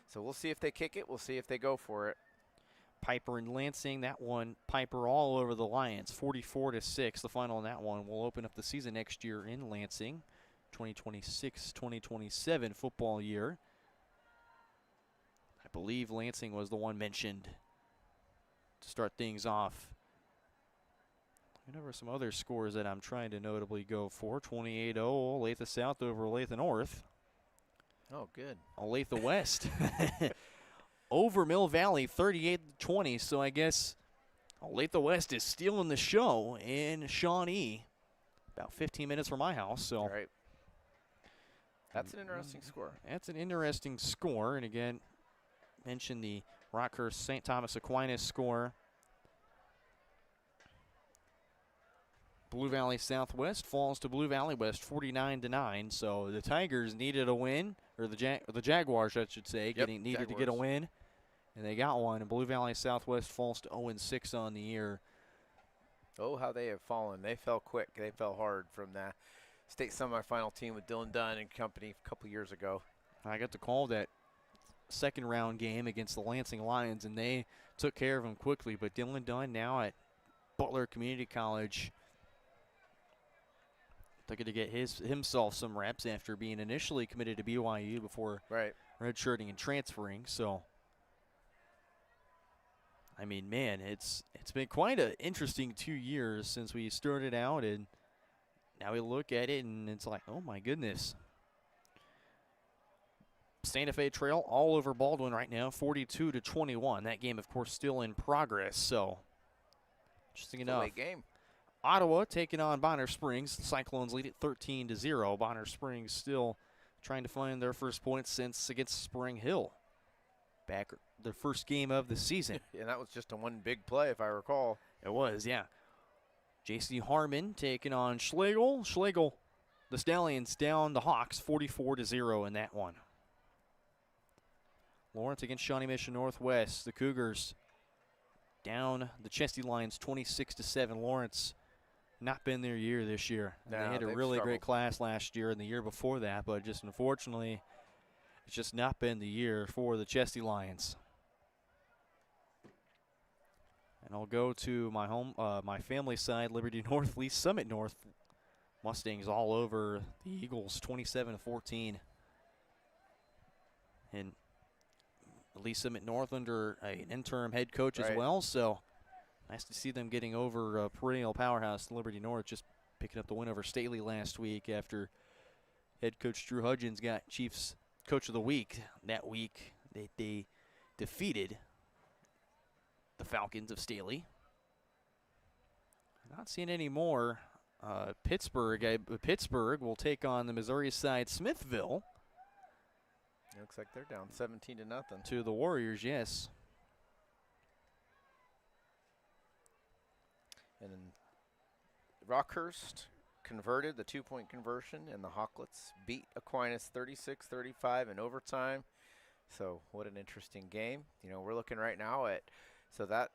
Speaker 9: So we'll see if they kick it. We'll see if they go for it.
Speaker 8: Piper and Lansing, that one, Piper all over the Lions, 44-6. The final in that one will open up the season next year in Lansing, 2026-2027 football year. I believe Lansing was the one mentioned to start things off. Looking over some other scores that I'm trying to notably go for. 28-0, Olathe South over Olathe North.
Speaker 9: Oh, good.
Speaker 8: Olathe West over Mill Valley, 38-20. So I guess Olathe West is stealing the show in Shawnee, about 15 minutes from my house. So
Speaker 9: right. That's an interesting score.
Speaker 8: That's an interesting score. And again, mention the Rockhurst St. Thomas Aquinas score. Blue Valley Southwest falls to Blue Valley West 49-9. So the Tigers needed a win, or the Jaguars, I should say, needed to get a win, and they got one. And Blue Valley Southwest falls to 0-6 on the year.
Speaker 9: Oh, how they have fallen. They fell quick. They fell hard from that state semifinal team with Dylan Dunn and company a couple years ago.
Speaker 8: I got to call that second round game against the Lansing Lions, and they took care of them quickly. But Dylan Dunn now at Butler Community College looking to get himself some reps after being initially committed to BYU before redshirting and transferring. So, I mean, man, it's been quite an interesting 2 years since we started out, and now we look at it and it's like, oh my goodness. Santa Fe Trail all over Baldwin right now, 42-21. That game, of course, still in progress. So, interesting enough.
Speaker 9: Late game.
Speaker 8: Ottawa taking on Bonner Springs. The Cyclones lead at 13-0. Bonner Springs still trying to find their first points since against Spring Hill. Back their first game of the season.
Speaker 9: And that was just a one big play, if I recall.
Speaker 8: It was, yeah. J.C. Harmon taking on Schlegel. Schlegel, the Stallions down the Hawks 44-0 in that one. Lawrence against Shawnee Mission Northwest. The Cougars down the Chesty Lions 26-7. Lawrence not been their year this year.
Speaker 9: No,
Speaker 8: they had a really great class last year and the year before that, but just unfortunately, it's just not been the year for the Chesty Lions. And I'll go to my home, my family side, Liberty North, Lee Summit North. Mustangs all over the Eagles, 27-14. And Lee Summit North under an interim head coach as well, so nice to see them getting over perennial powerhouse Liberty North, just picking up the win over Staley last week after head coach Drew Hudgens got Chiefs Coach of the Week. That week they defeated the Falcons of Staley. Not seeing any more. Pittsburgh will take on the Missouri side Smithville.
Speaker 9: It looks like they're down 17-0.
Speaker 8: To the Warriors, yes.
Speaker 9: And then Rockhurst converted the 2-point conversion, and the Hawklets beat Aquinas 36-35 in overtime. So what an interesting game. You know, we're looking right now at, so that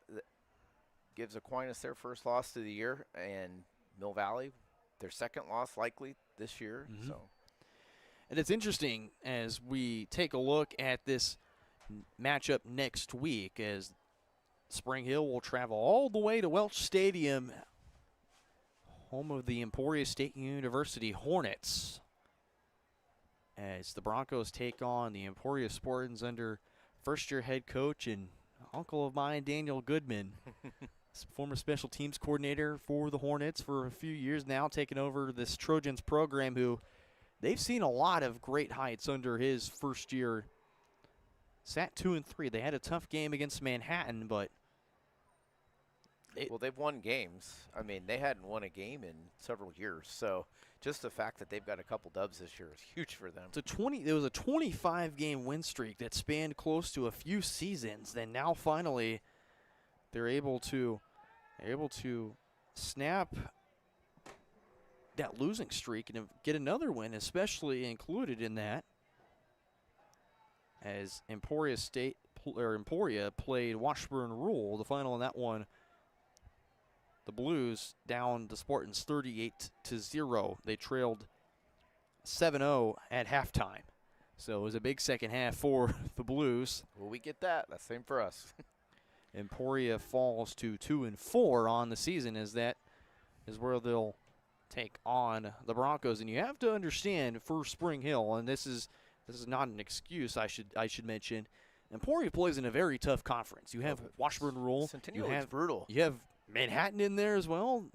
Speaker 9: gives Aquinas their first loss of the year, and Mill Valley their second loss likely this year. So.
Speaker 8: And it's interesting as we take a look at this matchup next week, as Spring Hill will travel all the way to Welch Stadium, home of the Emporia State University Hornets, as the Broncos take on the Emporia Spartans under first-year head coach and uncle of mine, Daniel Goodman, former special teams coordinator for the Hornets for a few years now, taking over this Trojans program, who they've seen a lot of great heights under his first year. Sat 2-3. They had a tough game against Manhattan, but
Speaker 9: well, they've won games. I mean, they hadn't won a game in several years. So just the fact that they've got a couple dubs this year is huge for them.
Speaker 8: There was a 25-game win streak that spanned close to a few seasons. Then now finally they're able to snap that losing streak and get another win, especially included in that, as Emporia played Washburn Rule. The final in that one, the Blues down the Spartans 38-0. They trailed 7-0 at halftime. So it was a big second half for the Blues.
Speaker 9: Well, we get that. That's the same for us.
Speaker 8: Emporia falls to 2-4 on the season, as that is where they'll take on the Broncos. And you have to understand, for Spring Hill, and this is not an excuse, I should mention, Emporia plays in a very tough conference. You have Washburn Rule.
Speaker 9: Centennial is brutal.
Speaker 8: You have Manhattan in there as well.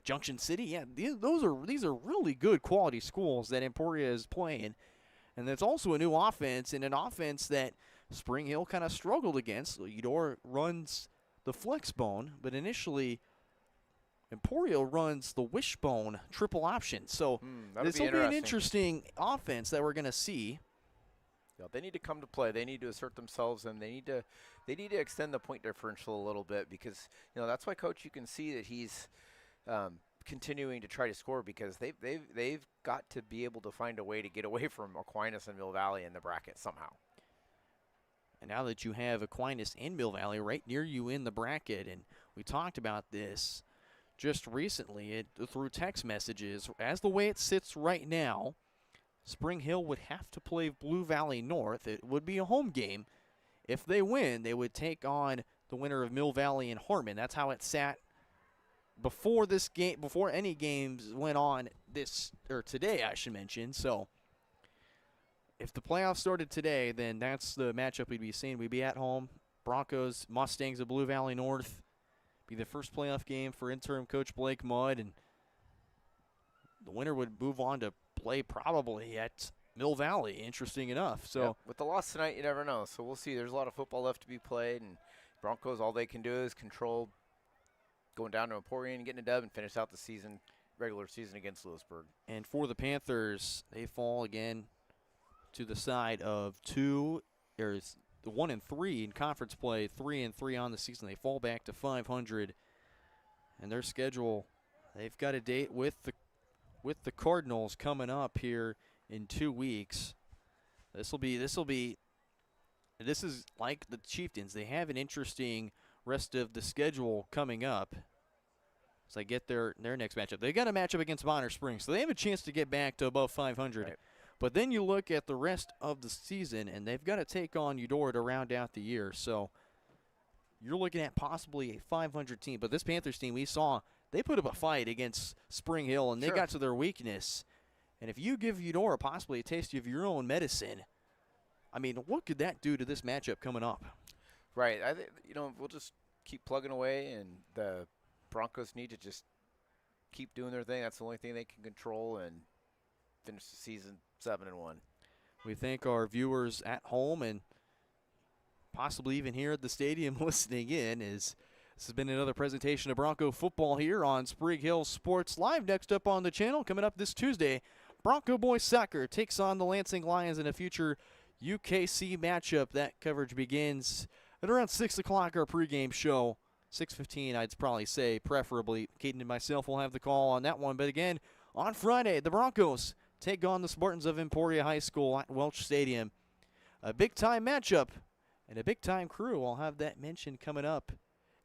Speaker 8: Junction City. Yeah, these are really good quality schools that Emporia is playing. And that's also a new offense, and an offense that Spring Hill kind of struggled against. Eudor runs the flex bone, but initially Emporia runs the wishbone triple option. So this will be an interesting offense that we're going to see.
Speaker 9: Yeah, they need to come to play. They need to assert themselves, and they need to extend the point differential a little bit, because that's why, Coach, you can see that he's continuing to try to score, because they've got to be able to find a way to get away from Aquinas and Mill Valley in the bracket somehow.
Speaker 8: And now that you have Aquinas and Mill Valley right near you in the bracket, and we talked about this just recently through text messages, as the way it sits right now, Spring Hill would have to play Blue Valley North. It would be a home game. If they win, they would take on the winner of Mill Valley and Harmon. That's how it sat before any games went on today, I should mention. So if the playoffs started today, then that's the matchup we'd be seeing. We'd be at home. Broncos, Mustangs of Blue Valley North. Be the first playoff game for interim coach Blake Mudd, and the winner would move on to play probably at Mill Valley, interesting enough. So
Speaker 9: yeah, with the loss tonight, you never know. So we'll see. There's a lot of football left to be played, and Broncos, all they can do is control going down to Emporia and getting a dub and finish out the regular season against Lewisburg.
Speaker 8: And for the Panthers, they fall again to the side of the 1-3 in conference play, 3-3 on the season. They fall back to 500, and their schedule, they've got a date with the Cardinals coming up here in 2 weeks. This is like the Chieftains. They have an interesting rest of the schedule coming up as they get their next matchup. They got a matchup against Bonner Springs, so they have a chance to get back to above 500.
Speaker 9: Right.
Speaker 8: But then you look at the rest of the season, and they've got to take on Eudora to round out the year. So you're looking at possibly a 500 team. But this Panthers team, we saw, they put up a fight against Spring Hill, and they got to their weakness. And if you give Eudora possibly a taste of your own medicine, I mean, what could that do to this matchup coming up?
Speaker 9: Right. I think, we'll just keep plugging away, and the Broncos need to just keep doing their thing. That's the only thing they can control, and finish the season 7-1.
Speaker 8: We thank our viewers at home and possibly even here at the stadium listening in. This has been another presentation of Bronco football here on Spring Hill Sports Live. Next up on the channel, coming up this Tuesday, Bronco boys soccer takes on the Lansing Lions in a future UKC matchup. That coverage begins at around 6 o'clock, our pregame show. 6:15, I'd probably say, preferably. Caden and myself will have the call on that one. But again, on Friday, the Broncos take on the Spartans of Emporia High School at Welch Stadium. A big-time matchup and a big-time crew. I'll have that mentioned coming up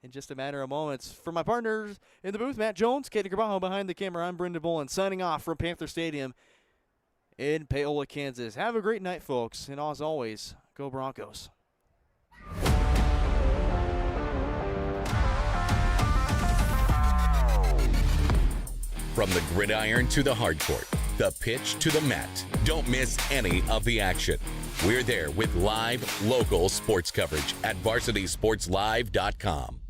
Speaker 8: in just a matter of moments. For my partners in the booth, Matt Jones, Katie Carbajo behind the camera, I'm Brendan Bolin, signing off from Panther Stadium in Paola, Kansas. Have a great night, folks, and as always, go Broncos.
Speaker 11: From the gridiron to the hardcourt, the pitch to the mat, don't miss any of the action. We're there with live, local sports coverage at VarsitySportsLive.com.